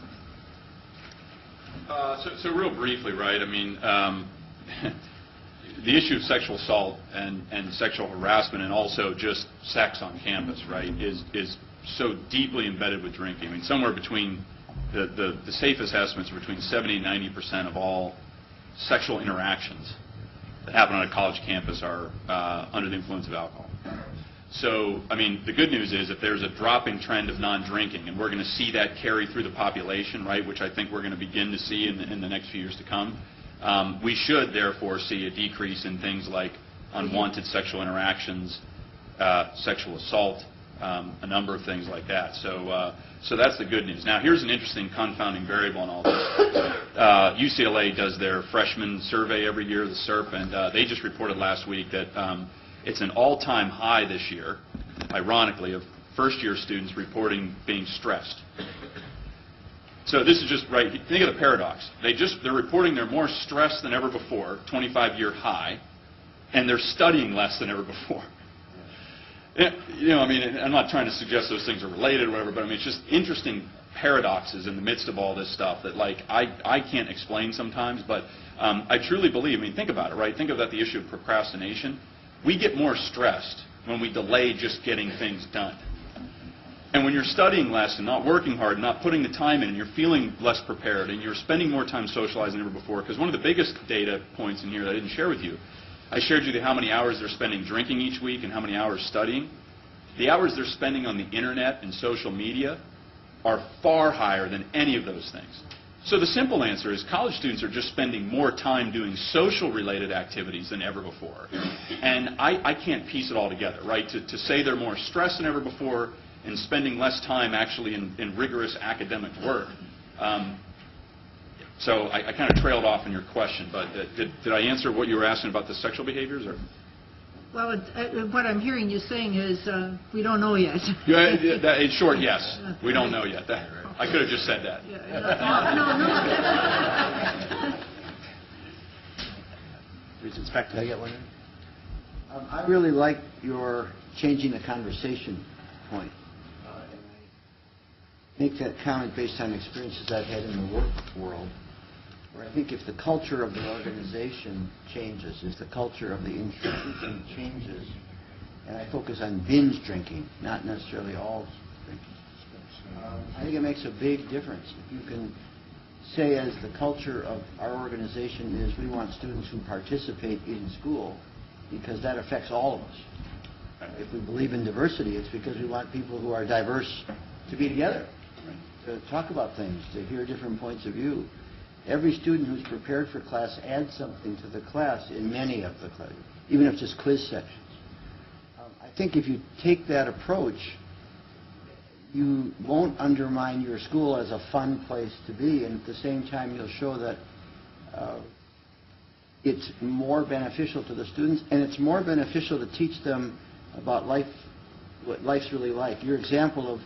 So real briefly, right, I mean, the issue of sexual assault and sexual harassment and also just sex on campus, right, is so deeply embedded with drinking. I mean, somewhere between, the safest estimates are between 70 and 90% of all sexual interactions that happen on a college campus are under the influence of alcohol. So, I mean, the good news is if there's a dropping trend of non-drinking, and we're going to see that carry through the population, right, which I think we're going to begin to see in the next few years to come, we should therefore see a decrease in things like unwanted sexual interactions, sexual assault, a number of things like that. So that's the good news. Now, here's an interesting confounding variable in all this. UCLA does their freshman survey every year, the SERP, and they just reported last week that it's an all-time high this year, ironically, of first-year students reporting being stressed. So this is just right. Think of the paradox. They're reporting they're more stressed than ever before, 25-year high, and they're studying less than ever before. You know, I mean, I'm not trying to suggest those things are related or whatever, but I mean, it's just interesting paradoxes in the midst of all this stuff that, like, I can't explain sometimes, but I truly believe, I mean, think about it, right? Think about the issue of procrastination. We get more stressed when we delay just getting things done. And when you're studying less and not working hard and not putting the time in and you're feeling less prepared and you're spending more time socializing than ever before, because one of the biggest data points in here that I didn't share with you, I shared you how many hours they're spending drinking each week and how many hours studying. The hours they're spending on the internet and social media are far higher than any of those things. So the simple answer is college students are just spending more time doing social-related activities than ever before. And I can't piece it all together, right? To say they're more stressed than ever before and spending less time actually in rigorous academic work. So I kind of trailed off in your question, but did I answer what you were asking about the sexual behaviors? Or? Well, what I'm hearing you saying is we don't know yet. In short, yes. We don't know yet. I could have just said that. No. Regents, back to you. I really like your changing the conversation point. And I make that comment based on experiences I've had in the work world, where I think if the culture of the organization changes, if the culture of the institution changes, and I focus on binge drinking, not necessarily all drinking, I think it makes a big difference. If you can say, as the culture of our organization is, we want students who participate in school because that affects all of us. If we believe in diversity, it's because we want people who are diverse to be together, to talk about things, to hear different points of view. Every student who's prepared for class adds something to the class in many of the classes, even if it's just quiz sections. I think if you take that approach, you won't undermine your school as a fun place to be, and at the same time you'll show that it's more beneficial to the students, and it's more beneficial to teach them about life, what life's really like. Your example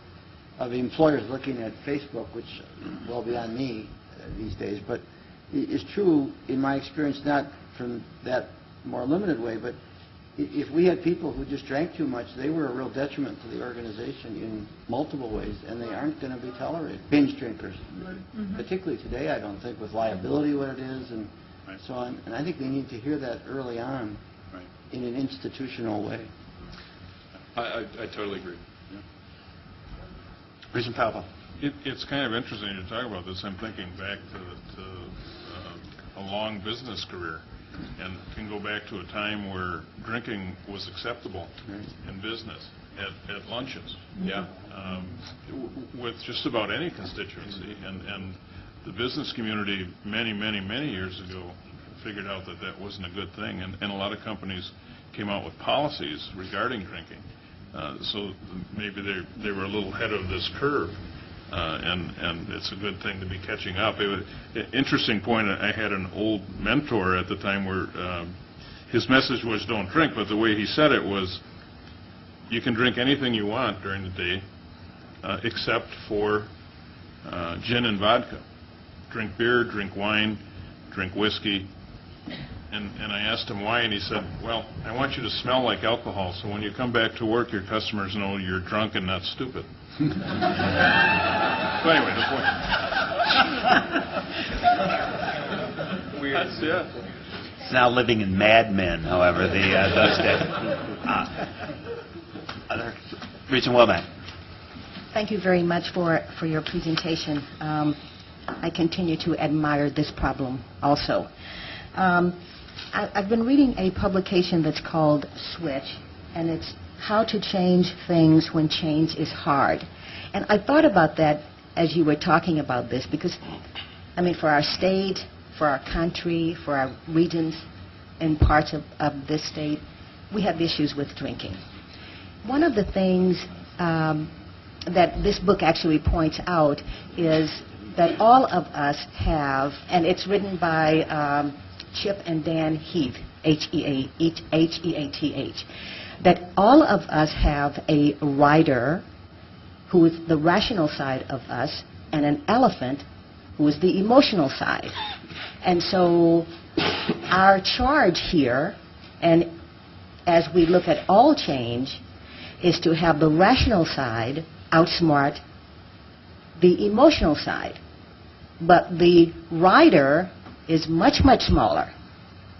of employers looking at Facebook, which is well beyond me these days, but is true in my experience, not from that more limited way, but if we had people who just drank too much, they were a real detriment to the organization in multiple ways, and they aren't going to be tolerated. Binge drinkers, particularly today, I don't think, with liability what it is, and so on. And I think they need to hear that early on in an institutional way. I totally agree. Yeah. Regent Powell. It's kind of interesting to talk about this. I'm thinking back to a long business career, and can go back to a time where drinking was acceptable in business at lunches. Yeah. With just about any constituency, and the business community many years ago figured out that that wasn't a good thing, and a lot of companies came out with policies regarding drinking. So maybe they were a little ahead of this curve. And it's a good thing to be catching up. Interesting point, I had an old mentor at the time where his message was don't drink, but the way he said it was, you can drink anything you want during the day except for gin and vodka. Drink beer, drink wine, drink whiskey, And I asked him why, and he said, well, I want you to smell like alcohol, so when you come back to work, your customers know you're drunk and not stupid. So anyway, the point. Weird. Yeah. He's now living in Mad Men, however, those days. Regent Womack. Thank you very much for your presentation. I continue to admire this problem also. I've been reading a publication that's called Switch, and it's how to change things when change is hard. And I thought about that as you were talking about this, because, I mean, for our state, for our country, for our regions and parts of this state, we have issues with drinking. One of the things that this book actually points out is that all of us have, and it's written by Chip and Dan Heath, H-E-A-T-H, that all of us have a rider who is the rational side of us and an elephant who is the emotional side. And so our charge here, and as we look at all change, is to have the rational side outsmart the emotional side. But the rider is much, much smaller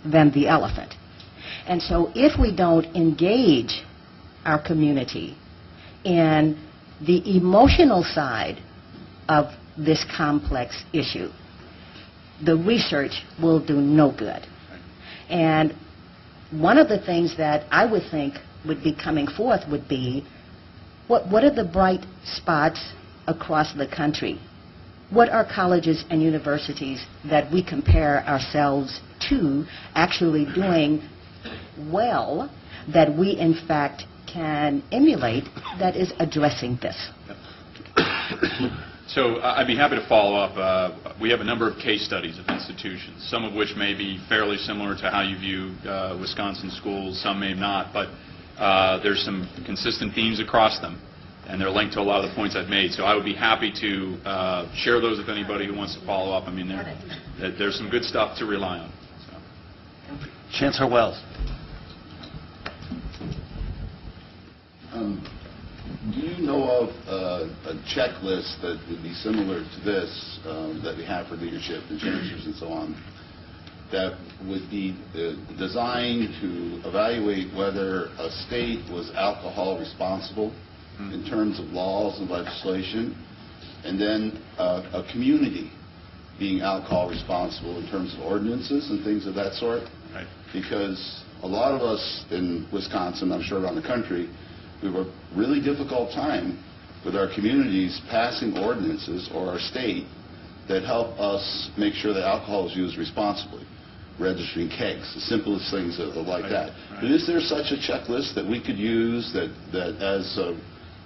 than the elephant. And so if we don't engage our community in the emotional side of this complex issue, the research will do no good. And one of the things that I would think would be coming forth would be, what are the bright spots across the country? What are colleges and universities that we compare ourselves to actually doing well that we in fact can emulate that is addressing this? So I'd be happy to follow up. We have a number of case studies of institutions, some of which may be fairly similar to how you view Wisconsin schools, some may not, but there's some consistent themes across them, and they're linked to a lot of the points I've made. So I would be happy to share those with anybody who wants to follow up. I mean, there's some good stuff to rely on. So. Chancellor Wells. Do you know of a checklist that would be similar to this that we have for leadership and chancellors and so on, that would be designed to evaluate whether a state was alcohol responsible in terms of laws and legislation, and then a community being alcohol responsible in terms of ordinances and things of that sort? Right. Because a lot of us in Wisconsin, I'm sure around the country, we have a really difficult time with our communities passing ordinances, or our state, that help us make sure that alcohol is used responsibly. Registering kegs, the simplest things like that. Right. But is there such a checklist that we could use that as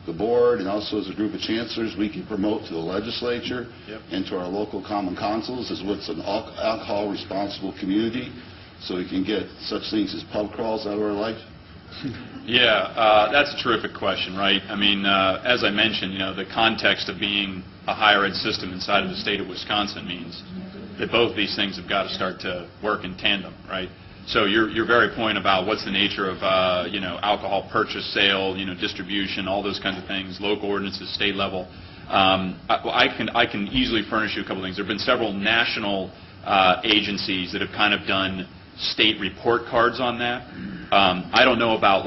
the board and also as a group of chancellors we can promote to the legislature and to our local common councils as what's an alcohol responsible community, so we can get such things as pub crawls out of our life? Yeah, that's a terrific question, right? I mean, as I mentioned, the context of being a higher ed system inside of the state of Wisconsin means that both these things have got to start to work in tandem, right? So your very point about what's the nature of alcohol purchase, sale, distribution, all those kinds of things, local ordinances, state level. I can easily furnish you a couple of things. There have been several national agencies that have kind of done state report cards on that. I don't know about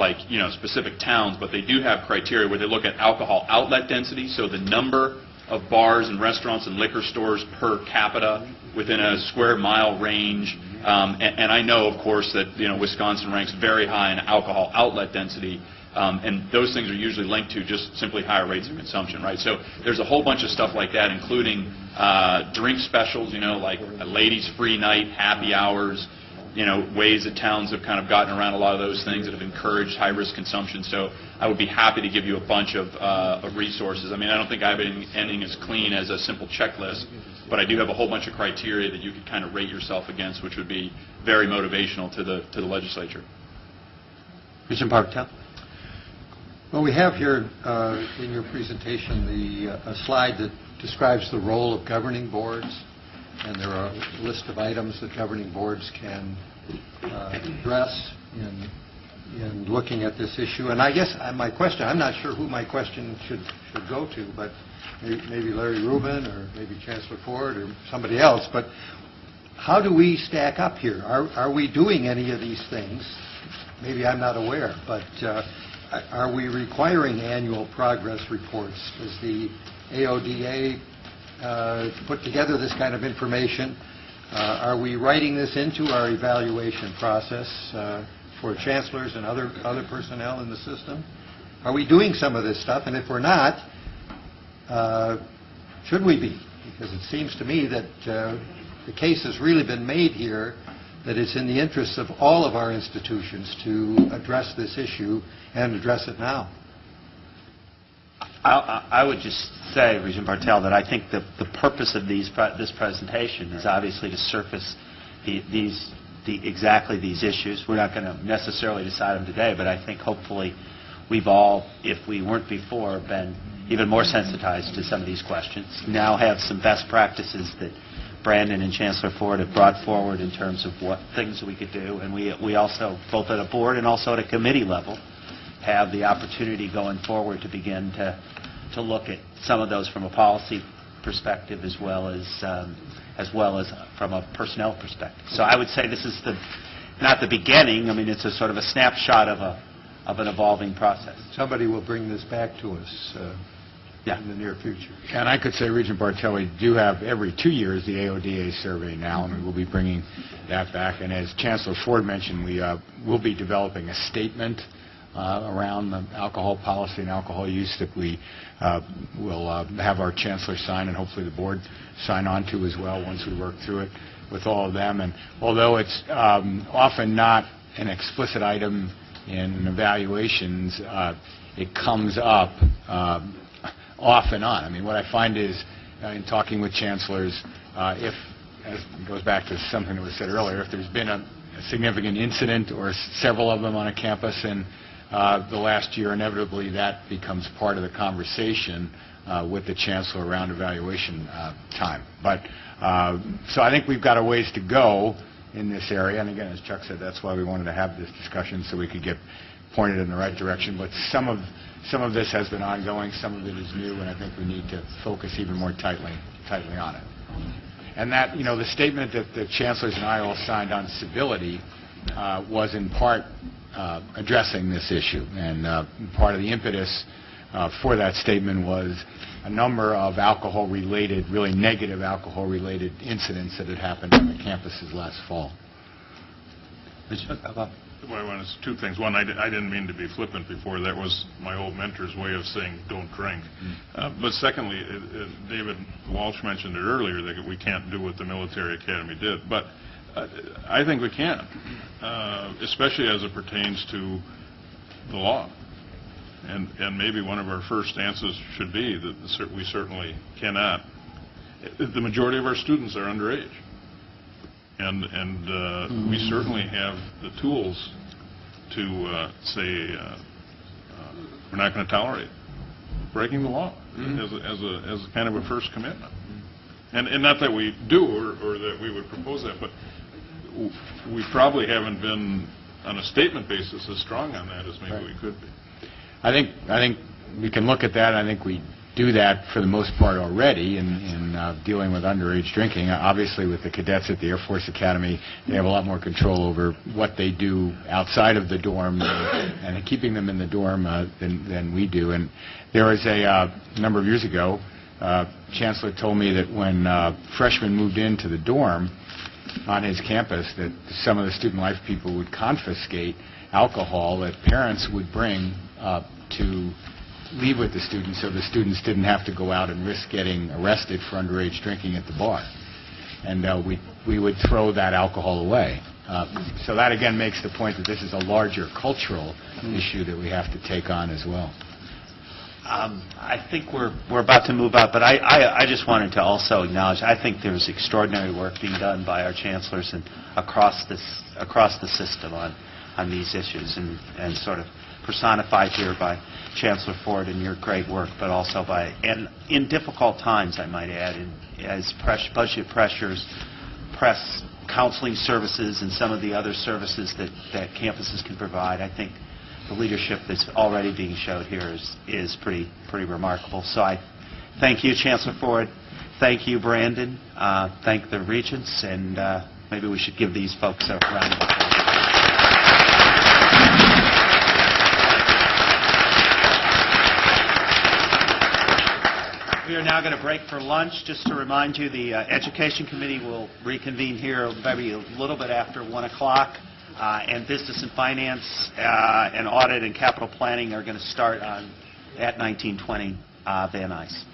specific towns, but they do have criteria where they look at alcohol outlet density, so the number of bars and restaurants and liquor stores per capita within a square mile range. And I know, of course, that Wisconsin ranks very high in alcohol outlet density, and those things are usually linked to just simply higher rates of consumption, right? So there's a whole bunch of stuff like that, including drink specials, like a ladies' free night, happy hours, ways that towns have kind of gotten around a lot of those things that have encouraged high-risk consumption. So I would be happy to give you a bunch of resources. I mean, I don't think I have anything as clean as a simple checklist, but I do have a whole bunch of criteria that you could kind of rate yourself against, which would be very motivational to the legislature. Regent Bartel. Well, we have here in your presentation a slide that describes the role of governing boards. and there are a list of items that governing boards can address in looking at this issue. And I guess my question, I'm not sure who my question should go to, but maybe Larry Rubin or maybe Chancellor Ford or somebody else, but how do we stack up here? Are we doing any of these things? Maybe I'm not aware, but are we requiring annual progress reports? Does the AODA put together this kind of information? Are we writing this into our evaluation process for chancellors and other personnel in the system? Are we doing some of this stuff? And if we're not, should we be? Because it seems to me that the case has really been made here that it's in the interests of all of our institutions to address this issue and address it now. I would just say, Regent Bartel, that I think the purpose of this presentation is obviously to surface exactly these issues. We're not going to necessarily decide them today, but I think hopefully we've all, if we weren't before, been even more sensitized to some of these questions. Now have some best practices that Brandon and Chancellor Ford have brought forward in terms of what things we could do, and we also, both at a board and also at a committee level, have the opportunity going forward to begin to look at some of those from a policy perspective as well as from a personnel perspective. So I would say this is not the beginning. I mean, it's a sort of a snapshot of an evolving process. Somebody will bring this back to us in the near future. And I could say, Regent Bartel, we do have every 2 years the AODA survey now, and we will be bringing that back. And as Chancellor Ford mentioned, we will be developing a statement around the alcohol policy and alcohol use that we will have our Chancellor sign and hopefully the board sign on to as well once we work through it with all of them. And although it's often not an explicit item in evaluations, it comes up off and on. I mean, what I find is in talking with chancellors, if, as it goes back to something that was said earlier, if there's been a significant incident or several of them on a campus in the last year, inevitably that becomes part of the conversation with the chancellor around evaluation time. But so I think we've got a ways to go in this area, and again, as Chuck said, that's why we wanted to have this discussion so we could get pointed in the right direction. But some of this has been ongoing, some of it is new, and I think we need to focus even more tightly on it. And that, you know, the statement that the chancellors and I all signed on civility was in part addressing this issue, and part of the impetus for that statement was a number of alcohol-related, really negative alcohol-related incidents that had happened on the campuses last fall. Well, it's two things. One, I didn't mean to be flippant before. That was my old mentor's way of saying don't drink. But secondly, David Walsh mentioned it earlier that we can't do what the military academy did. But I think we can, especially as it pertains to the law. And maybe one of our first answers should be that we certainly cannot. The majority of our students are underage. And we certainly have the tools to say we're not going to tolerate breaking the law as a kind of a first commitment. And not that we do or that we would propose that, but we probably haven't been on a statement basis as strong on that as maybe we could be. I think we can look at that. I think we do that for the most part already in dealing with underage drinking. Obviously, with the cadets at the Air Force Academy, they have a lot more control over what they do outside of the dorm and keeping them in the dorm than we do. And there was a number of years ago, Chancellor told me that when freshmen moved into the dorm on his campus, that some of the student life people would confiscate alcohol that parents would bring to leave with the students so the students didn't have to go out and risk getting arrested for underage drinking at the bar. And we would throw that alcohol away. So that again makes the point that this is a larger cultural issue that we have to take on as well. I think we're about to move up, but I just wanted to also acknowledge, I think there's extraordinary work being done by our chancellors and across the system on these issues and sort of personified here by Chancellor Ford and your great work, but also by, and in difficult times, I might add, as budget pressures press counseling services and some of the other services that campuses can provide. I think the leadership that's already being showed here is pretty remarkable. So I thank you, Chancellor Ford. Thank you, Brandon. Thank the Regents, and maybe we should give these folks a round of applause. We are now going to break for lunch. Just to remind you, the Education Committee will reconvene here maybe a little bit after 1 o'clock, and Business and Finance and Audit and Capital Planning are going to start at 1920 Van Nuys.